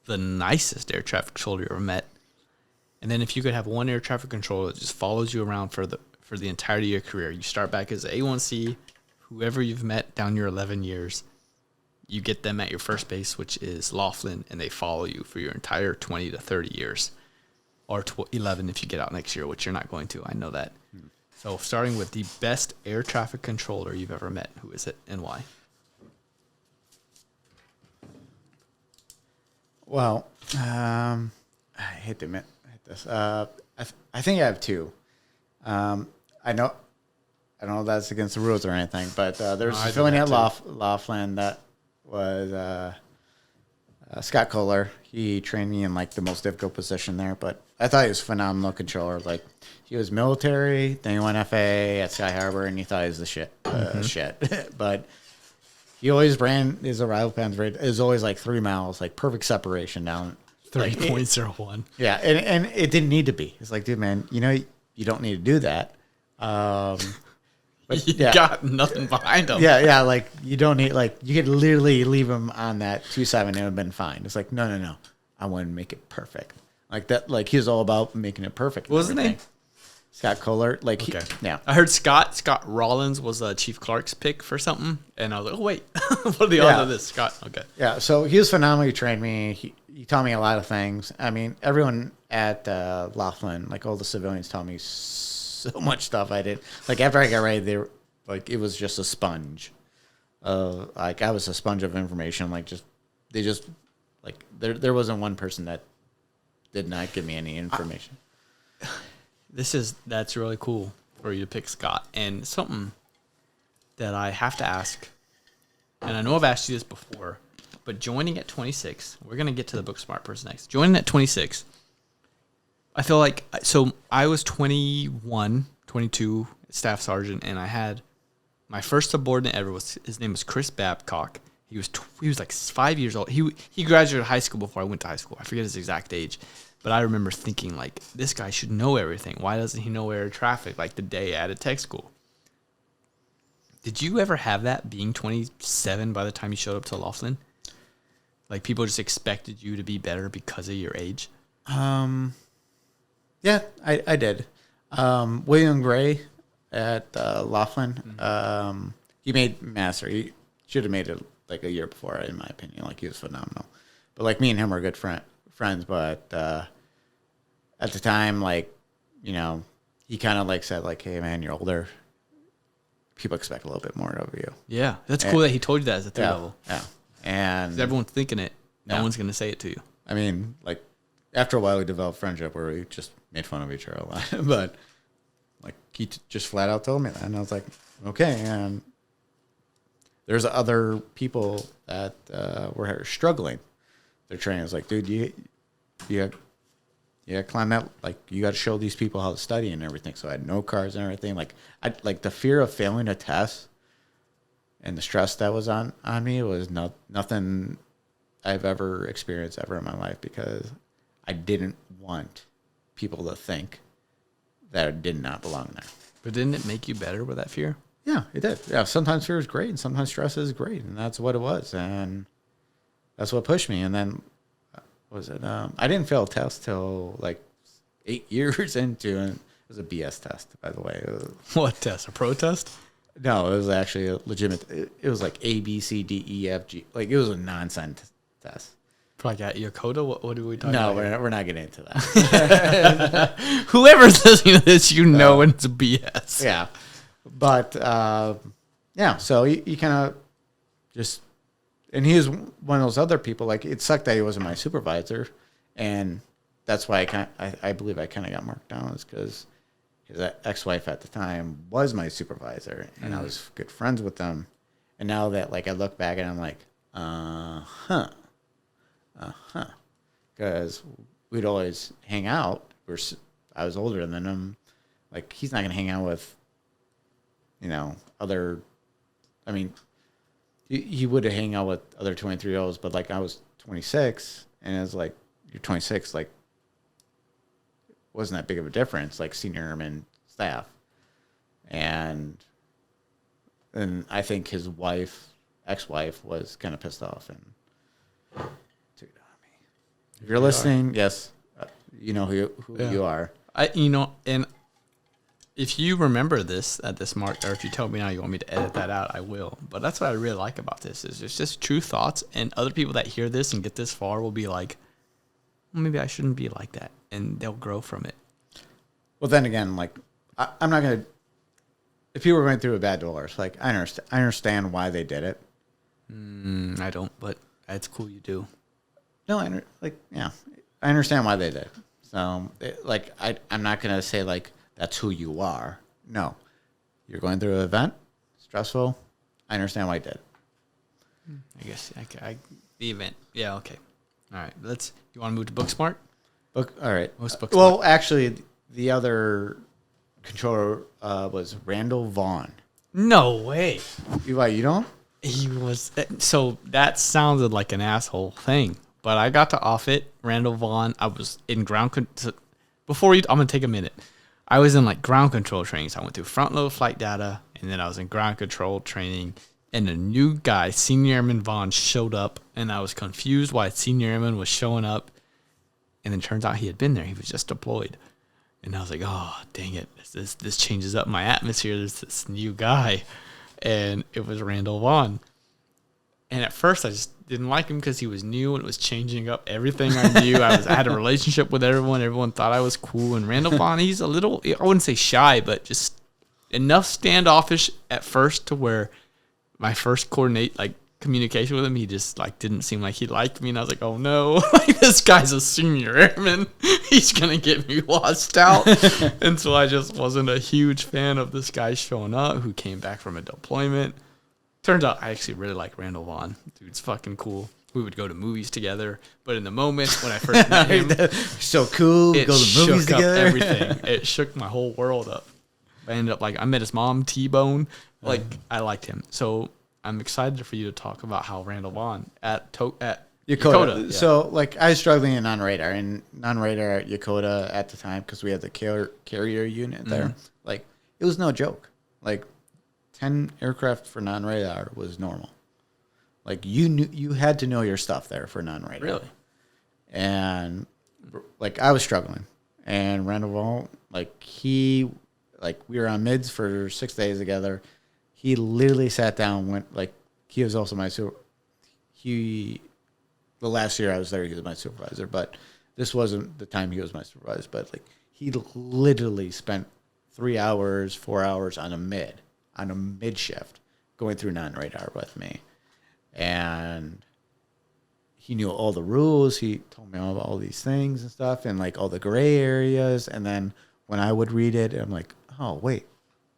the nicest air traffic controller you ever met, and then if you could have one air traffic controller that just follows you around for the entirety of your career. You start back as A1C, whoever you've met down your 11 years, you get them at your first base, which is Laughlin, and they follow you for your entire 20 to 30 years. Or 11 if you get out next year, which you're not going to. I know that. So starting with the best air traffic controller you've ever met. Who is it and why? Well, I hate to admit this. I think I have 2. I know that's against the rules or anything, but there's a feeling at Laughlin that was Scott Kohler. He trained me in like the most difficult position there, but I thought he was a phenomenal controller. Like he was military, then he went FA at Sky Harbor, and he thought he was the shit. But he always ran his arrival times rate is always like 3 miles, like perfect separation down 30.01. Yeah, and it didn't need to be. It's like, dude, man, you don't need to do that. But you got nothing behind him. Yeah, like you don't need, like you could literally leave him on that 2.7 and it would have been fine. It's like, no, I want to make it perfect. Like that, like he was all about making it perfect. What was his name? Scott Kohler. Like, okay. Yeah. I heard Scott Rollins was Chief Clark's pick for something, and I was like, oh wait, what are the odds of this, Scott? Okay. Yeah, so he was phenomenal. He trained me. He taught me a lot of things. I mean, everyone at Laughlin, like all the civilians, taught me so much stuff I did. Like after I got ready, they were like, it was just a sponge. Like I was a sponge of information. Like they just like there wasn't one person that did not give me any information. That's really cool for you to pick Scott. And something that I have to ask, and I know I've asked you this before, but joining at 26, we're going to get to the book smart person next. Joining at 26, I feel like, so I was 21, 22, staff sergeant, and I had my first subordinate ever his name was Chris Babcock. He was like 5 years old. He graduated high school before I went to high school. I forget his exact age. But I remember thinking, like, this guy should know everything. Why doesn't he know air traffic, like, the day at a tech school? Did you ever have that, being 27 by the time you showed up to Laughlin? Like, people just expected you to be better because of your age? Yeah, I did. William Gray at Laughlin, he made master. He should have made it like a year before, in my opinion. Like, he was phenomenal. But like, me and him were good friends. But at the time, like, you know, he kind of like said like, "Hey man, you're older. People expect a little bit more of you." Yeah, that's cool that he told you that as a 3 level. Yeah, and 'Cause everyone's thinking it. No Yeah. one's gonna say it to you. I mean, like, after a while, we developed friendship where we just made fun of each other a lot. But like, he just flat out told me that, and I was like, okay. And there's other people that were struggling. Their training was like, dude, you climb that. Like, you got to show these people how to study and everything. So I had no cards and everything. Like, like the fear of failing a test and the stress that was on me was nothing I've ever experienced ever in my life, because I didn't want people to think that I did not belong there. But didn't it make you better with that fear? Yeah, it did. Yeah, sometimes fear is great, and sometimes stress is great, and that's what it was, and that's what pushed me. And then, what was it? I didn't fail a test till like 8 years into it. It was a BS test, by the way. What test? A pro test? No, it was actually a legitimate. It was like A, B, C, D, E, F, G. Like, it was a nonsense test. Probably got Yokota. What do we talk No, about? we're not getting into that. Whoever's listening to this, you know when it's a BS. Yeah. But, yeah, so he kind of just, and he was one of those other people. Like, it sucked that he wasn't my supervisor, and that's why I believe I kind of got marked down, is because his ex-wife at the time was my supervisor, and I was good friends with them. And now that, like, I look back and I'm like, because we'd always hang out. I was older than him. Like, he's not gonna hang out with, you know, other. I mean, he would hang out with other 23-year-olds, but like, I was 26, and it was like, you're 26, like, wasn't that big of a difference, like senior airman staff, and I think his ex-wife, was kind of pissed off and took it on me. If you're listening, yes, you know who you are. And if you remember this at this mark, or if you tell me now you want me to edit that out, I will. But that's what I really like about this, is it's just true thoughts, and other people that hear this and get this far will be like, well, maybe I shouldn't be like that, and they'll grow from it. Well, then again, like, I'm not gonna. If people were going through a bad divorce, like, I understand why they did it. I don't, but it's cool you do. No, I understand why they did it. So, I'm not gonna say like that's who you are. No, you're going through an event, stressful. I understand why you did it. I guess the event. Yeah. Okay. All right. You want to move to Booksmart? All right. Most Booksmart. Well, actually, the other controller was Randall Vaughn. No way. Why, you don't? He was. So that sounded like an asshole thing, but I got to off it. Randall Vaughn. I was in ground. I'm gonna take a minute. I was in like ground control training. So I went through front load flight data, and then I was in ground control training. And a new guy, Senior Airman Vaughn, showed up, and I was confused why Senior Airman was showing up. And then turns out he had been there. He was just deployed. And I was like, oh, dang it. This changes up my atmosphere. There's this new guy. And it was Randall Vaughn. And at first, I just didn't like him because he was new and it was changing up everything I knew. I had a relationship with everyone. Everyone thought I was cool. And Randall Vaughn, he's a little, I wouldn't say shy, but just enough standoffish at first to where my first communication with him, he just like didn't seem like he liked me, and I was like, oh no, like, this guy's a senior airman, he's gonna get me washed out. And so I just wasn't a huge fan of this guy showing up who came back from a deployment. Turns out I actually really like Randall Vaughn. Dude's fucking cool. We would go to movies together, but in the moment when I first met him, so cool, we go to movies shook together. up everything. It shook my whole world up. I ended up I met his mom, T-Bone. I liked him. So I'm excited for you to talk about how Randall Vaughn at Yokota. Yeah. So I was struggling in non-radar at Yokota at the time because we had the carrier unit there. Like, it was no joke. Like, 10 aircraft for non-radar was normal. Like, you had to know your stuff there for non-radar. Really? And I was struggling. and Randall Vaughn, we were on mids for 6 days together. He literally sat down, he was also the last year I was there, he was my supervisor, but this wasn't the time he was my supervisor, but he literally spent 3 hours, 4 hours on a mid shift going through non-radar with me. And he knew all the rules. He told me all these things and stuff and all the gray areas. And then when I would read it, I'm like, oh, wait,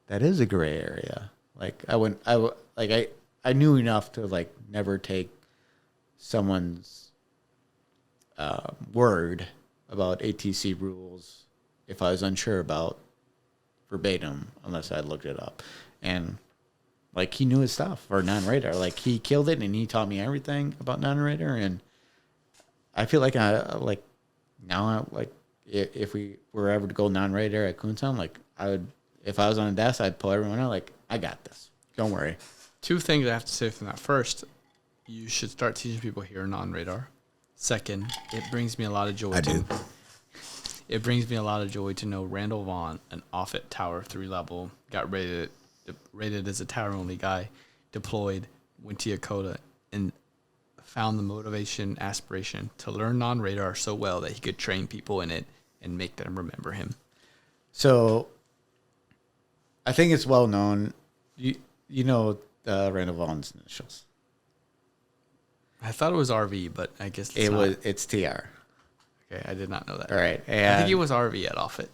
that is a gray area. I knew enough to never take someone's word about ATC rules if I was unsure about verbatim, unless I looked it up. And he knew his stuff for non-radar. He killed it, and he taught me everything about non-radar. And I feel if we were ever to go non-radar at Coontown, if I was on a desk, I'd pull everyone out. I got this. Don't worry. 2 things I have to say from that. First, you should start teaching people here non-radar. Second, it brings me a lot of joy. It brings me a lot of joy to know Randall Vaughn, an Offutt Tower 3 level, got rated as a tower only guy, deployed, went to Yakota, and found the motivation, aspiration to learn non-radar so well that he could train people in it and make them remember him. So, I think it's well known. You know Randall Vaughn's initials. I thought it was RV, but I guess it's TR. Okay, I did not know that. All right, and I think it was RV at Offutt.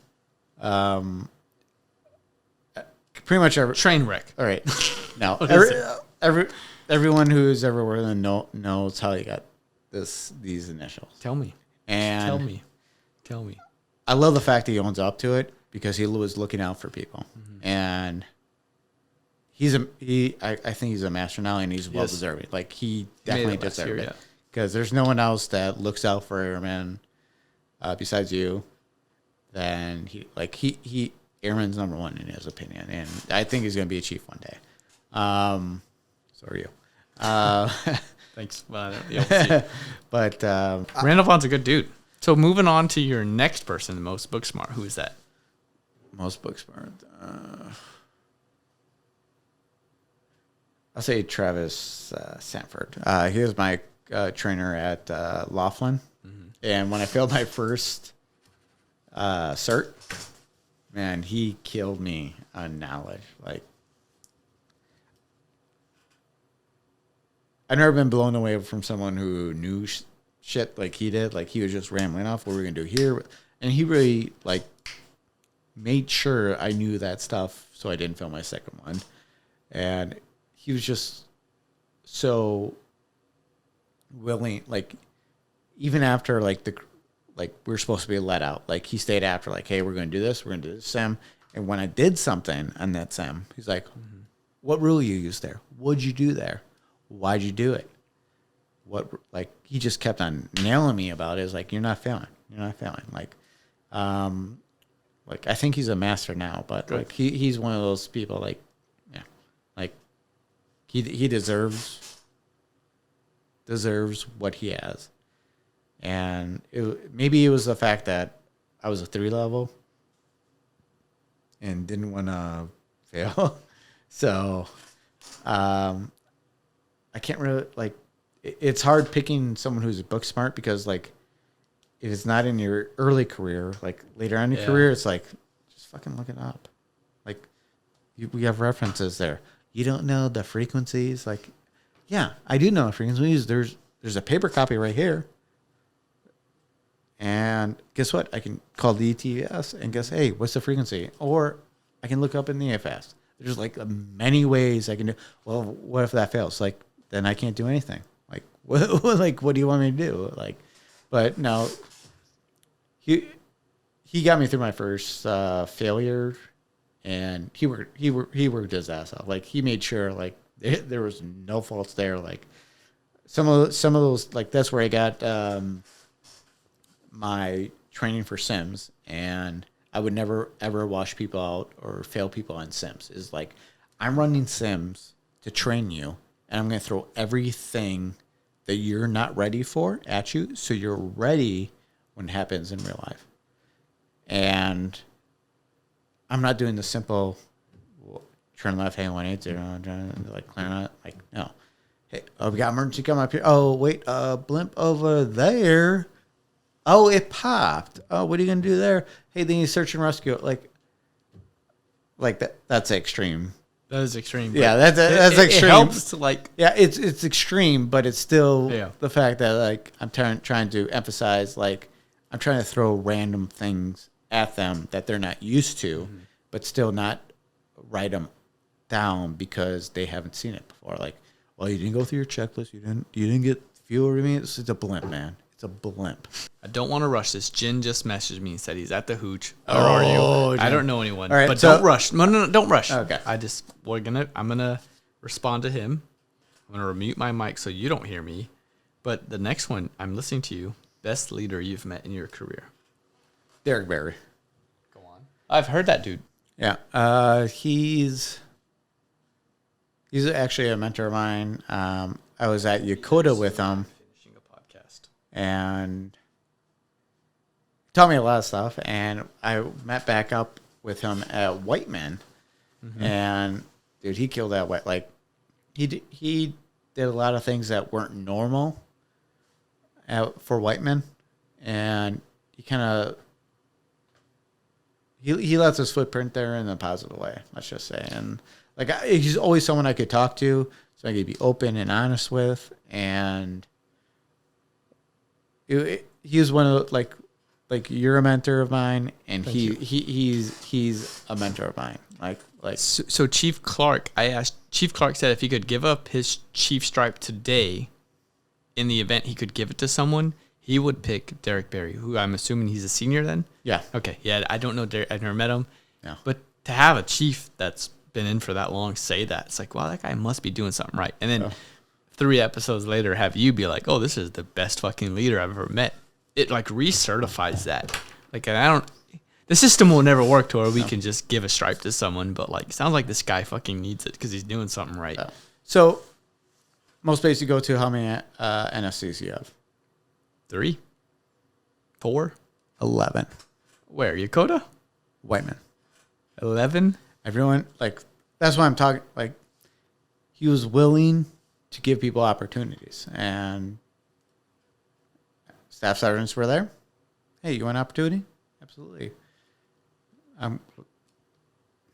Pretty much every train wreck. All right, now everyone who's ever worked in knows how he got these initials. Tell me. Tell me. I love the fact that he owns up to it because he was looking out for people, and I think he's a master now, and he's well deserving. He definitely deserves it because there's no one else that looks out for airmen besides you. Then he airman's number one in his opinion, and I think he's going to be a chief one day. So are you. Thanks. But Randall Vaughn's a good dude. So moving on to your next person, the most book smart. Who is that? Most book smart. I'll say Travis Sanford. He was my trainer at Laughlin. Mm-hmm. And when I failed my first cert, man, he killed me on knowledge. I've never been blown away from someone who knew shit like he did. He was just rambling off what we're going to do here. And he really, made sure I knew that stuff so I didn't fail my second one. And he was just so willing, even after, we're supposed to be let out. He stayed after, hey, we're going to do this. We're going to do this sim. And when I did something on that sim, he's like, what rule you used there? What'd you do there? Why'd you do it? He just kept on nailing me about it. It's you're not failing. You're not failing. I think he's a master now, but he's one of those people he deserves what he has. And maybe it was the fact that I was a 3 level and didn't want to fail. So, I can't really it's hard picking someone who's book smart because if it's not in your early career, later on in your career, it's just fucking look it up. We have references there. You don't know the frequencies. Yeah, I do know the frequencies. There's a paper copy right here. And guess what? I can call the ETS and guess, hey, what's the frequency? Or I can look up in the AFAST. There's many ways I can do. Well, what if that fails? Then I can't do anything. What do you want me to do? But no, he got me through my first failure, and he worked his ass off. He made sure there was no faults there. Some of those that's where I got my training for sims, and I would never ever wash people out or fail people on sims. Is I'm running sims to train you, and I'm going to throw everything that you're not ready for at you, so you're ready when it happens in real life. And I'm not doing the simple turn left, hey, 180, like clear out. Like, no. Hey, oh, we got emergency coming up here. Oh, wait, blimp over there. Oh, it popped. Oh, what are you going to do there? Hey, then you search and rescue. Like that's extreme. That is extreme. Yeah, that's extreme. It helps to like. Yeah, it's extreme, but it's still Yeah. the fact that like I'm trying to emphasize, like I'm trying to throw random things at them that they're not used to, but still not write them down because they haven't seen it before. Like, well, you didn't go through your checklist. You didn't get fuel remains. It's a blimp, man. It's a blimp. I don't want to rush this. Jin just messaged me and said he's at the hooch. Where are you? Jin. I don't know anyone. All right, but so- don't rush. No, don't rush. Okay. I'm gonna respond to him. I'm gonna mute my mic so you don't hear me. But the next one, I'm listening to you. Best leader you've met in your career. Derek Barry. Go on. I've heard that dude. Yeah. He's actually a mentor of mine. I was at Yokota with him. Finishing a podcast. And he taught me a lot of stuff. And I met back up with him at Whiteman, and dude, he killed that white. Like he did a lot of things that weren't normal for Whiteman, and he kind of he left his footprint there in a positive way. Let's just say, and like he's always someone I could talk to, so I could be open and honest with, and. He was one of like you're a mentor of mine, and he's a mentor of mine. Like So Chief Clark, I asked Chief Clark said if he could give up his chief stripe today, in the event he could give it to someone, he would pick Derek Barry, who I'm assuming he's a senior then. yeah, Okay, yeah, I don't know Derek. I've never met him. Yeah. But to have a chief that's been in for that long say that, it's like, wow, that guy must be doing something right. And then 3 episodes later, have you be like, oh, this is the best fucking leader I've ever met. It like recertifies that. Like, the system will never work to where we can just give a stripe to someone, but like, sounds like this guy fucking needs it because he's doing something right. So most places you go to, how many NFCs you have? 3, 4, 11. where Yokota? Whiteman. 11. Everyone like that's why I'm talking. Like he was willing to give people opportunities, and staff sergeants were there. Hey, you want an opportunity? Absolutely.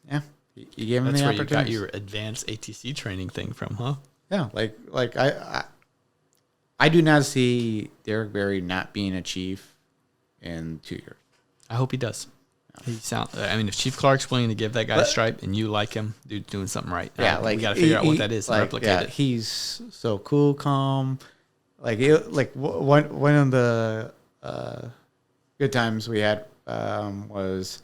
Yeah, you gave them That's the where you got opportunity. your advanced ATC training thing from, huh? Yeah, like I do not see Derek Barry not being a chief in 2 years. I hope he does. I mean, if Chief Clark's willing to give that guy a stripe and you like him, dude's doing something right. Yeah, we got to figure out what that is and like, replicate yeah, it. he's so cool, calm. One of the good times we had was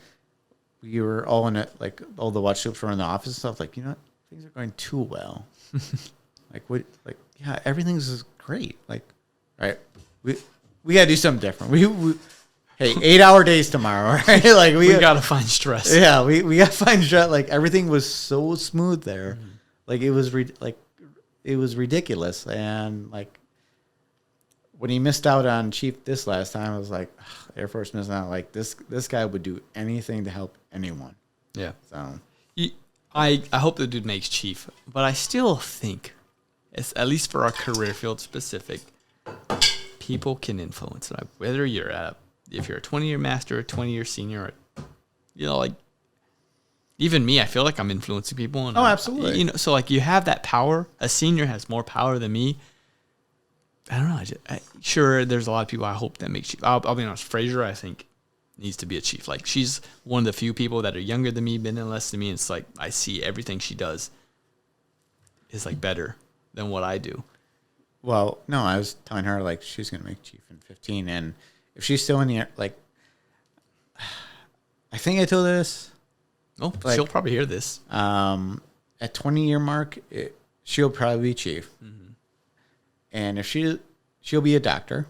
we were all in it, like all the watch troops were in the office and stuff. Like, you know what? Things are going too well. Yeah, everything's great. Like, right, we gotta do something different. Hey, 8-hour days tomorrow, right? Like We got to find stress. yeah, we got to find stress. Like everything was so smooth there, like it was ridiculous. And like when he missed out on Chief this last time, I was like, Air Force missing out. Like this guy would do anything to help anyone. Yeah. So I hope the dude makes Chief, but I still think, it's, at least for our career field specific, people can influence it. Whether if you're a 20-year master, a 20-year senior, like even me, I feel like I'm influencing people. And absolutely. So like you have that power. A senior has more power than me. I don't know. Sure, there's a lot of people I hope that make Chief. I'll be honest. Fraser, I think, needs to be a chief. Like she's one of the few people that are younger than me, been in less than me. And it's like I see everything she does is like better than what I do. Well, no, I was telling her like she's gonna make Chief in 15, and if she's still in the like, I think I told her this. Oh, Like, she'll probably hear this. At 20-year mark, she'll probably be Chief, and if she'll be a doctor.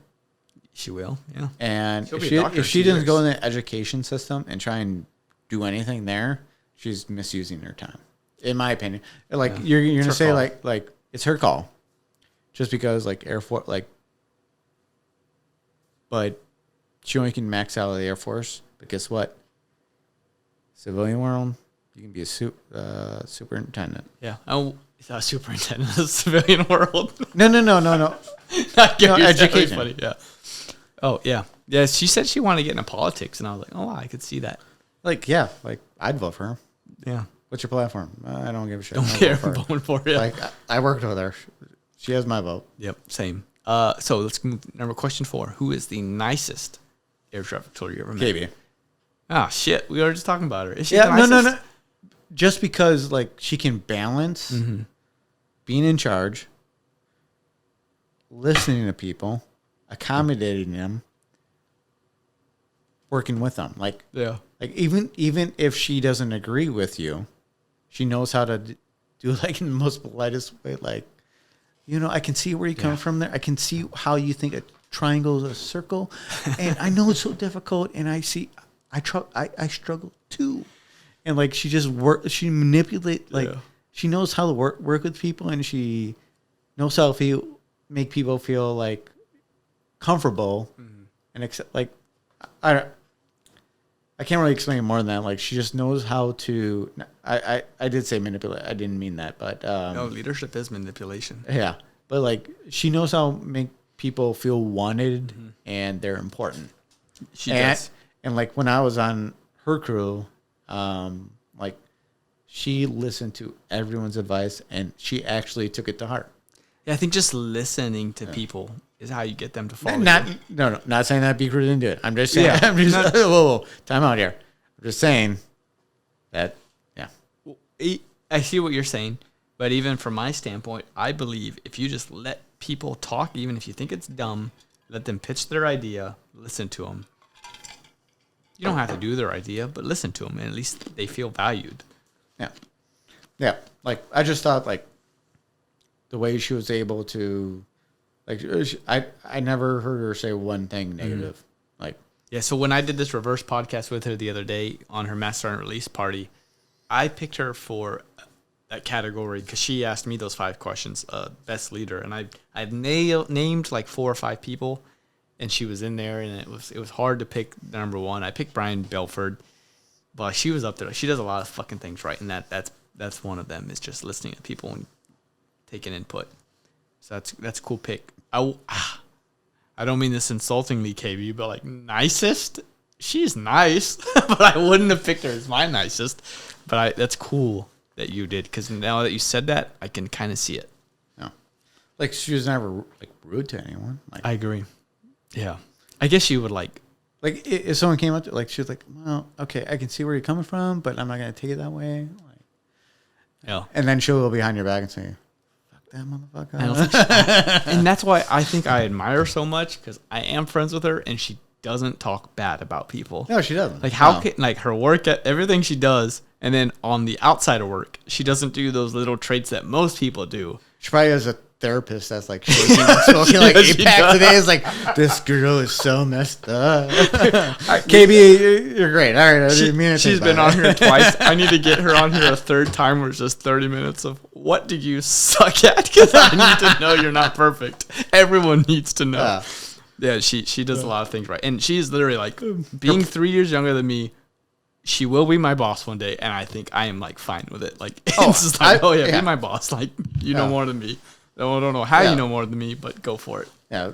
She will, yeah. And She'll be a doctor if she in doesn't 2 go in years. the education system and try and do anything there, she's misusing her time, in my opinion. Like you're It's gonna her say call. like it's her call, just because like Air Force but she only can max out of the Air Force But guess what? Civilian world, you can be a superintendent. Yeah. Oh, it's not superintendent of the civilian world. No. Education. Funny. Yeah. Oh, yeah. Yeah, she said she wanted to get into politics, and I was like, oh, I could see that. Like, yeah, like, I'd vote for her. Yeah. What's your platform? I don't give a shit. Don't care. I'm voting for her. Like, I worked with her. She has my vote. Yep, same. So let's move to question 4. Who is the nicest air traffic controller you ever met? KB. Ah, shit. We were just talking about her. Is she Yeah, the nicest? no. Just because, like, she can balance being in charge, listening to people, accommodating them, working with them. Like, Yeah. like even if she doesn't agree with you, she knows how to do, like, in the most politest way. Like, you know, I can see where you come from there. I can see how you think a triangle is a circle. And I know it's so difficult. And I struggle too. And, like, she just she manipulates, like, she knows how to work with people, and she knows how to make people feel, like, comfortable and accept, like, I can't really explain more than that. Like, she just knows how to. I did say manipulate. I didn't mean that, but no, leadership is manipulation. Yeah, but, like, she knows how to make people feel wanted and they're important. She does. And, like, when I was on her crew, like, she listened to everyone's advice and she actually took it to heart. Yeah, I think just listening to people is how you get them to follow you. Not saying that B Crew didn't do it. I'm just saying. Yeah, whoa, time out here. I'm just saying that. Yeah, I see what you're saying, but even from my standpoint, I believe if you just let people talk, even if you think it's dumb, let them pitch their idea, listen to them. You don't have to do their idea, but listen to them, and at least they feel valued. Yeah. Like, I just thought, like, the way she was able to, like, I never heard her say one thing negative. Like, yeah. So when I did this reverse podcast with her the other day on her Master Sergeant release party, I picked her for that category because she asked me those 5 questions, best leader, and I've named like 4 or 5 people, and she was in there, and it was hard to pick number 1. I picked Brian Belford, but she was up there. She does a lot of fucking things right, and that's one of them is just listening to people and taking input. So that's a cool pick. I don't mean this insultingly, KB, but, like, nicest. She's nice, but I wouldn't have picked her as my nicest. But that's cool that you did, because now that you said that, I can kind of see it. No, like, she was never, like, rude to anyone. Like, I agree. Yeah, I guess you would like if someone came up to, like, she was like, well, okay, I can see where you're coming from, but I'm not gonna take it that way. Like, yeah, and then she'll go behind your back and say, that motherfucker. I don't think and that's why I think I admire her so much, because I am friends with her and she doesn't talk bad about people. No, she doesn't. Like, how can, like, her work at everything she does, and then on the outside of work, she doesn't do those little traits that most people do. She probably has a therapist that's, like, shaking and smoking like 8-pack today. Is like, this girl is so messed up. KB, you're great. All right, she's been on here twice. I need to get her on here a 3rd time where it's just 30 minutes of what do you suck at? Because I need to know you're not perfect. Everyone needs to know. Yeah, she does a lot of things right, and she's literally, like, being 3 years younger than me. She will be my boss one day, and I think I am, like, fine with it. Like, it's just like, be my boss. Like, you know more than me. I don't know how you know more than me, but go for it. Yeah.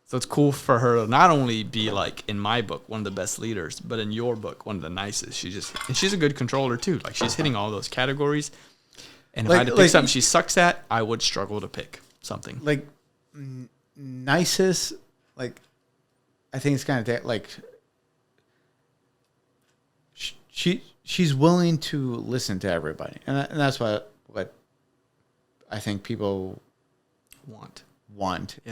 So it's cool for her to not only be, like, in my book, one of the best leaders, but in your book, one of the nicest. And she's a good controller too. Like, she's hitting all those categories. And if I had to pick something she sucks at, I would struggle to pick something. Like, nicest, like, I think it's kind of like, she's willing to listen to everybody, and that's what I think people want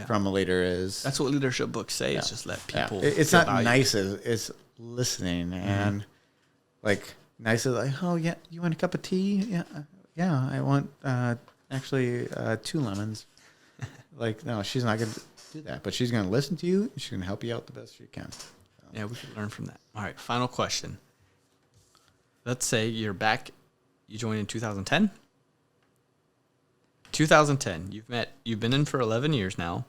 from a leader is. That's what leadership books say. Is just let people. It's not nice. It's listening, and, like, nice is like, oh yeah, you want a cup of tea? Yeah, I want actually 2 lemons. Like, no, she's not gonna do that, but she's gonna listen to you. And she's gonna help you out the best she can. So. Yeah, we can learn from that. All right, final question. Let's say you're back. You joined in 2010. 2010. You've been in for 11 years now.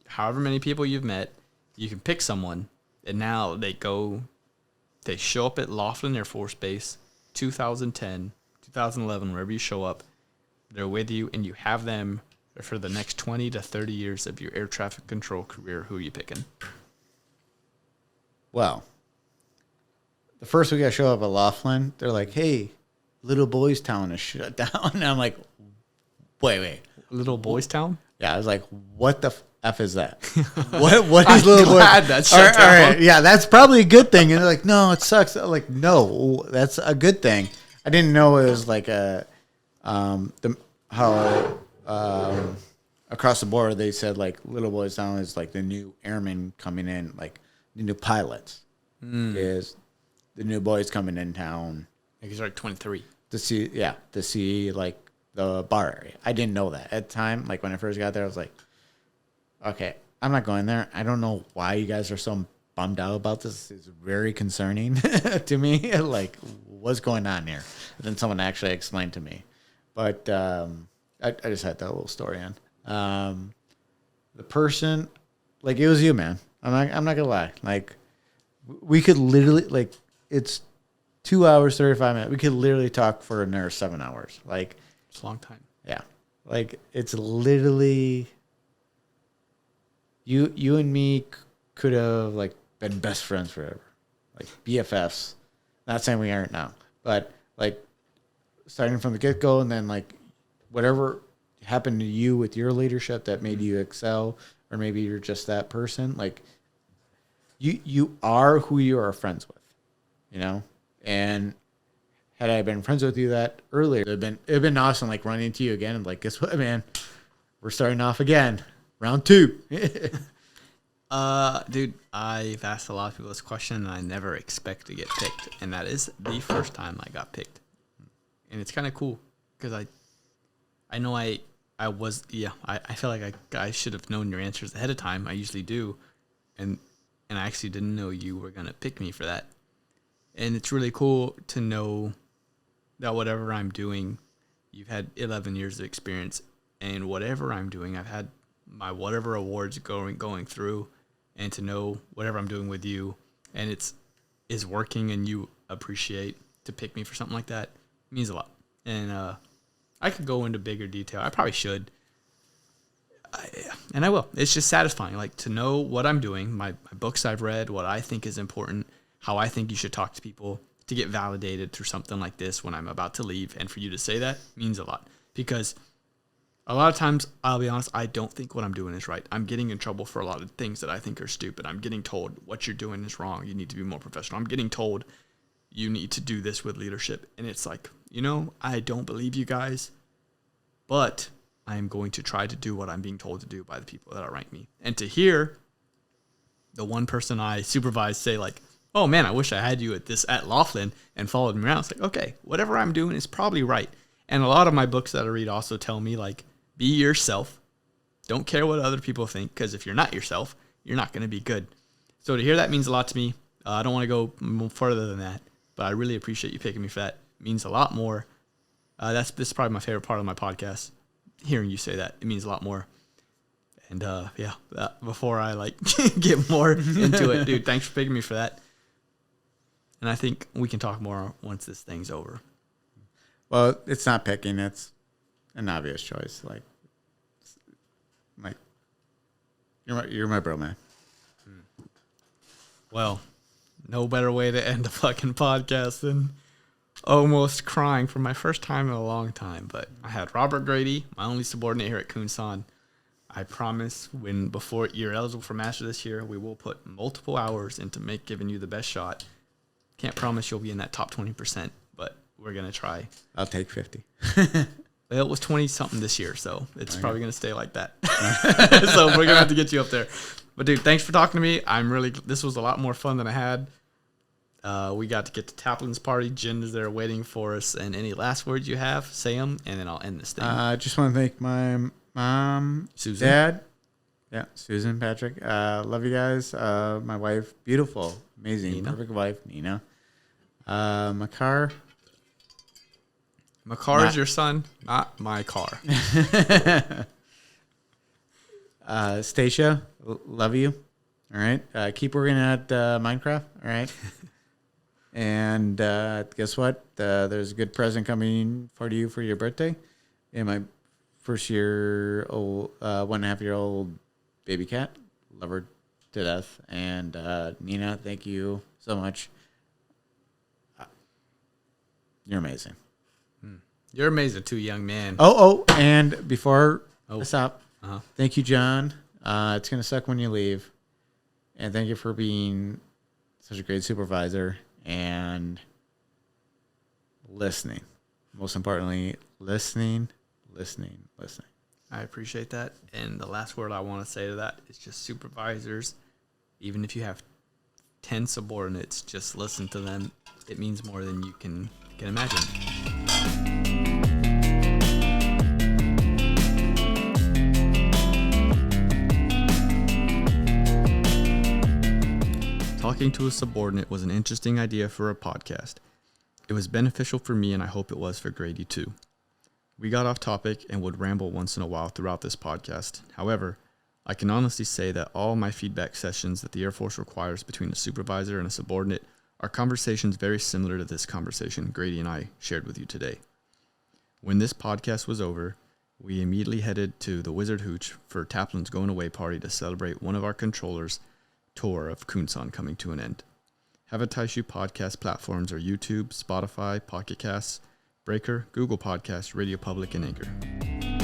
However many people you've met, you can pick someone, and now they go They show up at Laughlin Air Force Base, 2010, 2011, wherever you show up. They're with you, and you have them for the next 20 to 30 years of your air traffic control career. Who are you picking? Well, the first week I show up at Laughlin, they're like, hey, Little Boys Town is shut down. And I'm like, wait. Little Boys Town? Yeah, I was like, what the F is that? What is Little Boys? That's shut down. All right. Yeah, that's probably a good thing. And they're like, no, it sucks. I'm like, no, that's a good thing. I didn't know it was like across the board they said like Little Boys Town is like the new airmen coming in, like the new pilots is the new boys coming in town. He's like 23. To see like the bar area. I didn't know that at the time. Like when I first got there, I was like, okay, I'm not going there. I don't know why you guys are so bummed out about this. It's very concerning to me. Like, what's going on here? And then someone actually explained to me. But I just had that little story on. The person, like, it was you, man. I'm not gonna lie. Like, we could literally, like, it's 2 hours, 35 minutes. We could literally talk for another 7 hours. Like, it's a long time. Yeah. Like, it's literally you and me could have, like, been best friends forever. Like, BFFs. Not saying we aren't now. But, like, starting from the get-go and then, like, whatever happened to you with your leadership that made you excel, or maybe you're just that person, like, you are who you are friends with, you know? And had I been friends with you that earlier, it'd been awesome, like, running into you again and, like, guess what, man? We're starting off again. Round 2. Dude, I've asked a lot of people this question, and I never expect to get picked. And that is the first time I got picked. And it's kind of cool because I know I feel like I should have known your answers ahead of time. I usually do. And I actually didn't know you were going to pick me for that. And it's really cool to know that whatever I'm doing, you've had 11 years of experience, and whatever I'm doing, I've had my whatever awards going through, and to know whatever I'm doing with you, and is working, and you appreciate to pick me for something like that means a lot. And I could go into bigger detail. I probably should. And I will. It's just satisfying, like, to know what I'm doing, my books I've read, what I think is important, how I think you should talk to people, to get validated through something like this when I'm about to leave. And for you to say that means a lot, because a lot of times, I'll be honest, I don't think what I'm doing is right. I'm getting in trouble for a lot of things that I think are stupid. I'm getting told what you're doing is wrong. You need to be more professional. I'm getting told you need to do this with leadership. And it's like, I don't believe you guys, but I am going to try to do what I'm being told to do by the people that outrank me. And to hear the one person I supervise say, like, oh man, I wish I had you at Laughlin and followed me around. It's like, okay, whatever I'm doing is probably right. And a lot of my books that I read also tell me, like, be yourself. Don't care what other people think, because if you're not yourself, you're not going to be good. So to hear that means a lot to me. I don't want to go more further than that, but I really appreciate you picking me for that. It means a lot more. This is probably my favorite part of my podcast. Hearing you say that, it means a lot more. And before I get more into it, dude, thanks for picking me for that. And I think we can talk more once this thing's over. Well, it's not picking; it's an obvious choice. Like you're my bro, man. Well, no better way to end a fucking podcast than almost crying for my first time in a long time. But I had Robert Grady, my only subordinate here at Kunsan. I promise before you're eligible for Master this year, we will put multiple hours into giving you the best shot. Can't promise you'll be in that top 20%, but we're going to try. I'll take 50. It was 20-something this year, so it's probably going to stay like that. So we're going to have to get you up there. But, dude, thanks for talking to me. This was a lot more fun than I had. We got to get to Taplin's party. Jen is there waiting for us. And any last words you have, say them, and then I'll end this thing. I just want to thank my mom, Susan. Dad. Yeah, Susan, Patrick. Love you guys. My wife, beautiful, amazing, Nina. Perfect wife, Nina. My car. My car is your son, not my car. Stacia, love you. All right. Keep working at Minecraft. All right. And guess what? There's a good present coming for you for your birthday. And my first year old, 1.5-year-old baby cat. Love her to death. And Nina, thank you so much. You're amazing. You're amazing too, young man. And before I stop, Uh-huh. thank you, John. It's going to suck when you leave. And thank you for being such a great supervisor and listening. Most importantly, listening. I appreciate that. And the last word I want to say to that is just supervisors, even if you have 10 subordinates, just listen to them. It means more than you can imagine. Talking to a subordinate was an interesting idea for a podcast. It was beneficial for me, and I hope it was for Grady too. We got off topic and would ramble once in a while throughout this podcast. However, I can honestly say that all my feedback sessions that the Air Force requires between a supervisor and a subordinate are conversations very similar to this conversation Grady and I shared with you today. When this podcast was over, we immediately headed to the Wizard Hooch for Taplin's going away party to celebrate one of our controllers' tour of Kunsan coming to an end. Have a Tisue podcast platforms are YouTube, Spotify, Pocket Casts, Breaker, Google Podcasts, Radio Public, and Anchor.